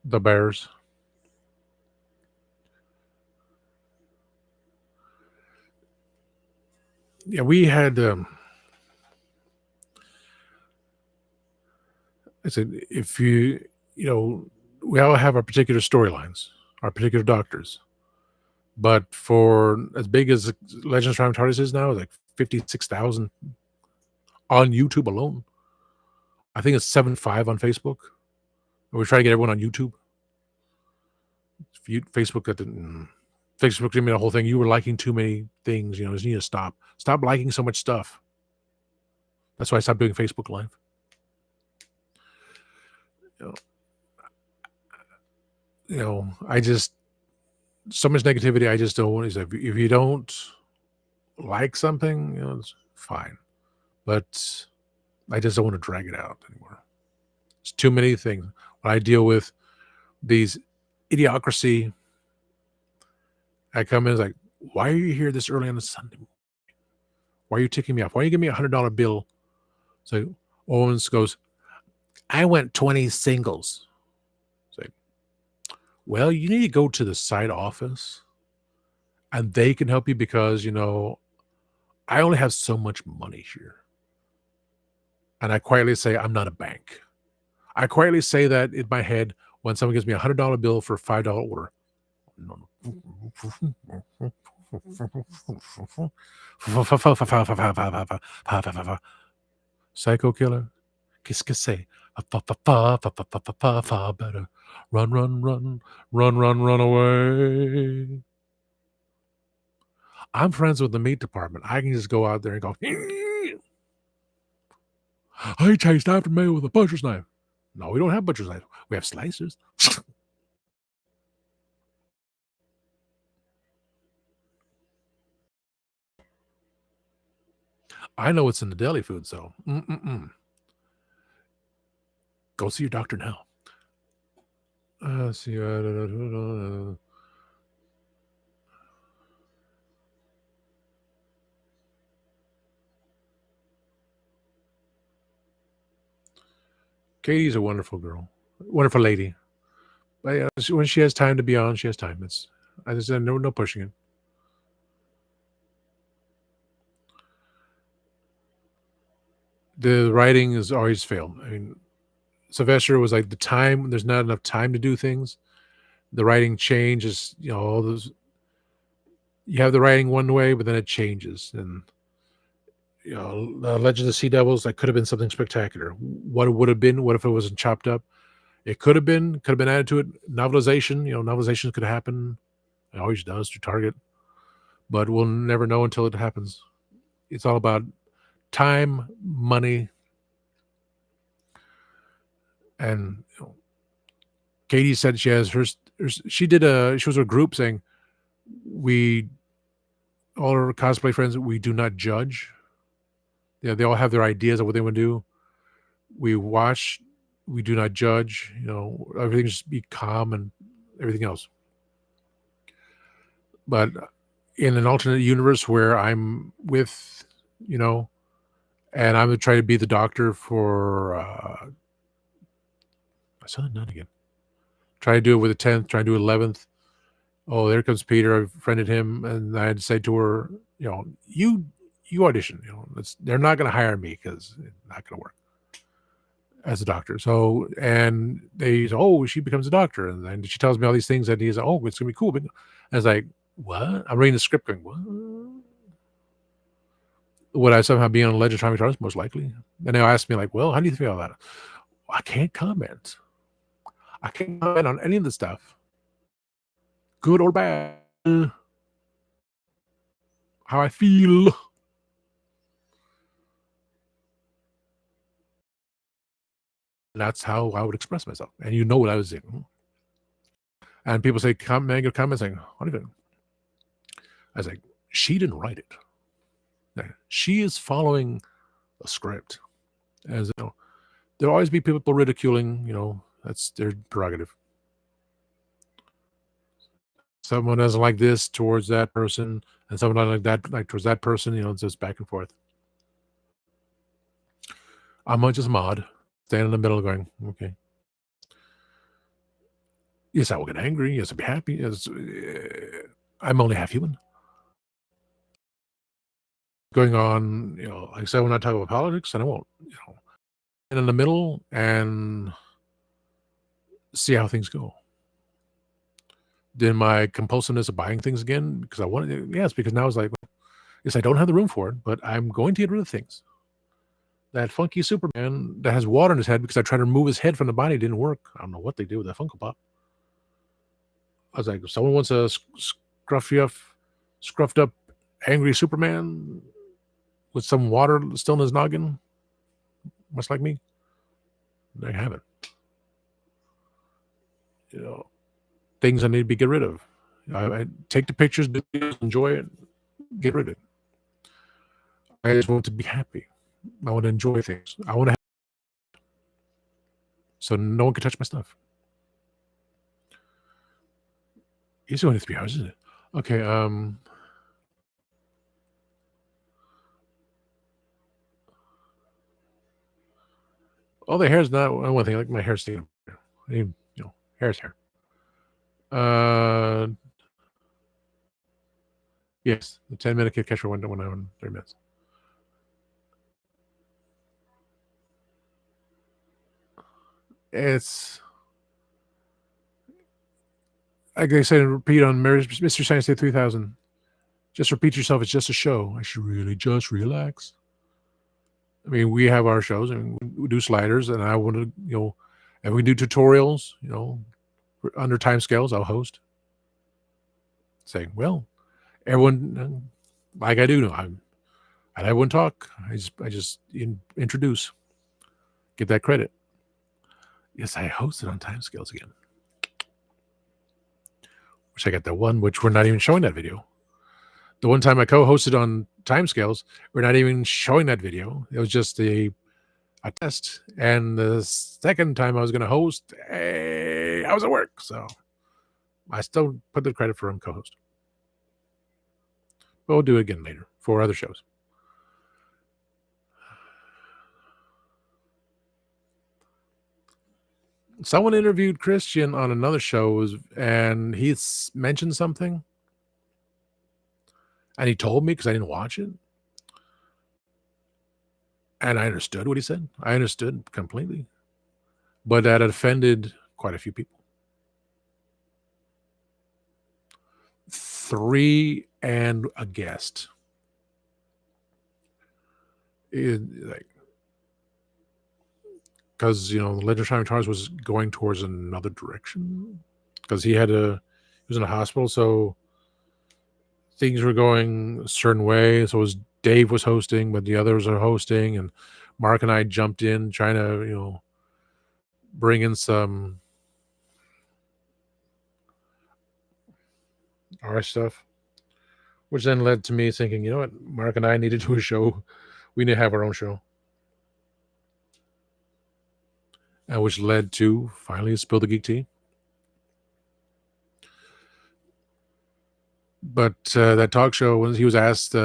Speaker 1: The Bears. Yeah, we had. I said, if we all have our particular storylines, our particular doctors. But for as big as Legends of TARDIS is now, like 56,000 on YouTube alone. I think it's 7.5 on Facebook. We're trying to get everyone on YouTube. Facebook gave me the whole thing. You were liking too many things. You need to stop. Stop liking so much stuff. That's why I stopped doing Facebook Live. I just, so much negativity. I just don't want to. If you don't like something, it's fine. But I just don't want to drag it out anymore. It's too many things. When I deal with these idiocracy. I come in, it's like, why are you here this early on a Sunday? Why are you ticking me off? Why are you giving me $100 bill? So Owens goes, I went 20 singles. It's like, well, you need to go to the side office and they can help you because, I only have so much money here. And I quietly say, I'm not a bank. I quietly say that in my head when someone gives me a $100 bill for a $5 order. Psycho killer. Qu'est-ce que c'est? Better run, run, run, run, run, run away. I'm friends with the meat department. I can just go out there and go, I chased after me with a butcher's knife. No, we don't have butcher's knife. We have slicers. I know what's in the deli food, so go see your doctor now. See. Katie's a wonderful girl, wonderful lady. But yeah, when she has time to be on, she has time. I just said no pushing it. The writing has always failed. I mean, Sylvester was like there's not enough time to do things. The writing changes, all those you have the writing one way, but then it changes. And Legend of the Sea Devils, that could have been something spectacular. What it would have been, what if it wasn't chopped up? It could have been added to it. Novelization, novelizations could happen. It always does to Target. But we'll never know until it happens. It's all about time, money, and Katie said she has she was a group saying all her cosplay friends, we do not judge. Yeah, they all have their ideas of what they want to do. We watch, we do not judge. Everything just be calm and everything else. But in an alternate universe where I'm with, and I'm going to try to be the doctor for I saw that none again. Try to do it with the 10th, try to do 11th. Oh, there comes Peter. I friended him, and I had to say to her, you audition. They're not going to hire me because it's not going to work as a doctor. So, and they say, oh, she becomes a doctor, and then she tells me all these things that he's like, oh, it's going to be cool. But I was like, what? I'm reading the script going, what? Would I somehow be on a Legend of Atomic Stars? Most likely. And they'll ask me like, well, how do you feel about it? I can't comment. I can't comment on any of the stuff. Good or bad. How I feel. That's how I would express myself. And what I was saying. And people say, negative comments saying, what do you think? I was like, she didn't write it. She is following a script. As there'll always be people ridiculing, that's their prerogative. Someone doesn't like this towards that person, and someone doesn't like that towards that person, it's just back and forth. I'm just mod, stand in the middle going, okay. Yes, I will get angry. Yes, I'll be happy. Yes, I'm only half human. Going on, like I said, when I talk about politics, and I won't, and in the middle and see how things go. Then my compulsiveness of buying things again because I wanted it. Yes, because now it's like, yes, I don't have the room for it, but I'm going to get rid of things. That funky Superman that has water in his head because I tried to remove his head from the body, didn't work. I don't know what they did with that Funko Pop. I was like, if someone wants a scruffed up, angry Superman with some water still in his noggin, much like me, they have it. Things I need to get rid of. I take the pictures, enjoy it, get rid of it. I just want to be happy. I want to enjoy things. I want to so no one can touch my stuff. It's only 3 hours, isn't it? Okay, oh, the hair's not one thing, like, my hair's staying I mean, hair's hair. Uh, yes, the 10-minute Kid Catcher window 1 hour and 30 minutes. It's like I said, repeat on Mr. Science Day 3000. Just repeat yourself. It's just a show. I should really just relax. I mean, we have our shows and we do sliders, and I want to, and we do tutorials, under time scales. I'll host saying, well, everyone, like I do, I let everyone talk. I just introduce, get that credit. Yes, I hosted on time scales again. Wish I got that one, which we're not even showing that video. The one time I co-hosted on timescales, we're not even showing that video. It was just a test. And the second time I was going to host, hey, I was at work. So I still put the credit for him co-host. But we'll do it again later for other shows. Someone interviewed Christian on another show, and he mentioned something. And he told me because I didn't watch it. And I understood what he said. I understood completely. But that offended quite a few people. 3 and a guest. Because the Legend of Shining Stars was going towards another direction. Because he was in a hospital, so things were going a certain way. So Dave was hosting, but the others are hosting, and Mark and I jumped in trying to bring in some our stuff, which then led to me thinking, you know what, Mark and I need to do a show. We need to have our own show. And which led to finally Spill the Geek Tea. But that talk show, when he was asked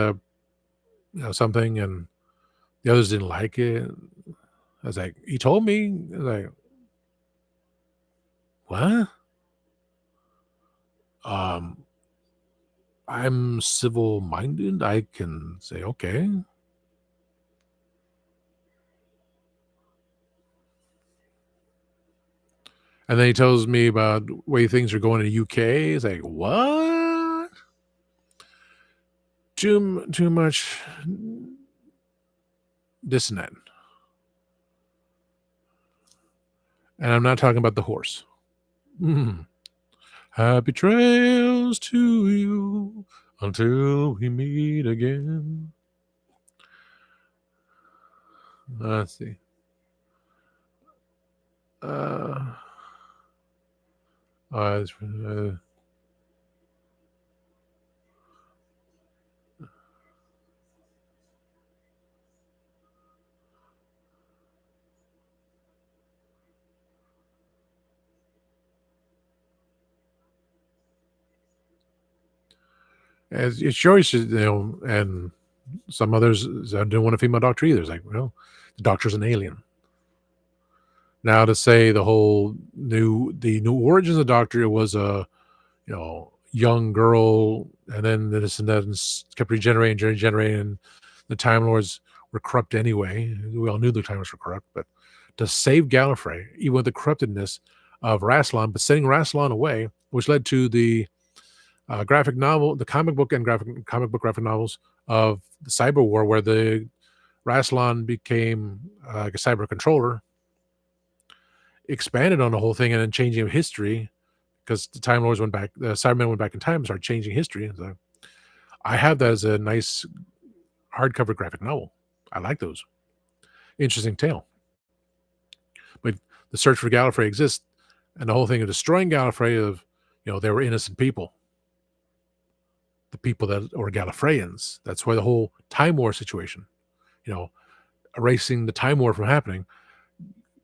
Speaker 1: something and the others didn't like it, I was like, he told me, I was like, what? I'm civil minded. I can say, okay. And then he tells me about the way things are going in the UK. It's like, what? Too much this and that. And I'm not talking about the horse. Happy trails to you until we meet again. Let's see. As it shows, and some others don't want a female doctor either. It's like, well, the doctor's an alien. Now to say the new origins of the doctor, it was a young girl, and then this and that, and kept regenerating, and the Time Lords were corrupt anyway. We all knew the Time Lords were corrupt, but to save Gallifrey, even with the corruptedness of Rassilon, but sending Rassilon away, which led to the graphic novel, the comic book graphic novels of the Cyber War, where the Rassilon became like a cyber controller, expanded on the whole thing, and then changing of history, because the Time Lords went back, the Cybermen went back in time and started changing history. So I have that as a nice hardcover graphic novel. I like those. Interesting tale. But the search for Gallifrey exists, and the whole thing of destroying Gallifrey, of they were innocent people. The people that were Gallifreyans. That's why the whole Time War situation, erasing the Time War from happening,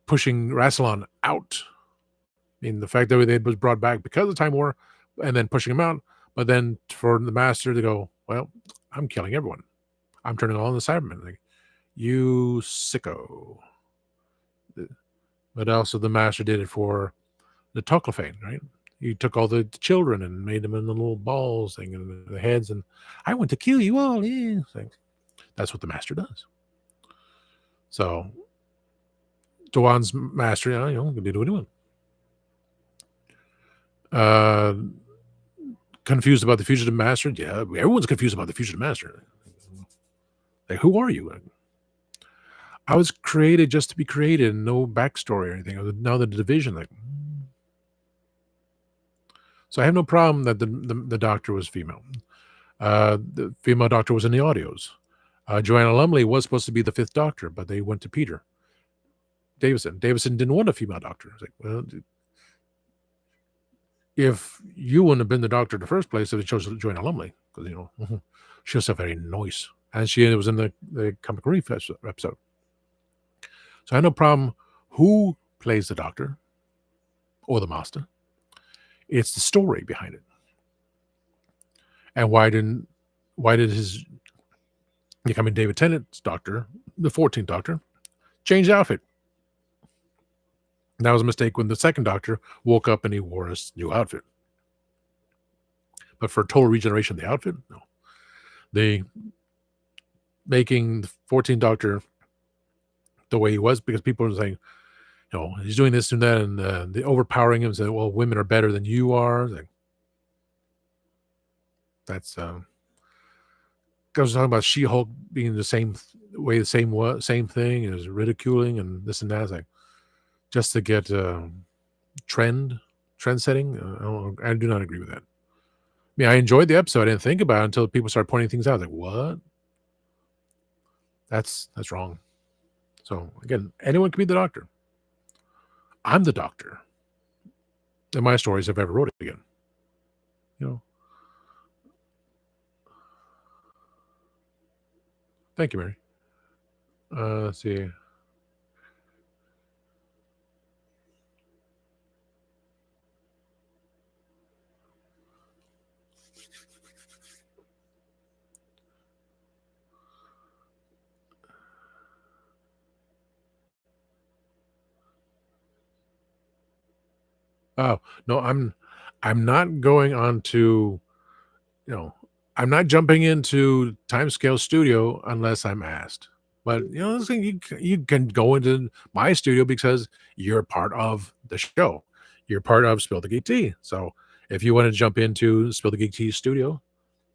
Speaker 1: pushing Rassilon out. I mean, the fact that they was brought back because of the Time War, and then pushing him out. But then for the master to go, well, I'm killing everyone. I'm turning all the Cybermen. Like, you sicko. But also the master did it for the Toclafane, right? He took all the children and made them in the little balls thing and the heads, and I want to kill you all. Yeah, that's what the master does. So Dewan's master, can do what he wants. Confused about the fugitive master? Yeah, everyone's confused about the fugitive master. Like, who are you? I was created just to be created, no backstory or anything. Now the division, like, so I have no problem that the doctor was female. The female doctor was in the audios. Joanna Lumley was supposed to be the fifth doctor, but they went to Peter Davison. Davison didn't want a female doctor. It's like, well, if you wouldn't have been the doctor in the first place, if they chose Joanna Lumley, because she was so very nice, and she was in the comic relief episode. So I had no problem who plays the doctor or the master. It's the story behind it. And why did his becoming David Tennant's doctor, the 14th Doctor, change the outfit? And that was a mistake when the second Doctor woke up and he wore his new outfit. But for total regeneration of the outfit, no. They making the 14th Doctor the way he was, because people were saying, he's doing this and that, and they overpowering him and saying, well, women are better than you are. Like, that's I was talking about She-Hulk being the same way, the same thing, is ridiculing and this and that. It's like, just to get trend setting. I do not agree with that. I mean, I enjoyed the episode. I didn't think about it until people started pointing things out. I was like, what? That's wrong. So again, anyone can be the doctor. I'm the doctor. In my stories, if I ever wrote it again. Thank you, Mary. Let's see. Oh, no, I'm not going on to, I'm not jumping into Timescale Studio unless I'm asked. But this thing, you can go into my studio because you're part of the show. You're part of Spill the Geek Tea. So if you want to jump into Spill the Geek Tea studio,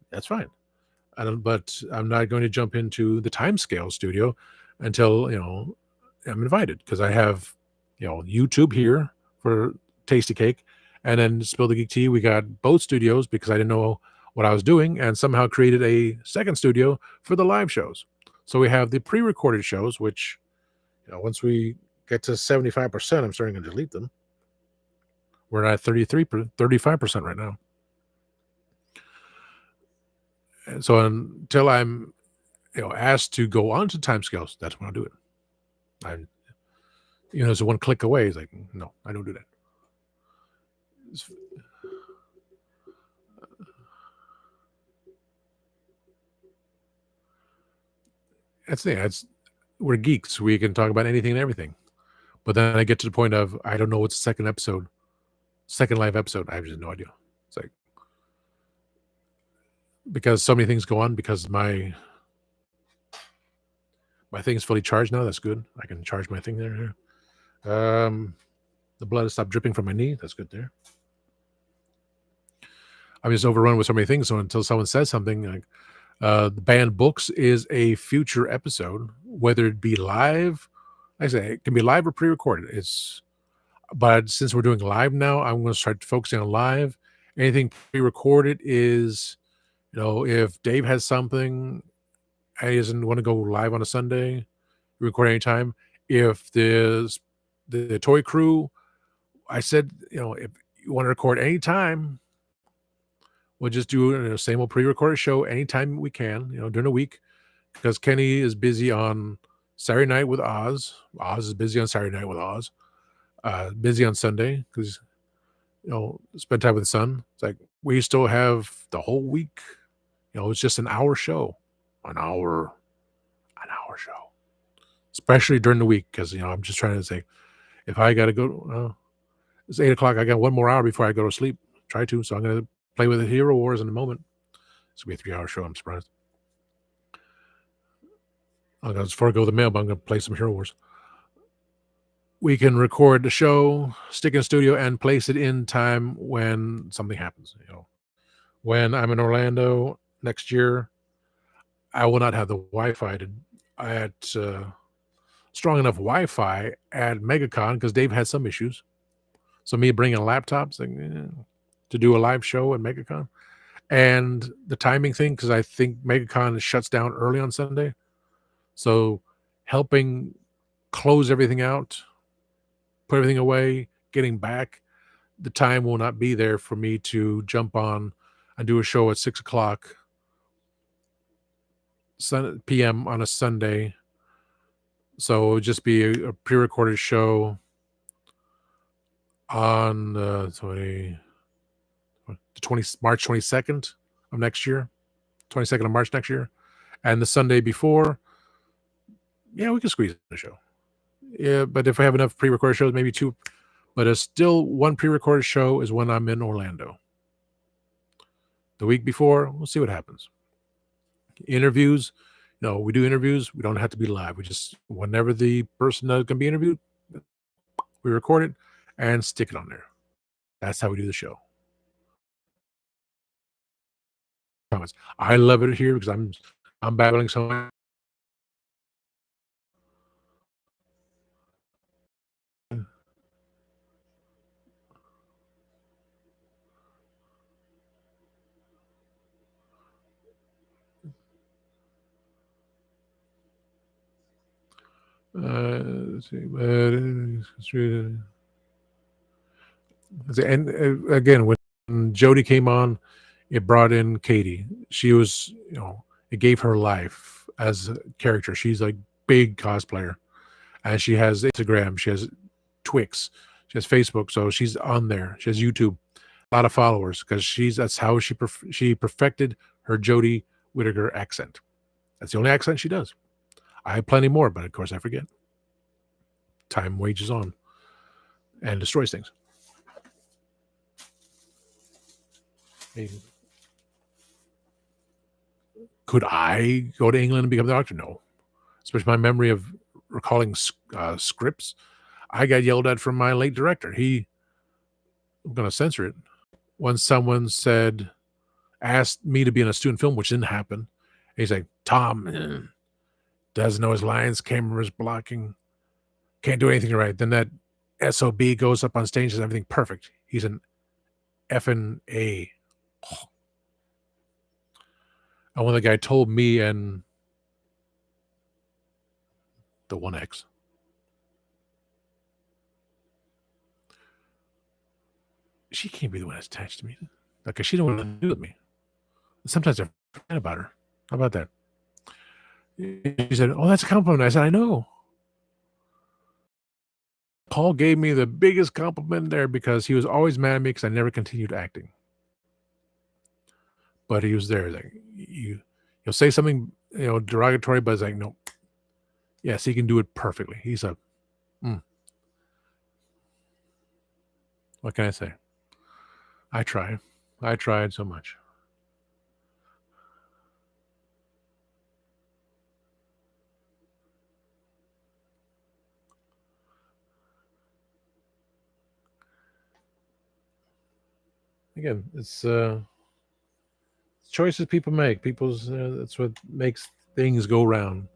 Speaker 1: that's fine. But I'm not going to jump into the Timescale studio until I'm invited, because I have YouTube here for Tasty Cake, and then Spill the Geek Tea. We got both studios because I didn't know what I was doing, and somehow created a second studio for the live shows. So we have the pre-recorded shows, which once we get to 75%, I'm starting to delete them. We're at 35% right now. And so until I'm asked to go on to Timescales, that's when I'll do it. It's one click away. It's like, no, I don't do that. That's the thing. We're geeks. We can talk about anything and everything. But then I get to the point of, I don't know what's the second live episode. I have just no idea. It's like, because so many things go on, because my thing is fully charged now. That's good. I can charge my thing there. The blood has stopped dripping from my knee. That's good there. I'm just overrun with so many things. So until someone says something, like the banned books is a future episode, whether it be live. Like I say, it can be live or pre-recorded. But since we're doing live now, I'm going to start focusing on live. Anything pre-recorded is, if Dave has something and he doesn't want to go live on a Sunday, record anytime. If the Toy Crew, I said, if you want to record anytime, we'll just do the same old pre-recorded show anytime we can, during the week, because Kenny is busy on Saturday night with Oz. Oz is busy on Saturday night with Oz. Busy on Sunday because spend time with the son. It's like we still have the whole week. It's just an hour show, an hour, show, especially during the week because I'm just trying to say if I got to go, it's 8 o'clock. I got one more hour before I go to sleep. Try to, so I'm gonna play with the Hero Wars in a moment. It's gonna be a 3-hour show. I'm surprised. I'm gonna forego the mail, but I'm gonna play some Hero Wars. We can record the show, stick in studio, and place it in time when something happens. When I'm in Orlando next year, I will not have the Wi-Fi at strong enough Wi-Fi at MegaCon because Dave had some issues. So me bringing laptops to do a live show at MegaCon, and the timing thing because I think MegaCon shuts down early on Sunday, so helping close everything out, put everything away, getting back, the time will not be there for me to jump on and do a show at 6 o'clock p.m. on a Sunday. So it would just be a pre-recorded show on March 22nd of next year, 22nd of March next year, and the Sunday before. Yeah, we can squeeze in a show. Yeah, but if I have enough pre-recorded shows, maybe two. But it's still one pre-recorded show is when I'm in Orlando. The week before, we'll see what happens. Interviews, we do interviews. We don't have to be live. We just whenever the person that can be interviewed, we record it and stick it on there. That's how we do the show. Comments. I love it here because I'm battling so much. Let's see. And again, when Jody came on, it brought in Katie. She was, it gave her life as a character. She's a big cosplayer, and she has Instagram, she has Twix, she has Facebook, so she's on there. She has YouTube, a lot of followers because that's how she perfected her Jodie Whittaker accent. That's the only accent she does. I have plenty more, but of course I forget. Time wages on and destroys things. Could I go to England and become the Doctor? No. Especially my memory of recalling scripts. I got yelled at from my late director. I'm going to censor it. When someone asked me to be in a student film, which didn't happen, he's like, Tom doesn't know his lines, camera's blocking, can't do anything right. Then that SOB goes up on stage and everything perfect. He's an effing A. And when the guy told me and the 1X, she can't be the one that's attached to me. Like, she don't want to do with me. Sometimes I forget about her. How about that? She said, oh, that's a compliment. I said, I know. Paul gave me the biggest compliment there because he was always mad at me because I never continued acting. But he was there. Like, you'll say something, derogatory, but it's like, no. Yes, he can do it perfectly. He's what can I say? I try. I tried so much. Again, it's choices people make. That's what makes things go round.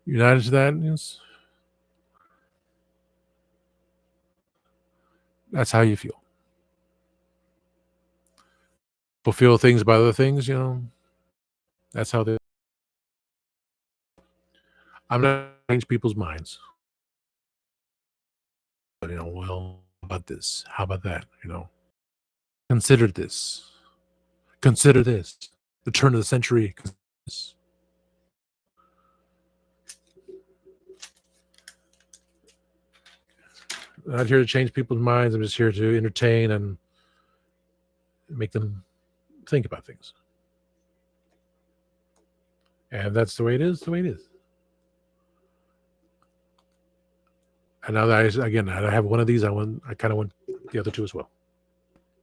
Speaker 1: United to that, that's how you feel. Fulfill things by other things, that's how they. I'm not change people's minds. But, well, how about this? How about that? Consider this. Consider this. The turn of the century. I'm not here to change people's minds. I'm just here to entertain and make them think about things. And that's the way it is. The way it is. And now that I have one of these, I kind of want the other two as well.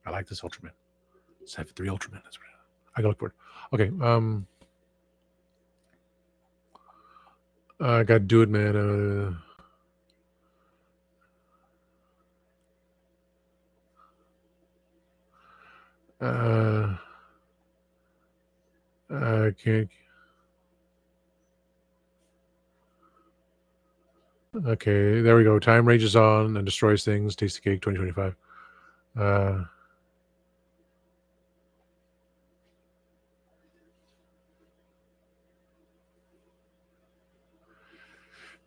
Speaker 1: I like this Ultraman. 73 Ultraman. That's what I gotta look for it. Okay. I gotta do it, man. I can't. Okay, there we go. Time rages on and destroys things. Tasty Cake 2025.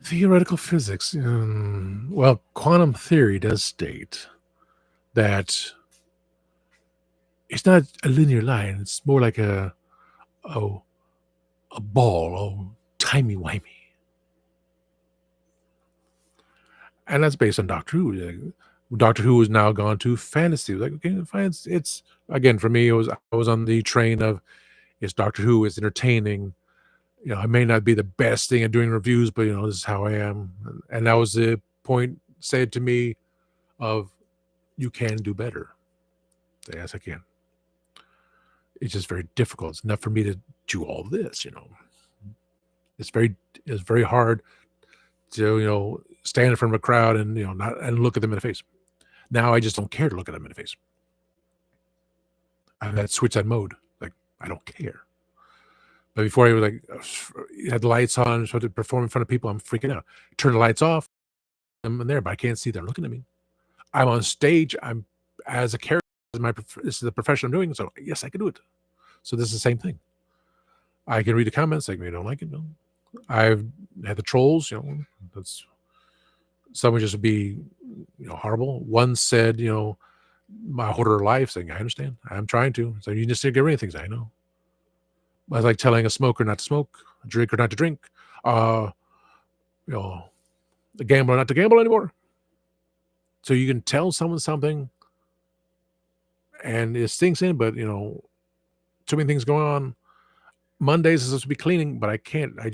Speaker 1: Theoretical physics. Well, quantum theory does state that it's not a linear line. It's more like a ball, timey-wimey. And that's based on Doctor Who. Doctor Who has now gone to fantasy. Like, okay, fine. It's again, for me, I was on the train of it's Doctor Who, is entertaining. I may not be the best thing at doing reviews, but this is how I am. And that was the point said to me of you can do better. Yes, I can. It's just very difficult. It's not for me to do all this, It's very hard to, stand in front of a crowd and, not and look at them in the face. Now I just don't care to look at them in the face. I had to switch that mode. Like, I don't care. But before I was like, you had the lights on, so to perform in front of people, I'm freaking out. Turn the lights off. I'm in there, but I can't see they're looking at me. I'm on stage. I'm as a character. This is the profession I'm doing. So yes, I can do it. So this is the same thing. I can read the comments. Like, you don't like it. No. I've had the trolls. That's some would just be, horrible. One said, my whole life, saying, I understand. I'm trying to. So you just get rid of things. I know. I like telling a smoker not to smoke, a drinker not to drink, a gambler not to gamble anymore. So you can tell someone something and it sinks in, but too many things going on. Mondays is supposed to be cleaning, but I can't. I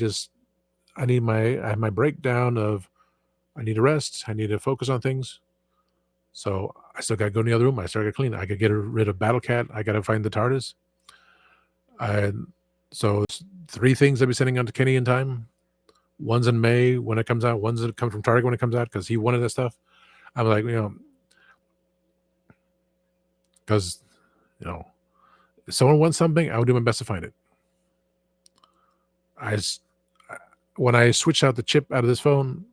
Speaker 1: have my breakdown of I need to rest. I need to focus on things. So I still got to go in the other room. I still got to clean. I got to get rid of Battle Cat. I got to find the TARDIS. So it's 3 things I'll be sending out to Kenny in time. One's in May when it comes out. One's that come from Target when it comes out because he wanted that stuff. I'm like, because, if someone wants something, I would do my best to find it. When I switch out the chip out of this phone,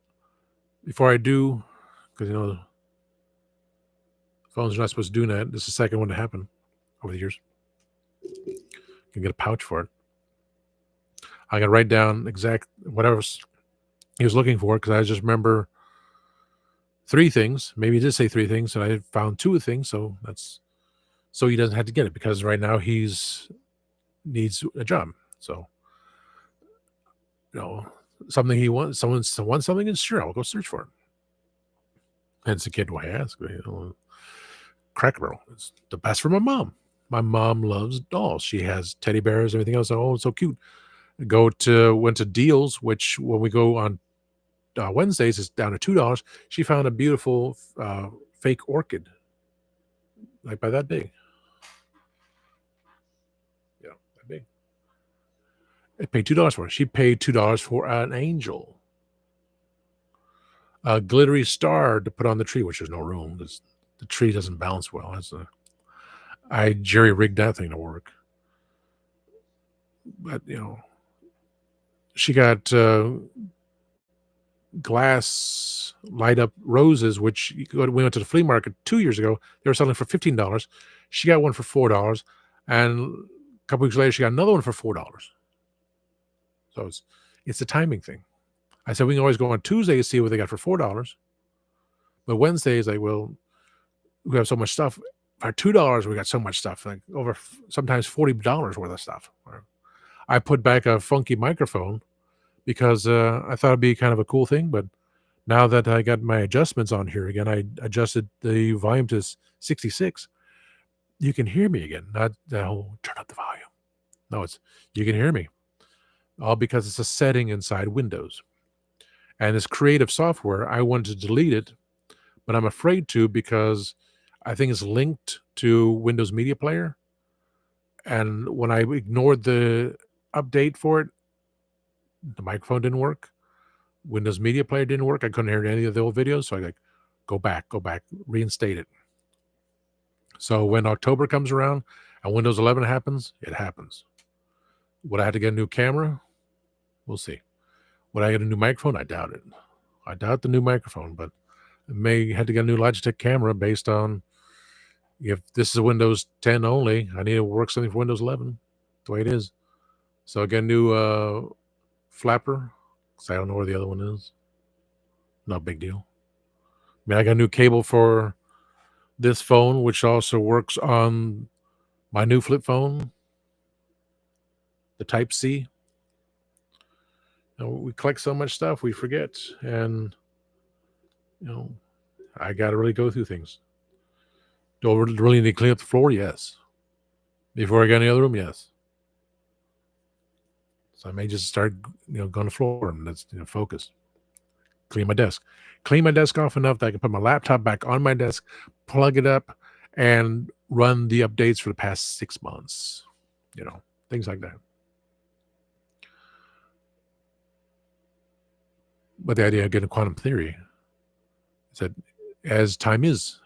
Speaker 1: before I do, because, phones are not supposed to do that. This is the second one to happen over the years. You can get a pouch for it. I got to write down exact whatever he was looking for because I just remember 3 things. Maybe he did say 3 things, and I found 2 things. So he doesn't have to get it because right now needs a job. So something he wants. Someone wants something, and sure, I'll go search for it. Hence the kid why I ask. Cracker Barrel is the best for my mom. My mom loves dolls. She has teddy bears, everything else. Oh, it's so cute. Went to Deals, which when we go on Wednesdays is down to $2. She found a beautiful fake orchid, like by that big. Yeah, that big. I paid $2 for it. She paid $2 for an angel, a glittery star to put on the tree, which there's no room because the tree doesn't balance well. I jerry rigged that thing to work, but she got glass light up roses, which we went to the flea market 2 years ago. They were selling for $15. She got one for $4, and a couple weeks later, she got another one for $4. So it's a timing thing. I said we can always go on Tuesday to see what they got for $4, but Wednesday is like, well, we have so much stuff. For $2, we got so much stuff, like over sometimes $40 worth of stuff. I put back a funky microphone because I thought it'd be kind of a cool thing, but Now that I got my adjustments on here again, I adjusted the volume to 66. You can hear me again. Not the whole turn up the volume. No, it's you can hear me. All because it's a setting inside Windows. And this creative software, I wanted to delete it, but I'm afraid to because I think it's linked to Windows Media Player. And when I ignored the update for it, the microphone didn't work. Windows Media Player didn't work. I couldn't hear any of the old videos. So I like, go back, reinstate it. So when October comes around and Windows 11 happens, it happens. Would I have to get a new camera? We'll see. Would I get a new microphone? I doubt it. I doubt the new microphone, but I may have to get a new Logitech camera based on if this is a Windows 10 only, I need to work something for Windows 11, the way it is. So I get a new flapper, because I don't know where the other one is. No big deal. I mean, I got a new cable for this phone, which also works on my new flip phone, the Type-C. We collect so much stuff, we forget. And, I got to really go through things. Do I really need to clean up the floor? Yes. Before I get in the other room? Yes. So I may just start, going to the floor and let's focus. Clean my desk. Clean my desk off enough that I can put my laptop back on my desk, plug it up, and run the updates for the past 6 months. Things like that. But the idea of getting quantum theory is that as time is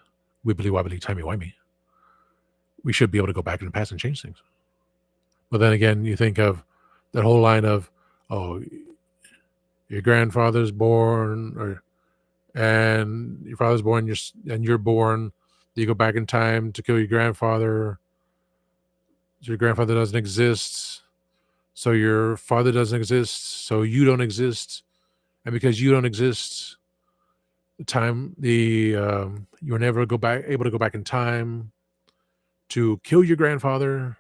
Speaker 1: wibbly wobbly, timey wimey, we should be able to go back in the past and change things. But then again, you think of that whole line of, oh, your grandfather's born, and your father's born, and you're born. You go back in time to kill your grandfather. So your grandfather doesn't exist. So your father doesn't exist. So you don't exist. And because you don't exist, you were never able to go back in time to kill your grandfather.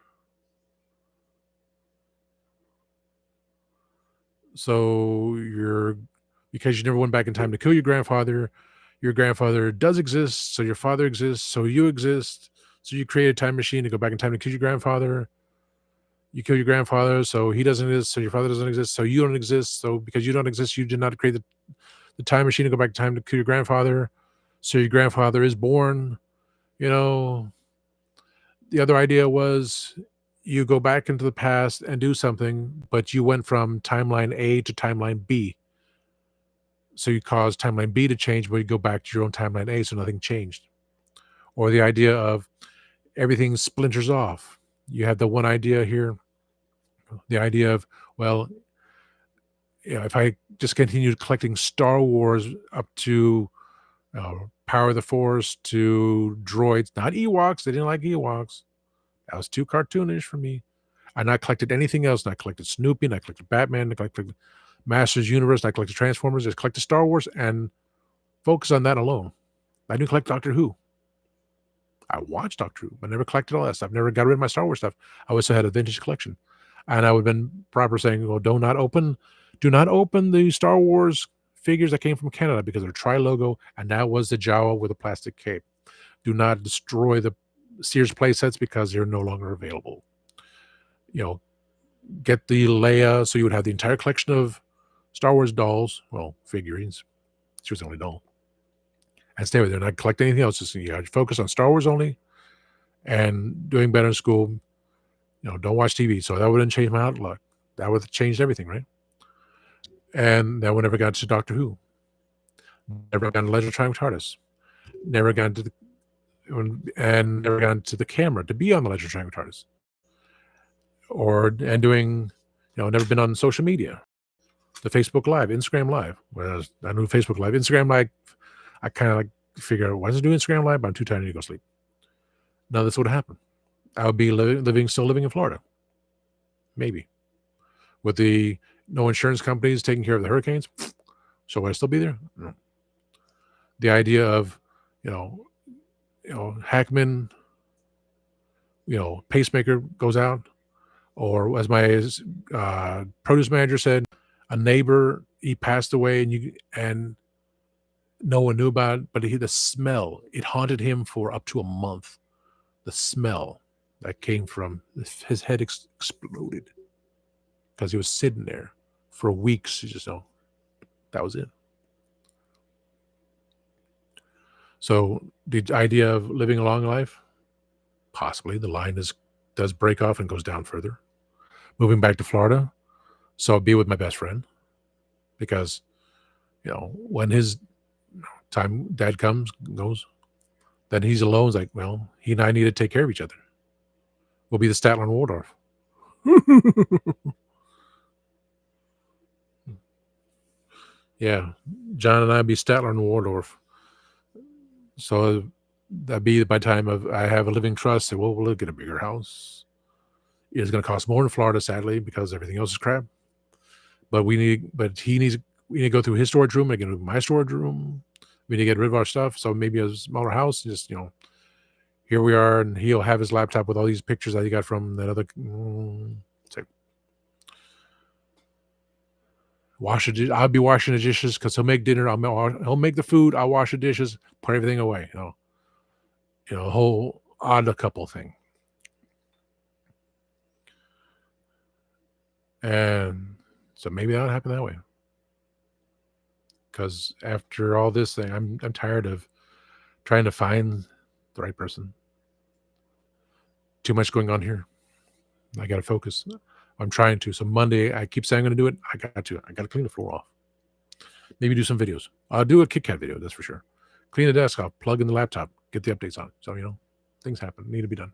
Speaker 1: So because you never went back in time to kill your grandfather does exist. So your father exists. So you exist. So you create a time machine to go back in time to kill your grandfather. You kill your grandfather, so he doesn't exist. So your father doesn't exist. So you don't exist. So because you don't exist, you did not create the time machine to go back in time to kill your grandfather. So your grandfather is born. The other idea was you go back into the past and do something, but you went from timeline A to timeline B. So you cause timeline B to change, but you go back to your own timeline A, so nothing changed. Or the idea of everything splinters off. You have the one idea here, the idea of, well, if I just continued collecting Star Wars up to Power of the Force to droids, not Ewoks. They didn't like Ewoks. That was too cartoonish for me. I not collected anything else. I collected Snoopy, I collected Batman, I collected Masters Universe, I collected Transformers, just collected Star Wars and focus on that alone. I didn't collect Doctor Who. I watched Doctor Who, but never collected all that stuff. Never got rid of my Star Wars stuff. I always had a vintage collection. And I would have been proper saying, well, do not open the Star Wars figures that came from Canada because they're tri-logo, and that was the Jawa with a plastic cape. Do not destroy the Sears play sets because they're no longer available. Get the Leia, so you would have the entire collection of Star Wars dolls, well, figurines. She was the only doll. And stay with her, not collect anything else. Just focus on Star Wars only and doing better in school. Don't watch TV. So that wouldn't change my outlook. That would have changed everything, right? And then we never got to Doctor Who. Never got to Legend of Triumph TARDIS. Never got to never got to the camera to be on the Legend of Triumph TARDIS. And doing, never been on social media. The Facebook Live, Instagram Live. Whereas I knew Facebook Live. Instagram Live, I kind of figure out, why does it do Instagram Live? But I'm too tired to go sleep. Now this would happen. I would be still living in Florida. Maybe. With the no insurance companies taking care of the hurricanes. So would I still be there? No. The idea of, Hackman, pacemaker goes out, or as my produce manager said, a neighbor, he passed away, and No one knew about it, but the smell, it haunted him for up to a month. The smell that came from his head exploded because he was sitting there for weeks. You just know that was it. So the idea of living a long life, possibly the line does break off and goes down further. Moving back to Florida, so I'll be with my best friend because when his time dad goes, then he's alone. It's like, well, he and I need to take care of each other. We'll be the Statler and Waldorf. Yeah, John and I be Statler and Waldorf. So that'd be by the time of I have a living trust. Say, well, we'll get a bigger house. It's going to cost more in Florida, sadly, because everything else is crap. But we need to go through his storage room. I get into my storage room. We need to get rid of our stuff. So maybe a smaller house. Just here we are, and he'll have his laptop with all these pictures that he got from that other. I'll be washing the dishes because he'll make dinner. He'll make the food. I'll wash the dishes. Put everything away. A whole odd couple thing. And so maybe that'll happen that way. Because after all this thing, I'm tired of trying to find the right person. Too much going on here. I got to focus. I'm trying to. So Monday, I keep saying I'm going to do it. I got to clean the floor off. Maybe do some videos. I'll do a KitKat video, that's for sure. Clean the desk off, plug in the laptop, get the updates on it. So, things happen, need to be done.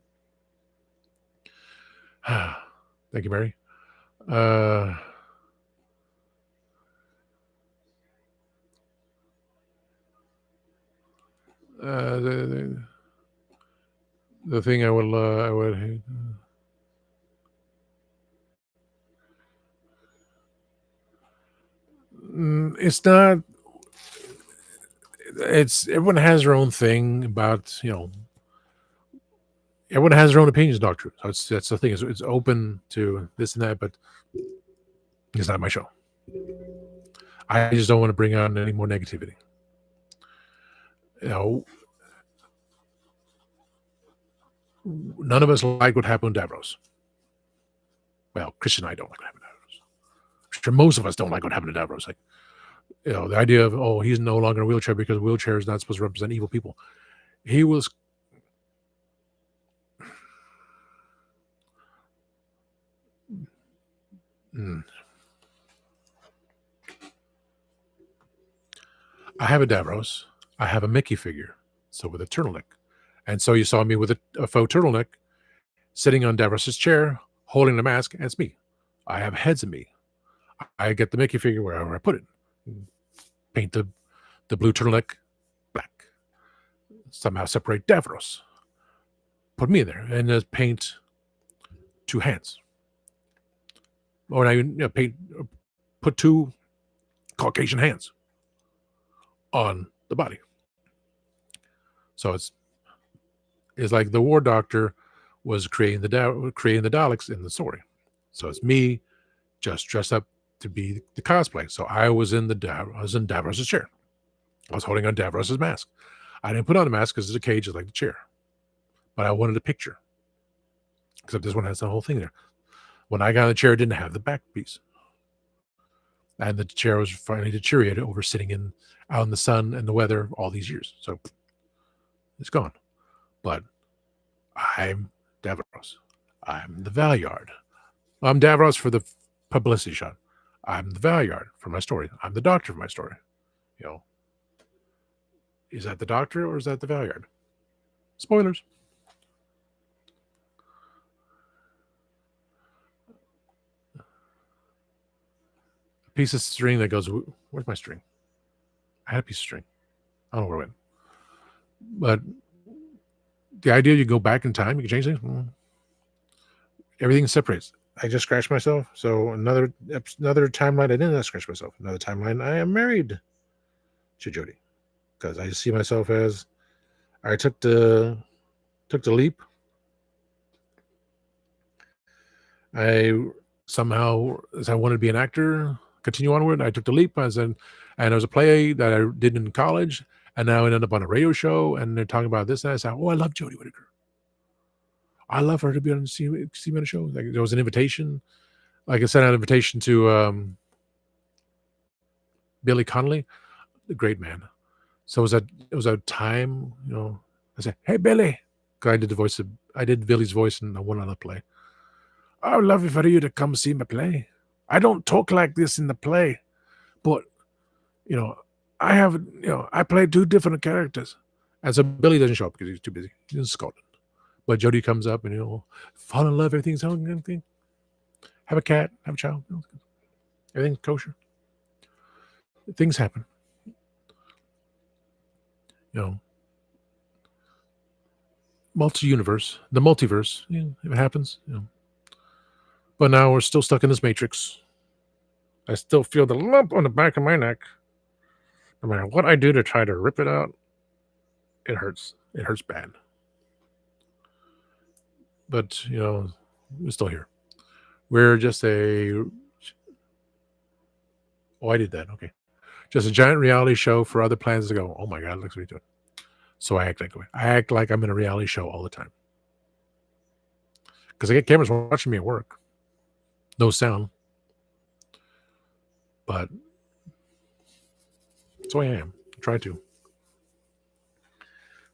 Speaker 1: Thank you, Mary. The thing I would hate. It's not. It's everyone has their own thing about everyone has their own opinions, Doctor. So that's the thing. It's open to this and that, but it's not my show. I just don't want to bring on any more negativity. None of us like what happened to Davros. Well, Chris and I don't like what happened to Davros. Sure, most of us don't like what happened to Davros. Like, the idea of he's no longer in a wheelchair because a wheelchair is not supposed to represent evil people. He was. I have a Davros. I have a Mickey figure, so with a turtleneck. And so you saw me with a faux turtleneck sitting on Davros's chair, holding the mask, and it's me. I have heads of me. I get the Mickey figure wherever I put it. Paint the blue turtleneck black. Somehow separate Davros. Put me in there, and just paint two hands. Or I put two Caucasian hands on the body. So it's like the War Doctor was creating the Daleks in the story. So it's me just dressed up to be the cosplay. So I was in Davros' chair. I was holding on Davros' mask. I didn't put on the mask because the cage is like the chair. But I wanted a picture. Except this one has the whole thing there. When I got on the chair, it didn't have the back piece. And the chair was finally deteriorated over sitting out in the sun and the weather all these years. So it's gone. But I'm Davros. I'm the Valeyard. I'm Davros for the publicity shot. I'm the Valeyard for my story. I'm the Doctor for my story. Is that the Doctor or is that the Valeyard? Spoilers. A piece of string that goes. Where's my string? I had a piece of string. I don't know where it went. But the idea you go back in time, you can change things. Everything separates. I just scratched myself. So another timeline, I didn't scratch myself. Another timeline, I am married to Jody because I see myself as I took the leap. I somehow, as I wanted to be an actor, continue onward. I took the leap. I said, and there was a play that I did in college, and now it ended up on a radio show, and they're talking about this. And I said, "Oh, I love Jodie Whittaker. I love her to be on see me on a show." Like there was an invitation. Like I sent out an invitation to Billy Connolly, the great man. So it was a time, I said, "Hey Billy," 'cause I did Billy's voice in one other play. "I would love it for you to come see me play. I don't talk like this in the play, but you know, I have I play two different characters." And so Billy doesn't show up because he's too busy. He's in Scotland. But Jodie comes up and fall in love, everything's everything. Have a cat, have a child, everything's kosher. Things happen, you know. Multi-universe, the multiverse, it happens. But now we're still stuck in this matrix. I still feel the lump on the back of my neck. No matter what I do to try to rip it out, it hurts. It hurts bad. But, we're still here. We're just I did that. Okay. Just a giant reality show for other planets to go, "Oh my God, look what he's doing." So I act like I'm in a reality show all the time. Because I get cameras watching me at work. No sound. But so I am. I try to.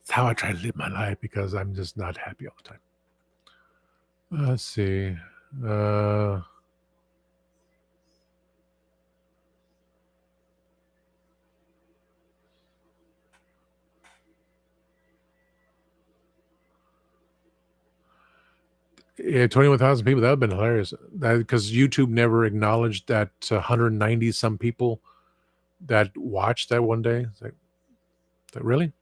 Speaker 1: It's how I try to live my life because I'm just not happy all the time. Let's see. Yeah, 21,000 people. That would have been hilarious. Because YouTube never acknowledged that 190 some people that watched that one day. It's like, that really?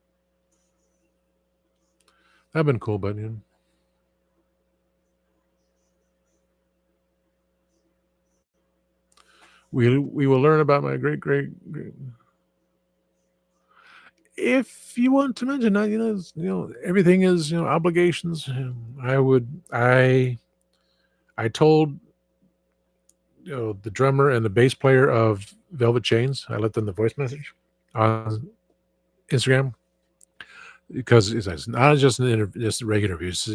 Speaker 1: That'd been cool, but we will learn about my great. If you want to mention that, everything is obligations. I told the drummer and the bass player of Velvet Chains. I left them the voice message on Instagram because it's not just just a regular interview. It's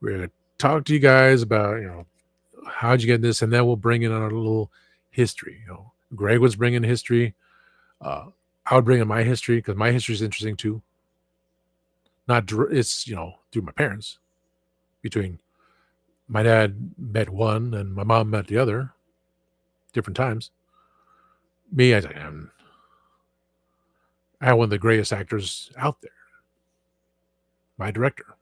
Speaker 1: we're gonna talk to you guys about how'd you get this, and then we'll bring in our little history. Greg was bringing history. I would bring in my history because my history is interesting too. Not it's through my parents. Between my dad met one and my mom met the other, different times. Me, I had one of the greatest actors out there. My director,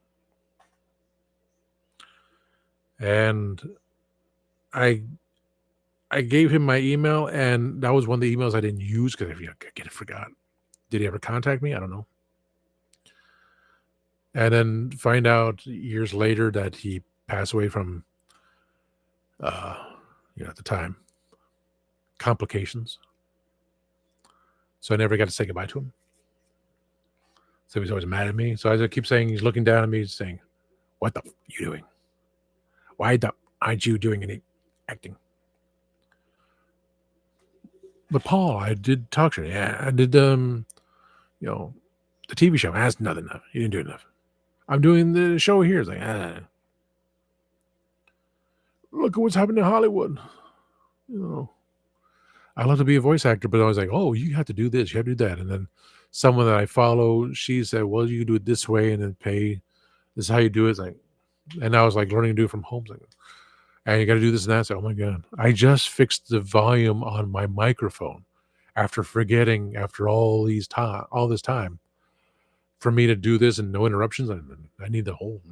Speaker 1: and I gave him my email, and that was one of the emails I didn't use because I forgot. Did he ever contact me? I don't know. And then find out years later that he passed away from, at the time, complications. So I never got to say goodbye to him. So he's always mad at me. So I keep saying, he's looking down at me saying, "What the are you doing? Why aren't you doing any acting?" But Paul, I did talk show. Yeah, I did the TV show. That's not enough. You didn't do enough. I'm doing the show here. It's like, look at what's happening in Hollywood. I love to be a voice actor, but I was like, "Oh, you have to do this, you have to do that." And then someone that I follow, she said, "Well, you can do it this way and then pay. This is how you do it." It's like, and I was like learning to do it from home. It's like, and you got to do this and that. It's like, oh my God. I just fixed the volume on my microphone after forgetting after all this time for me to do this and no interruptions. I need the whole.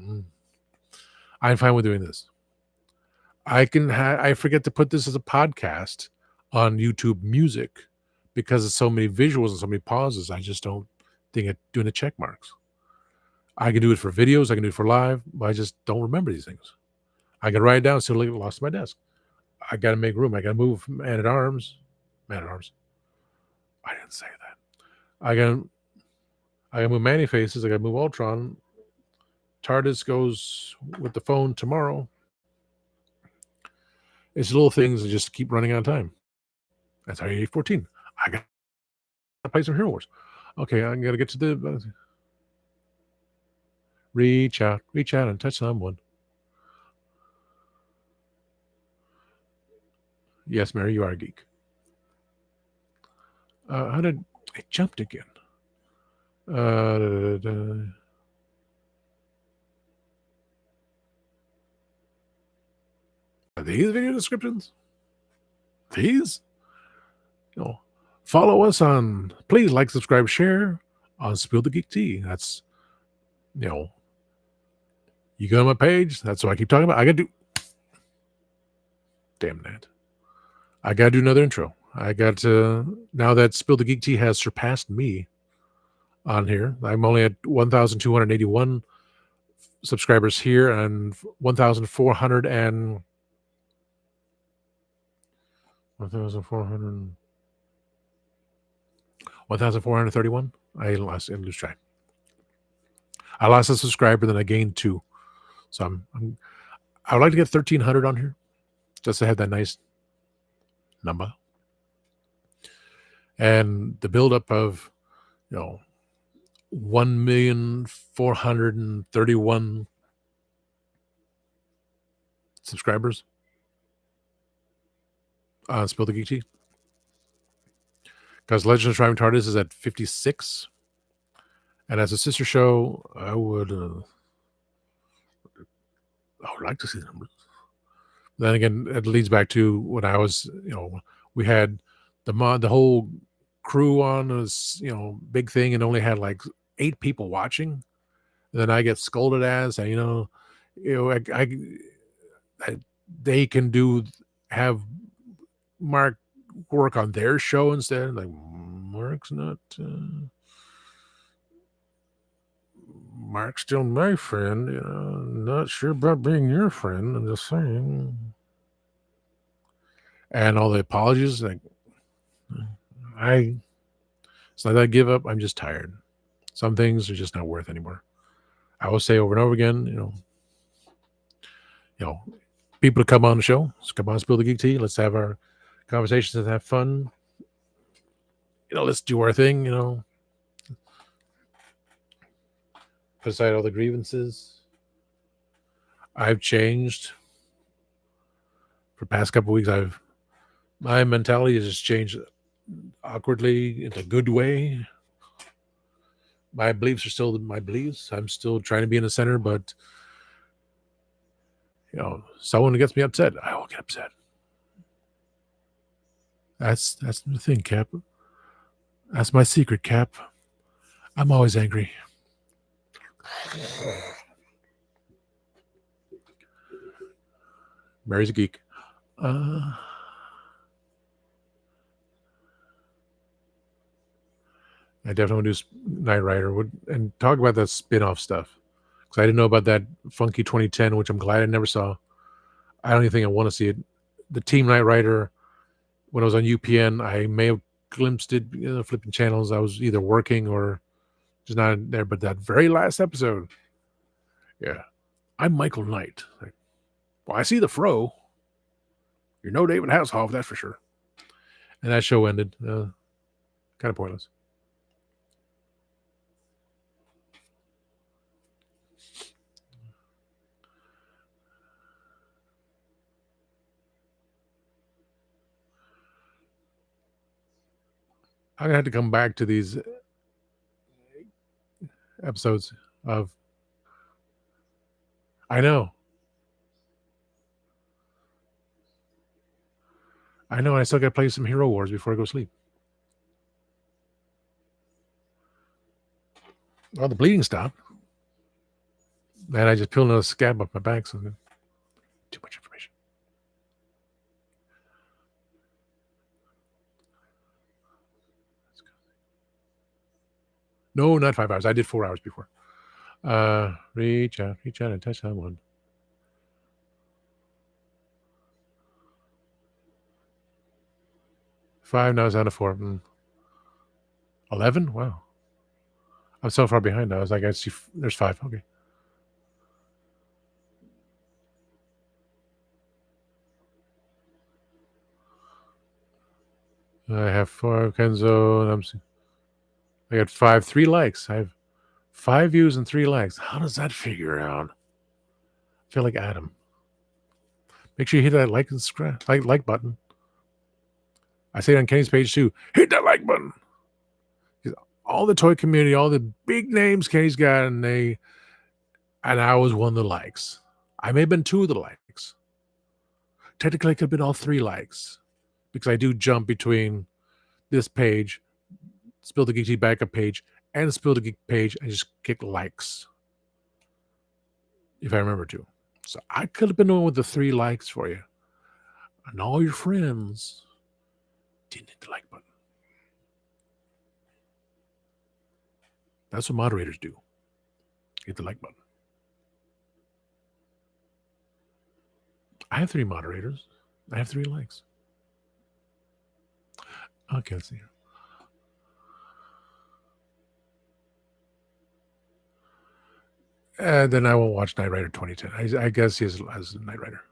Speaker 1: I'm fine with doing this. I forget to put this as a podcast on YouTube Music because of so many visuals and so many pauses. I just don't think it doing the check marks. I can do it for videos. I can do it for live, but I just don't remember these things. I can write it down, still leave it lost at my desk. I got to make room. I got to move Man at Arms. Man at Arms. I didn't say that. I got to move Manny Faces. I got to move Ultron. TARDIS goes with the phone tomorrow. It's little things that just keep running out of time. That's how 14. I got to play some Hero Wars. Okay, I'm going to get to the reach out and touch someone. Yes, Mary, you are a geek. How did I jumped again? Da, da, da. Are these video descriptions? These? You know, follow us on, please like, subscribe, share on Spill the Geek Tea. That's, you know, you go on my page. That's what I keep talking about. I got to do, damn that. I got to do another intro. I got to, now that Spill the Geek Tea has surpassed me on here, I'm only at 1,281 subscribers here and 1,400 and 1,400. 1,431. I lost and lose track. I lost a subscriber, then I gained 2. So I would like to get 1,300 on here, just to have that nice number. And the buildup of, 1,431 subscribers on Spill the Geek Tea. Because Legend of Driving TARDIS is at 56. And as a sister show, I would like to see the numbers. Then again, it leads back to when I was, we had the whole crew on was, big thing and only had like 8 people watching. And then I get scolded as, I they can have Mark work on their show instead. Like, Mark's still my friend. Not sure about being your friend. I'm just saying. And all the apologies, like, it's not that I give up. I'm just tired. Some things are just not worth anymore. I will say over and over again, people to come on the show. Let's come on, Spill the Geek Tea. Let's have our conversations and have fun. Let's do our thing, put aside all the grievances. I've changed. For the past couple of weeks, my mentality has just changed awkwardly in a good way. My beliefs are still my beliefs. I'm still trying to be in the center, but someone gets me upset, I will get upset. That's the thing, Cap. That's my secret, Cap. I'm always angry. Mary's a geek. I definitely want to do Knight Rider and talk about that spin-off stuff. Because I didn't know about that Funky 2010, which I'm glad I never saw. I don't even think I want to see it. The Team Knight Rider, when I was on UPN, I may have glimpsed it, flipping channels. I was either working or just not there. But that very last episode, yeah, I'm Michael Knight. Like, well, I see the fro. You're no David Hasselhoff, that's for sure. And that show ended. Kind of pointless. I'm gonna have to come back to these episodes of. I know. I still got to play some Hero Wars before I go to sleep. Well, the bleeding stopped. And I just peeled another scab off my back. So too much information. No, not 5 hours. I did 4 hours before. Reach out and touch someone. Five, now it's down to 4. 11? Wow. I'm so far behind. I was like, I see there's 5. Okay. I have 4 Kenzo, and I got 3 likes. I have 5 views and 3 likes. How does that figure out? I feel like Adam. Make sure you hit that like and subscribe, like button. I say it on Kenny's page too. Hit that like button. All the toy community, all the big names Kenny's got, and I was one of the likes. I may have been 2 of the likes. Technically, I could have been all 3 likes because I do jump between this page, Spill the Geek Tea backup page, and the Spill the Geek page. I just kick likes if I remember to. So I could have been the one with the 3 likes for you. And all your friends didn't hit the like button. That's what moderators do. Hit the like button. I have 3 moderators. I have 3 likes. Okay, let's see. Then I won't watch Knight Rider 2010. I guess he has Knight Rider.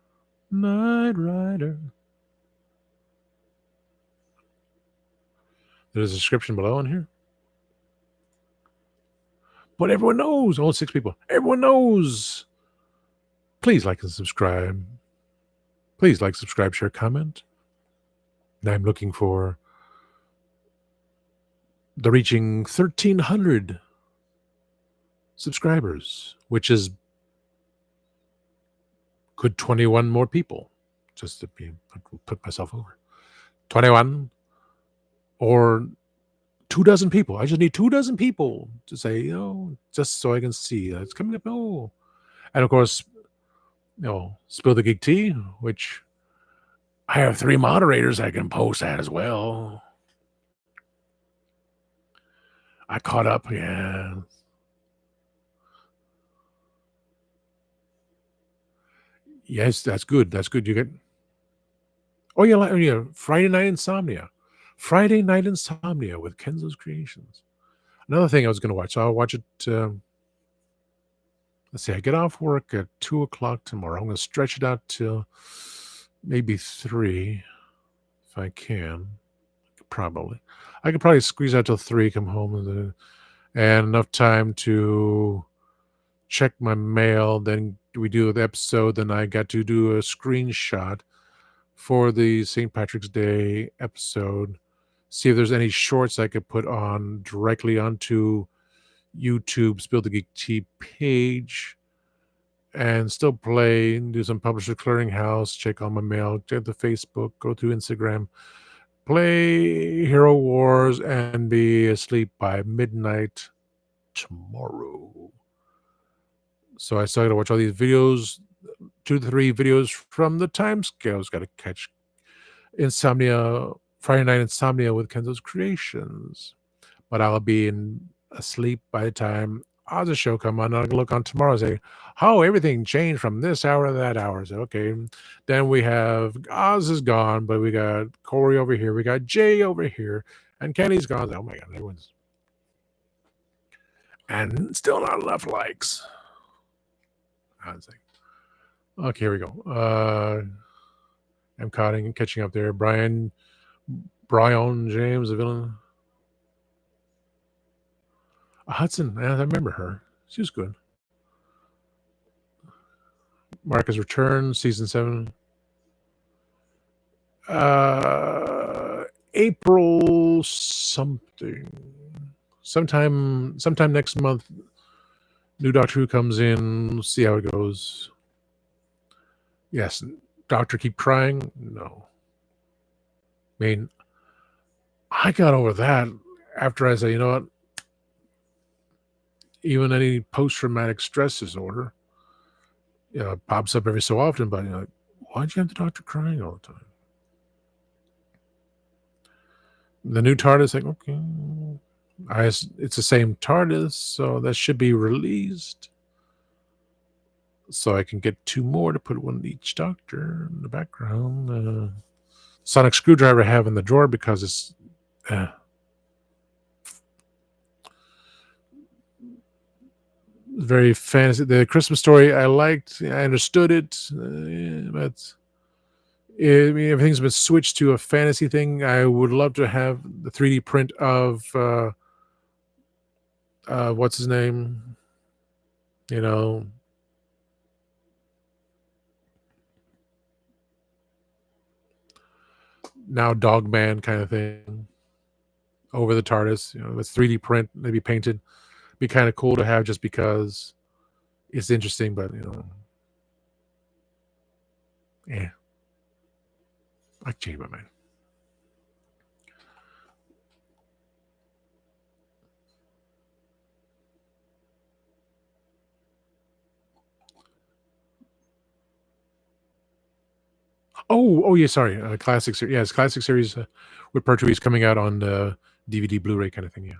Speaker 1: Knight Rider. There's a description below in here. But everyone knows. Only 6 people. Everyone knows. Please like and subscribe. Please like, subscribe, share, comment. And I'm looking for the reaching 1,300 subscribers, which is could 21 more people, just to put myself over. 21 or 24 people. I just need 24 people to say, just so I can see it's coming up. Oh, and of course, Spill the Geek Tea, which I have 3 moderators I can post that as well. I caught up, yeah. Yes, that's good. That's good. You get. Oh yeah, Friday Night Insomnia. Friday Night Insomnia with Kenzo's Creations. Another thing I was going to watch. So I'll watch it. Let's see. I get off work at 2:00 tomorrow. I'm going to stretch it out till maybe 3, if I can. Probably. I could probably squeeze out till 3. Come home and enough time to check my mail. Then we do the episode. Then I got to do a screenshot for the St. Patrick's Day episode. See if there's any shorts I could put on directly onto YouTube, Spill the Geek Tea page, and still play, do some Publisher Clearinghouse, check on my mail, check the Facebook, go through Instagram, play Hero Wars, and be asleep by midnight tomorrow. So I still got to watch all these videos, 2 to 3 videos from the time scales. Got to catch Friday Night Insomnia with Kenzo's Creations. But I'll be asleep by the time Oz's show come on. I'll look on tomorrow and say, how everything changed from this hour to that hour. So, okay. Then we have Oz is gone, but we got Corey over here. We got Jay over here. And Kenny's gone. Oh my God, everyone's. And still not enough likes. Okay, here we go. I'm catching up there. Brian James, the villain. Hudson, I remember her. She was good. Marcus Return, season 7. April something. Sometime next month, new Doctor Who comes in. We'll see how it goes. Yes, Doctor keep trying. No. I mean, I got over that after I said, you know what? Even any post-traumatic stress disorder, it pops up every so often, but why'd you have the Doctor crying all the time? The new TARDIS, like, okay. It's the same TARDIS, so that should be released. So I can get 2 more to put one in each Doctor in the background. Sonic screwdriver I have in the drawer because it's very fantasy. The Christmas Story I liked. I understood it, but I mean, everything's been switched to a fantasy thing. I would love to have the 3D print of what's his name? You know, now Dogman kind of thing over the TARDIS. You know, with 3D print, maybe painted. Be kind of cool to have just because it's interesting, but yeah, I changed my mind. Oh, yeah. Sorry, classic series. Yes, classic series with Pertwee coming out on DVD, Blu-ray kind of thing. Yeah.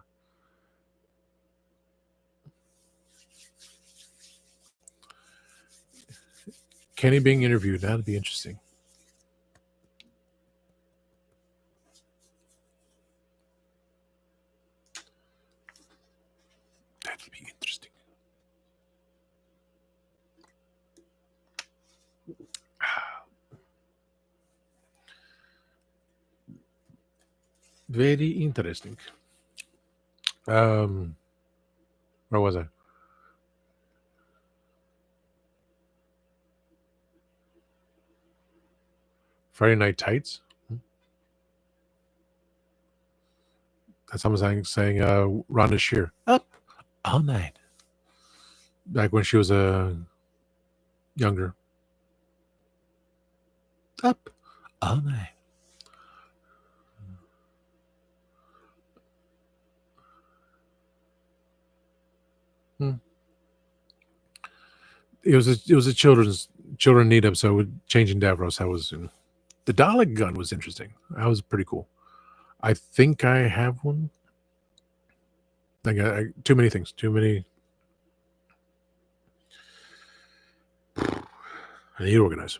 Speaker 1: Kenny being interviewed. That'd be interesting. That'd be interesting. Very interesting. Where was I? Friday Night Tights. That's someone saying Rhonda Shear up all night. Back when she was younger. Up all night. It was a children need episode changing Davros. That was the Dalek gun was interesting. That was pretty cool. I think I have one. Too many things. Too many. I need to organize.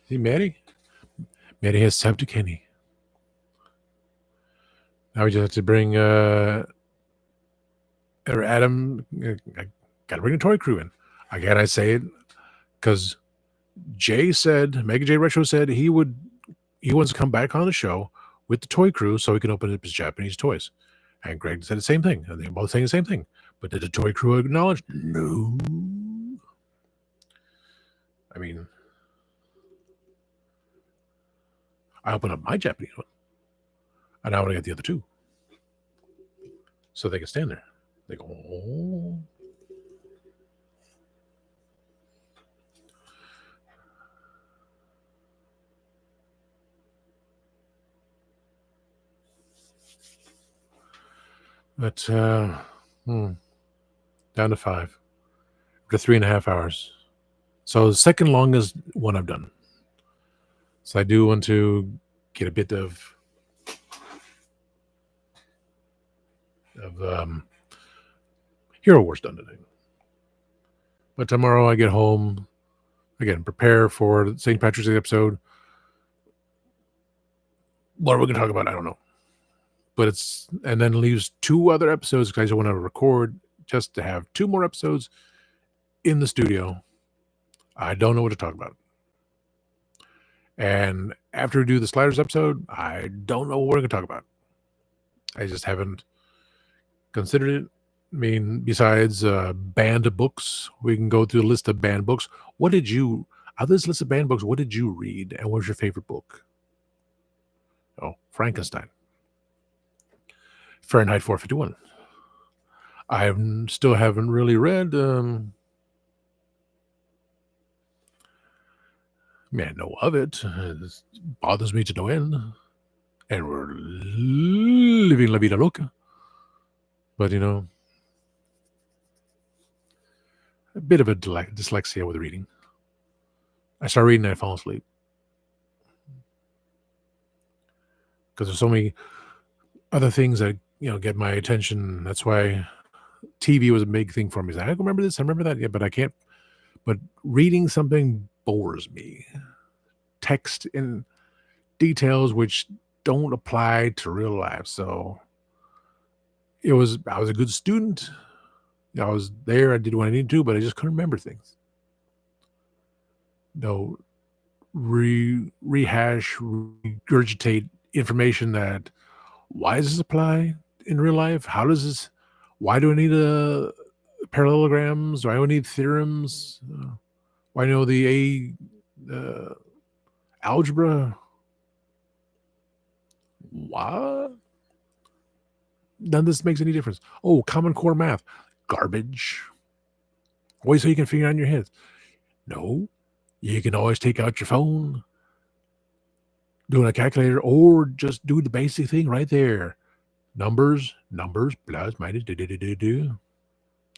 Speaker 1: See, Mary has septic Kenny. Now we just have to bring Adam. I gotta bring the toy crew in. Again, I say it because Mega J Retro said he wants to come back on the show with the toy crew so he can open up his Japanese toys. And Greg said the same thing. And they're both saying the same thing. But did the toy crew acknowledge? No. I mean, I opened up my Japanese one. And I want to get the other two. So they can stand there. They go, oh. But down to 5 after 3.5 hours. So the second longest one I've done. So I do want to get a bit of Hero Wars done today. But tomorrow I get home, again, prepare for St. Patrick's Day episode. What are we going to talk about? I don't know. But and then leaves 2 other episodes because I want to record just to have 2 more episodes in the studio. I don't know what to talk about. And after we do the Sliders episode, I don't know what we're going to talk about. I just haven't considered it. I mean, besides banned books, we can go through the list of banned books. Out of this list of banned books, what did you read? And what was your favorite book? Oh, Frankenstein. Fahrenheit 451. I still haven't really read. I know of it. It bothers me to no end. And we're living la vida loca. But, a bit of a dyslexia with reading. I start reading and I fall asleep. Because there's so many other things that, get my attention. That's why TV was a big thing for me. I remember this, I remember that. Yeah, but I can't. But reading something bores me. Text in details which don't apply to real life. So I was a good student. I was there. I did what I needed to, but I just couldn't remember things. No, rehash, regurgitate information that why does this apply in real life? How does this? Why do I need a parallelograms? Do I need theorems? Why know the algebra? What? None of this makes any difference. Oh, Common Core math, garbage. Wait, so you can figure it out in your head. No, you can always take out your phone, doing a calculator, or just do the basic thing right there. Numbers, plus, minus, do.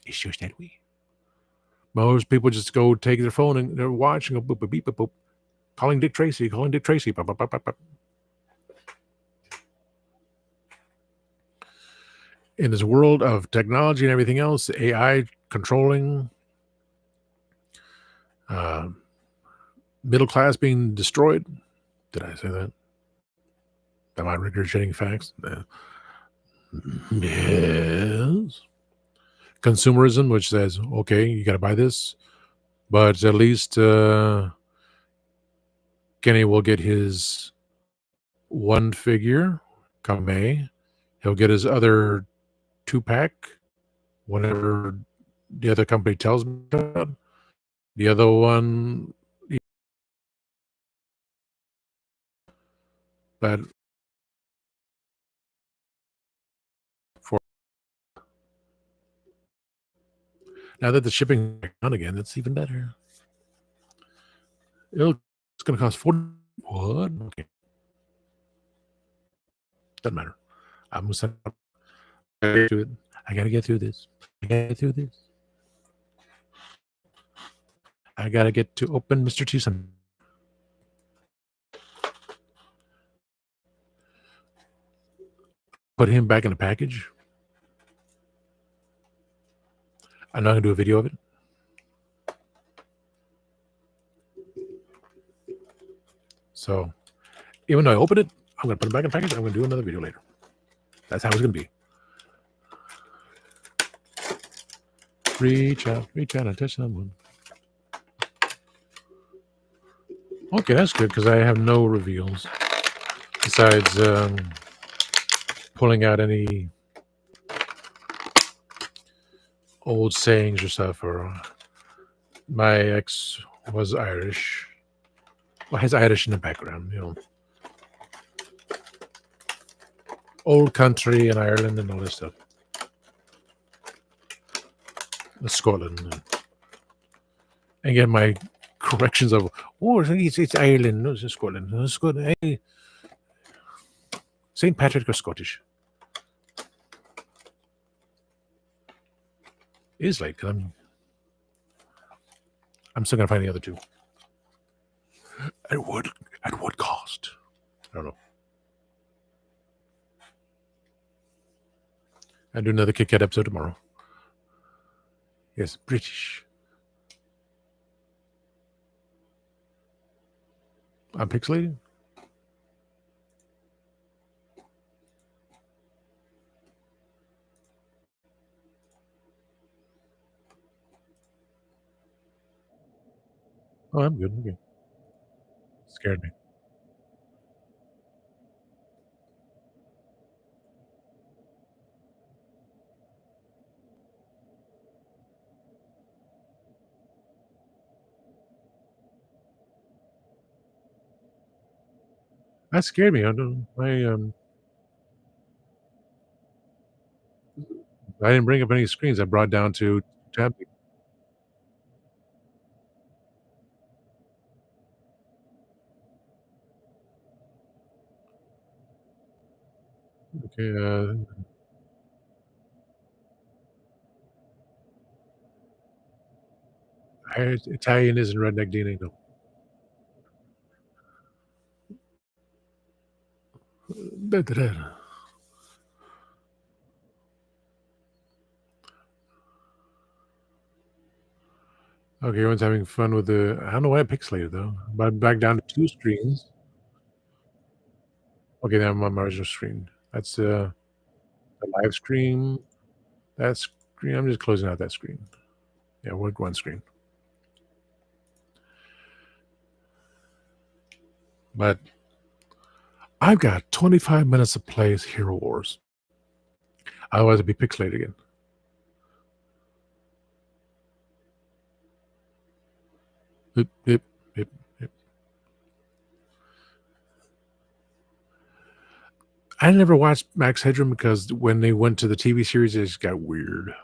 Speaker 1: It's just that way. Most people just go take their phone and they're watching, go boop, boop, beep, boop, boop. Calling Dick Tracy, Bop, bop, bop, bop, bop. In this world of technology and everything else, AI controlling, middle class being destroyed. Did I say that? Am I regurgitating facts? Yes. Consumerism, which says, okay, you got to buy this, but at least Kenny will get his one figure come May. He'll get his other 2-pack whenever the other company tells me about. The other one, but for now that the shipping is on again, it's even better. It's going to cost 40. What? Okay. Doesn't matter. I'm going to send it. I got to get through this. I got to get through this. I got to get to open Mr. Tucson. Put him back in the package. I'm not going to do a video of it. So even though I open it, I'm going to put it back in the package. I'm going to do another video later. That's how it's going to be. Reach out and touch someone. Okay, that's good because I have no reveals besides pulling out any old sayings or stuff. Or my ex was Irish. Well, has Irish in the background, you know. Old country in Ireland and all this stuff. Scotland. And get my corrections of, it's Ireland, no, it's Scotland. No, Scotland. Hey. St. Patrick or Scottish. It is late because I'm still gonna find the other two. At what cost? I don't know. I'll do another Kit Kat episode tomorrow. Yes, British. I'm pixelated. Oh, I'm good. Okay. Scared me. That scared me. I didn't bring up any screens. I brought down to tab. Okay. Italian isn't redneck DNA though. Okay, everyone's having fun with the. I don't know why I pixelated though. But back down to 2 screens. Okay, then I'm on my original screen. That's the live stream. That screen. I'm just closing out that screen. Yeah, one screen. But I've got 25 minutes to play Hero Wars. Otherwise, it'd be pixelated again. Yep, yep, yep, yep. I never watched Max Headroom because when they went to the TV series, it just got weird.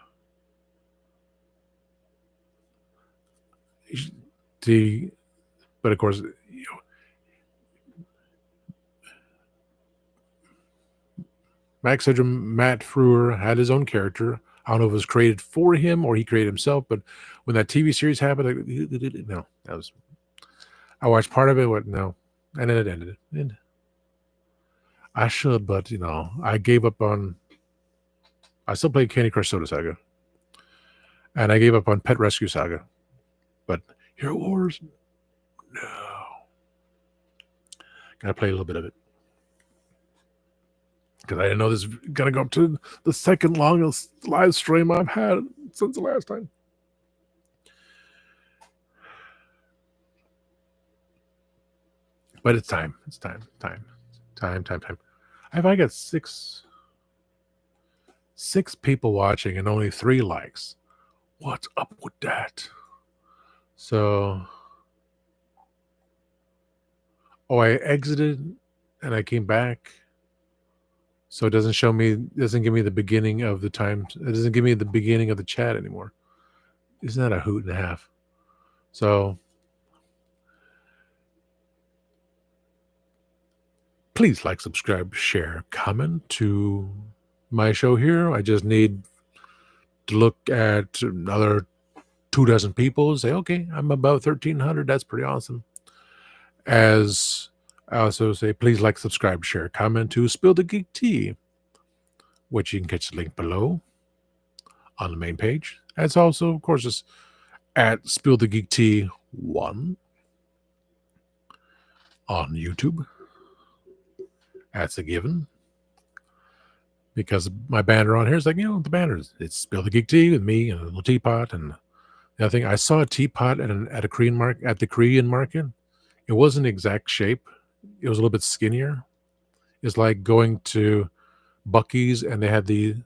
Speaker 1: But of course, Max Headroom, Matt Frewer had his own character. I don't know if it was created for him or he created himself, but when that TV series happened, no, that was. I watched part of it, but no, and then it ended. And I should, but I gave up on. I still play Candy Crush Soda Saga, and I gave up on Pet Rescue Saga, but Hero Wars, no. Gotta play a little bit of it because I didn't know this was gonna go up to the second longest live stream I've had since the last time. But it's time. It's time. If I got six people watching and only 3 likes, what's up with that? So, I exited and I came back. So it doesn't give me the beginning of the time. It doesn't give me the beginning of the chat anymore. Isn't that a hoot and a half? So please like, subscribe, share, comment to my show here. I just need to look at another 24 people and say, okay, I'm about 1,300. That's pretty awesome. As I also say, please like, subscribe, share, comment to Spill the Geek Tea, which you can catch the link below on the main page. It's also, of course, just at Spill the Geek Tea 1 on YouTube. That's a given. Because my banner on here is like, the banners. It's Spill the Geek Tea with me and a little teapot. And the other thing, I saw a teapot at the Korean market. It wasn't the exact shape. It was a little bit skinnier. It's like going to Buc-ee's and they had the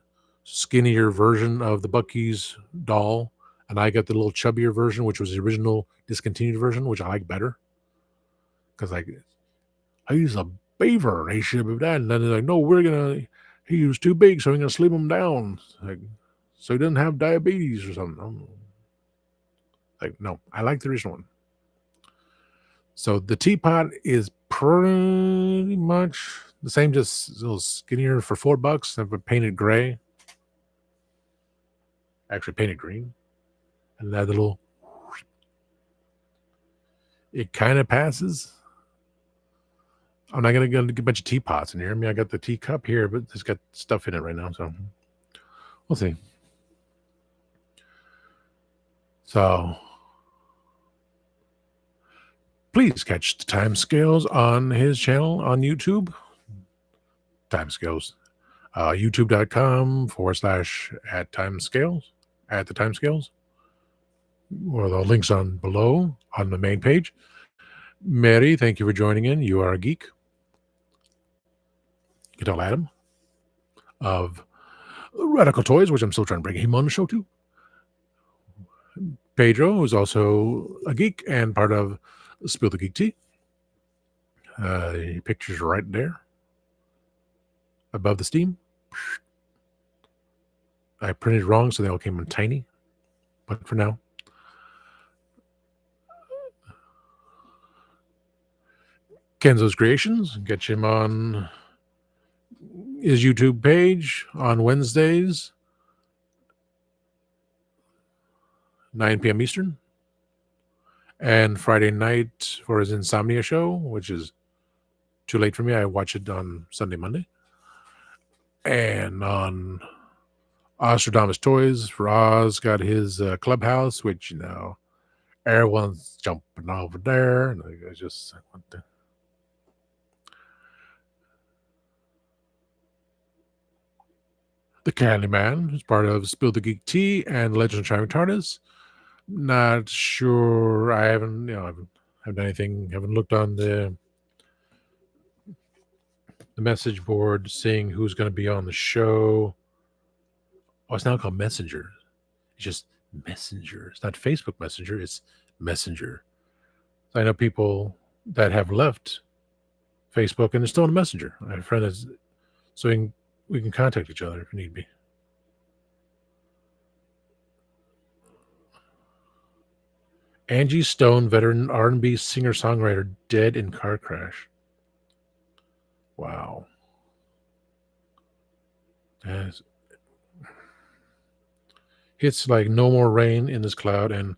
Speaker 1: skinnier version of the Buc-ee's doll. And I got the little chubbier version, which was the original discontinued version, which I like better. Because I use a beaver. And he should have that. And then they're like, no, he was too big, so we're going to slim him down. So he doesn't have diabetes or something. No, I like the original one. So the teapot is pretty much the same, just a little skinnier for $4, but painted gray. Actually painted green. And that little, it kind of passes. I'm not going to get a bunch of teapots in here. I mean, I got the teacup here, but it's got stuff in it right now, so we'll see. So please catch the timescales on his channel on YouTube. Timescales. YouTube.com/@timescales. At the timescales. Or the links on below on the main page. Mary, thank you for joining in. You are a geek. You can tell Adam of Radical Toys, which I'm still trying to bring him on the show too. Pedro, who's also a geek and part of Spill the Geek Tea. Pictures right there above the Steam. I printed wrong, so they all came in tiny. But for now, Kenzo's Creations. Get him on his YouTube page on Wednesdays, 9 p.m. Eastern. And Friday night for his Insomnia show, which is too late for me. I watch it on Sunday, Monday. And on Ostradamus Toys for Oz, got his clubhouse, which, everyone's jumping over there. And I just want to. The Candyman is part of Spill the Geek Tea and Legend of Shining TARDIS. Not sure. I haven't, haven't done anything. Haven't looked on the message board, seeing who's going to be on the show. Oh, it's now called Messenger. It's just Messenger. It's not Facebook Messenger. It's Messenger. I know people that have left Facebook and they're still on the Messenger. I have a friend that's so we can contact each other if need be. Angie Stone, veteran R&B singer-songwriter, dead in car crash. Wow. It's like no more rain in this cloud, and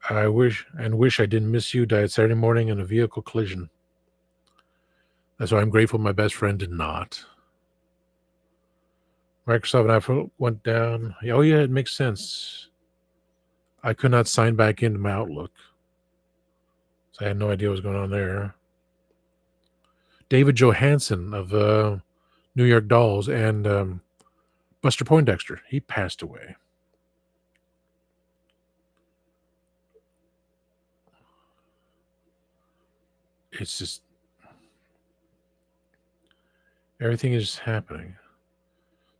Speaker 1: I wish I didn't miss you. Died Saturday morning in a vehicle collision. That's why I'm grateful my best friend did not. Microsoft and Apple went down. Oh yeah, it makes sense. I could not sign back into my Outlook, so I had no idea what was going on there. David Johansen of New York Dolls and Buster Poindexter, he passed away. It's just everything is just happening.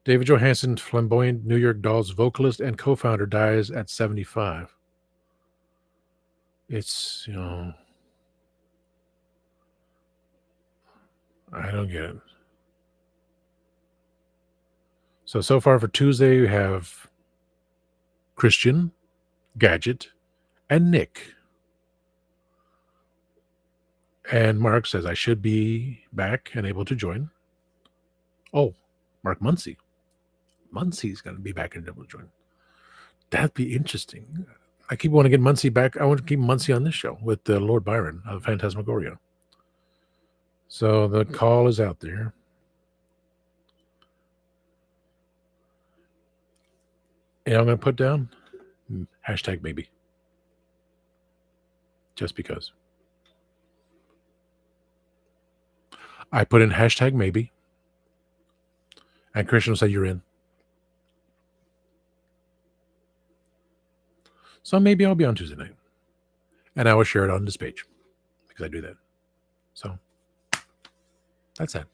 Speaker 1: David Johansen, flamboyant New York Dolls vocalist and co-founder, dies at 75. It's, I don't get it. So far for Tuesday, we have Christian, Gadget, and Nick. And Mark says, I should be back and able to join. Oh, Mark Muncie. Muncie's going to be back and able to join. That'd be interesting. I keep wanting to get Muncie back. I want to keep Muncie on this show with Lord Byron of Phantasmagoria. So the call is out there. And I'm going to put down hashtag maybe. Just because. I put in hashtag maybe. And Christian will say you're in. So maybe I'll be on Tuesday night. And I will share it on this page. Because I do that. So that's it.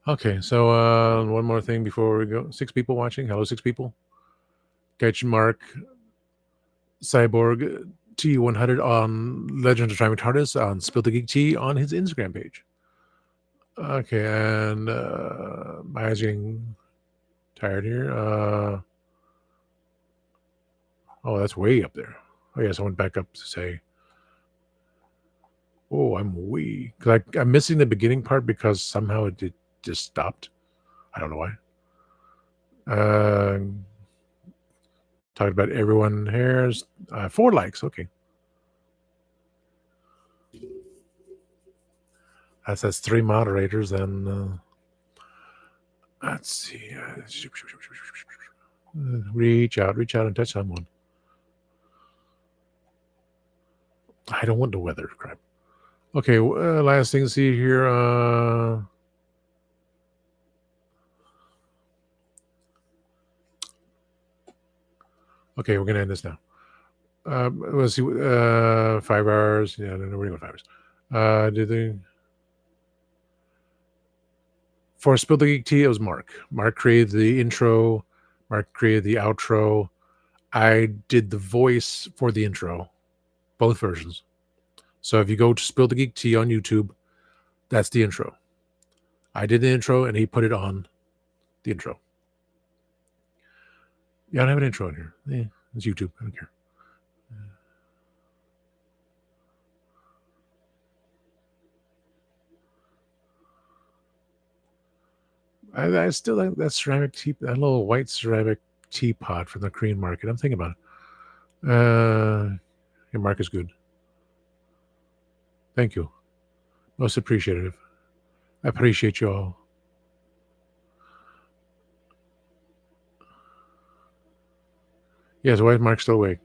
Speaker 1: Okay, so one more thing before we go. 6 people watching. Hello, 6 people. Catch Mark Cyborg T100 on Legend of Shining TARDIS on Spill the Geek Tea on his Instagram page. Okay, and my eyes getting tired here. Oh, that's way up there. Oh, yes, I went back up to say, oh, I'm way, because I'm missing the beginning part because somehow it just stopped. I don't know why. Talked about everyone here. 4 likes. Okay. That's 3 moderators. And let's see. Reach out and touch someone. I don't want the weather crap. Okay, last thing to see here. Okay, we're gonna end this now. Let's see. 5 hours. Yeah, no, we're going 5 hours. Did they? For Spill the Geek Tea, it was Mark. Mark created the intro. Mark created the outro. I did the voice for the intro, both versions. So if you go to Spill the Geek Tea on YouTube, that's the intro. I did the intro, and he put it on the intro. Yeah, I don't have an intro in here. It's YouTube. I don't care. I still like that ceramic tea, that little white ceramic teapot from the Korean market. I'm thinking about it. Your mark is good. Thank you. Most appreciative. I appreciate you all. Yes, why is Mark still awake?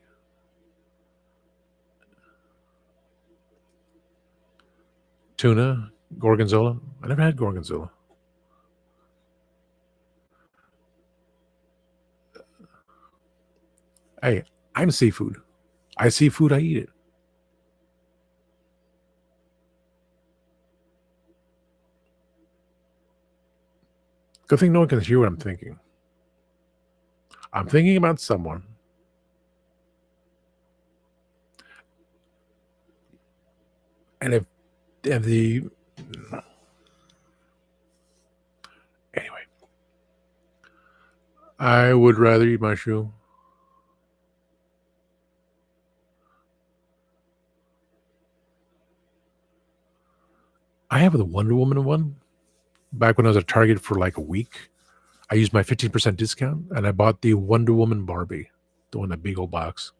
Speaker 1: Tuna, gorgonzola. I never had gorgonzola. Hey, I'm seafood. I see food, I eat it. Good thing no one can hear what I'm thinking. I'm thinking about someone. And if the anyway, I would rather eat my shoe. I have the Wonder Woman one. Back when I was at Target for like a week, I used my 15% discount and I bought the Wonder Woman Barbie, the one that big old box.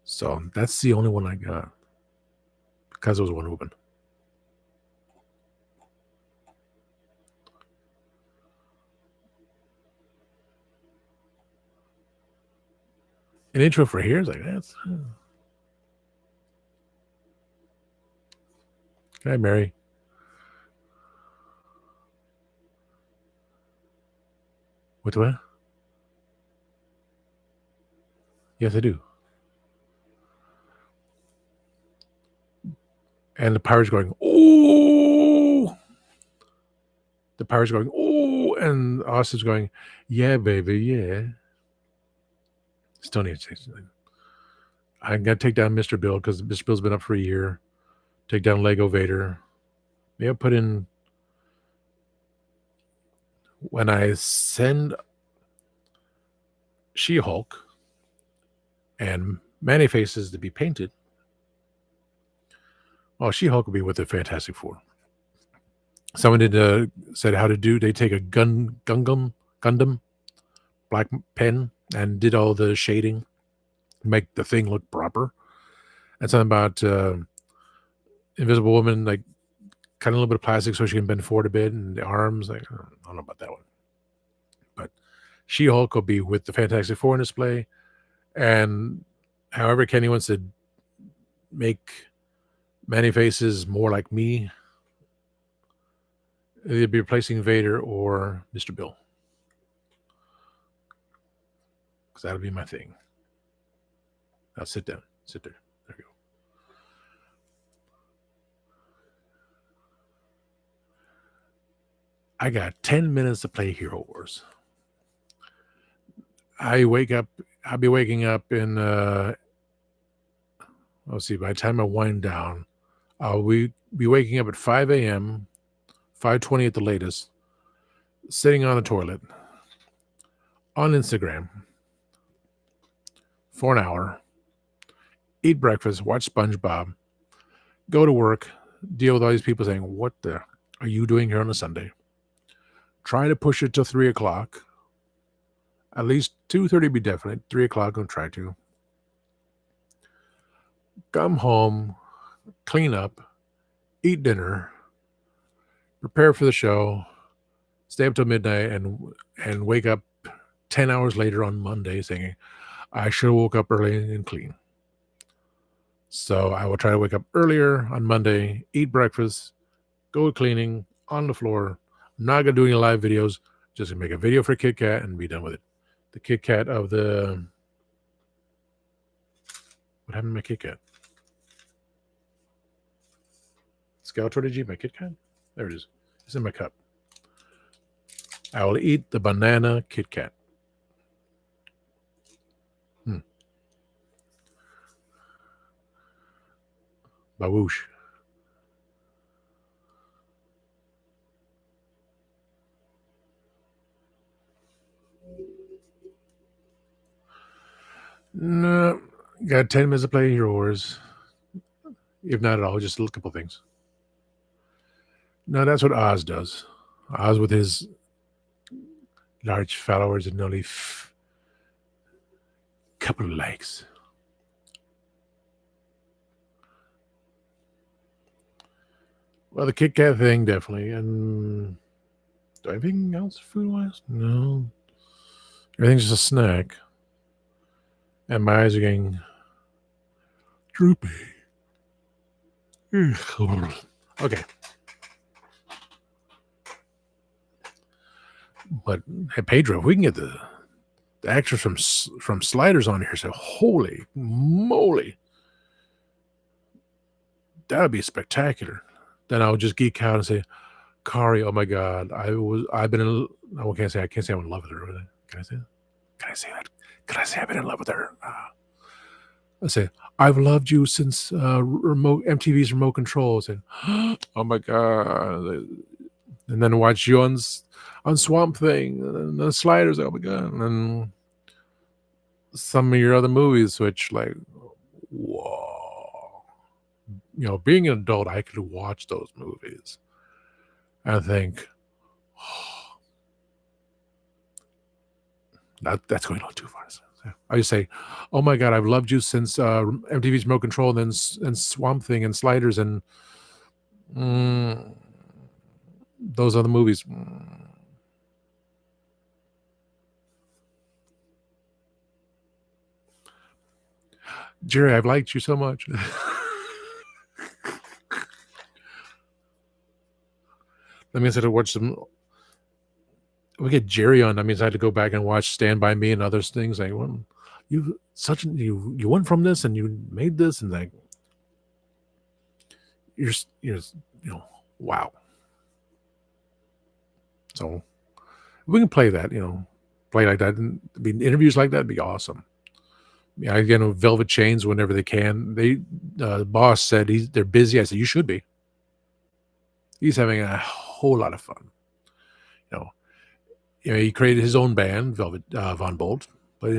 Speaker 1: So that's the only one I got because it was Wonder Woman. An intro for here is like that's. Hi, Mary. What do I? Yes, I do. And the power's going, oh! The power's going, oh! And Austin's going, yeah, baby, yeah. Still need to say something. I got to take down Mr. Bill because Mr. Bill's been up for a year. Take down Lego Vader. Maybe I'll put in when I send She-Hulk and Man-E-Faces to be painted. Well, She-Hulk will be with the Fantastic Four. Someone said how to do. They take a Gundam black pen and did all the shading, make the thing look proper. And something about Invisible Woman, like cut a little bit of plastic so she can bend forward a bit, and the arms. Like I don't know about that one, but She-Hulk will be with the Fantastic Four on display, and however Kenny wants to make Man-E-Faces more like me, they'd be replacing Vader or Mr. Bill. Because that'll be my thing. Now sit down. Sit there. There you go. I got 10 minutes to play Hero Wars. I'll be waking up in let's see, by the time I wind down, I'll be waking up at 5 a.m., 5:20 at the latest, sitting on the toilet on Instagram for an hour, eat breakfast, watch SpongeBob, go to work, deal with all these people saying, what the are you doing here on a Sunday? Try to push it to 3 o'clock. At least 2:30 be definite. 3 o'clock, I'll try to. Come home, clean up, eat dinner, prepare for the show, stay up till midnight, and wake up 10 hours later on Monday saying, I should have woke up early and clean. So I will try to wake up earlier on Monday, eat breakfast, go cleaning on the floor. I'm not going to do any live videos. Just going to make a video for Kit Kat and be done with it. The Kit Kat of the... What happened to my Kit Kat? Skeletor, did you my Kit Kat? There it is. It's in my cup. I will eat the banana Kit Kat. Bawoosh. No, got 10 minutes to play Hero Wars. If not at all, just a couple things. No, that's what Oz does. Oz with his large followers and only couple of likes. Well, the Kit Kat thing, definitely. And do I have anything else food-wise? No. Everything's just a snack. And my eyes are getting droopy. Okay. But hey, Pedro, if we can get the The actress from Sliders on here said, "Holy moly, that would be spectacular." Then I would just geek out and say, "Kari, oh my god, I've been in." I can't say I'm in love with her. Can I say that? Can I say that? Can I say I've been in love with her? I say, "I've loved you since remote MTV's Remote Controls," and oh my god, and then watch you on Swamp Thing and the Sliders. Oh my god, and then some of your other movies, which like, whoa, being an adult, I could watch those movies and think, oh, that's going a little too far. So I just say, "Oh my god, I've loved you since MTV's Remote Control, and then and Swamp Thing and Sliders, and mm, those other movies." Jerry, I've liked you so much. That means I had to watch some. We get Jerry on. That means I had to go back and watch Stand By Me and other things. Like, well, you went from this and you made this, and like you're wow. So we can play that, play like that, and be interviews like that would be awesome. Yeah, again, with Velvet Chains whenever they can. The boss said they're busy. I said you should be. He's having a whole lot of fun. You know, he created his own band, Velvet Von Bolt, but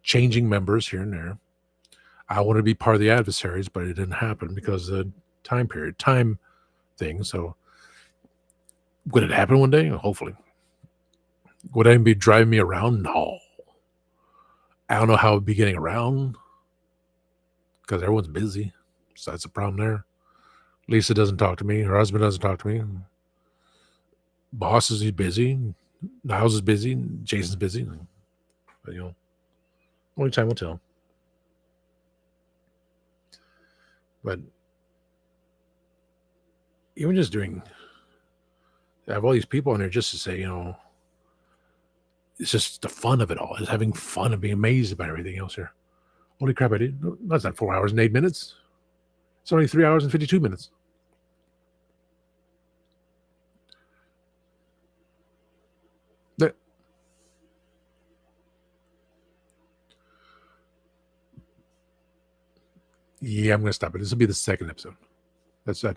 Speaker 1: changing members here and there. I wanted to be part of the Adversaries, but it didn't happen because of the time thing. So would it happen one day? Hopefully. Would anyone be driving me around? No. I don't know how I'd be getting around because everyone's busy. So that's a problem there. Lisa doesn't talk to me. Her husband doesn't talk to me. Boss is busy. Niles is busy. Jason's busy. But, only time will tell. But even just I have all these people on there just to say, it's just the fun of it all. Is having fun and being amazed about everything else here. Holy crap, I did. No, that's not 4 hours and 8 minutes. It's only 3 hours and 52 minutes. Yeah, I'm going to stop it. This will be the second episode. That's that.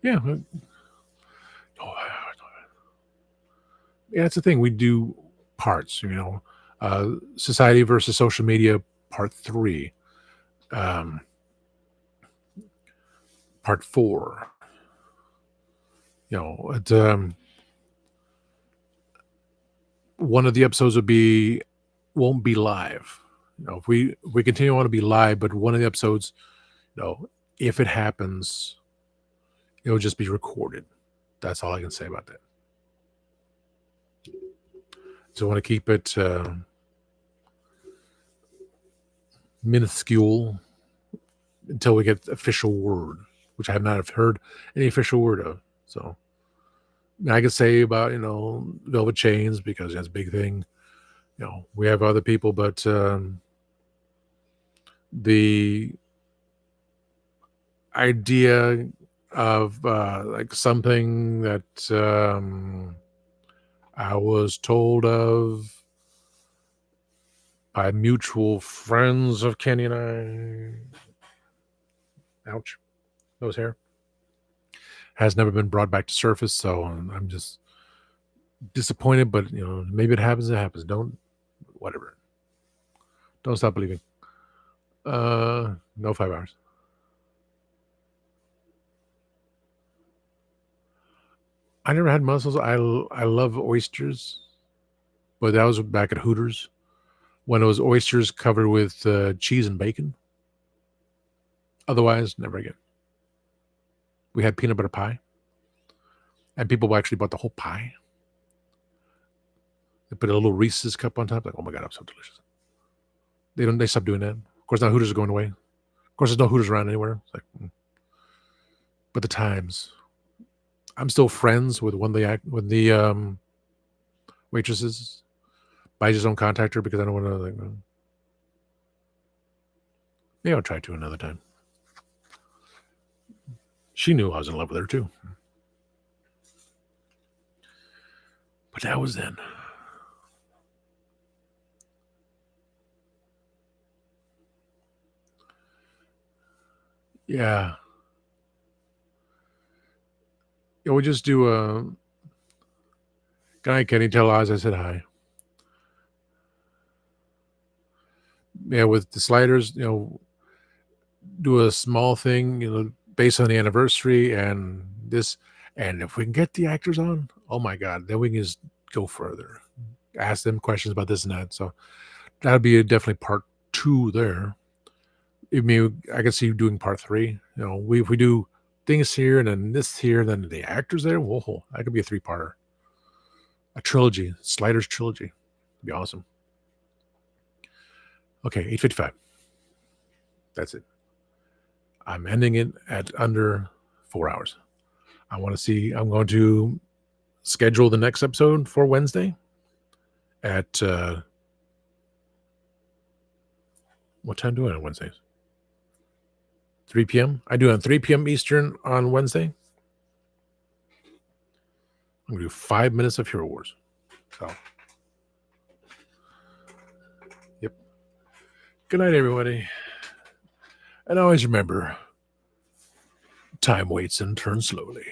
Speaker 1: Yeah. Yeah, that's the thing. We do parts, society versus social media, part 3, part 4. One of the episodes won't be live. If we continue on to be live, but one of the episodes, if it happens, it'll just be recorded. That's all I can say about that. So I want to keep it minuscule until we get official word, which I have not heard any official word of. So I could say about, Velvet Chains because that's a big thing. We have other people, but the idea of like something that I was told of by mutual friends of Kenny and I. Ouch. Nose hair. Has never been brought back to surface, so I'm just disappointed, but maybe it happens. Whatever. Don't stop believing. No 5 hours. I never had mussels. I love oysters, but that was back at Hooters when it was oysters covered with cheese and bacon. Otherwise, never again. We had peanut butter pie, and people actually bought the whole pie. They put a little Reese's cup on top. Like, oh my god, I'm so delicious. They stopped doing that. Of course, now Hooters are going away. course, there's no Hooters around anywhere. It's like, but the times. I'm still friends with one of the waitresses. But I just don't contact her because I don't want to. Like, maybe I'll try to another time. She knew I was in love with her too. But that was then. Yeah. Yeah, we'll just do a. Guy, can you tell Oz I said hi? Yeah, with the sliders, do a small thing, based on the anniversary and this. And if we can get the actors on, oh my God, then we can just go further. Ask them questions about this and that. So that'd be definitely part 2 there. I mean, I could see you doing part 3. If we do things here and then this here, then the actors there, whoa, that could be a 3-parter. A trilogy, Sliders trilogy. It'd be awesome. Okay, 8:55. That's it. I'm ending it at under 4 hours. I'm going to schedule the next episode for Wednesday at what time do I on Wednesdays? 3 p.m. I do it on 3 p.m. Eastern on Wednesday. I'm going to do 5 minutes of Hero Wars. So, yep. Good night, everybody. And always remember, time waits and turns slowly.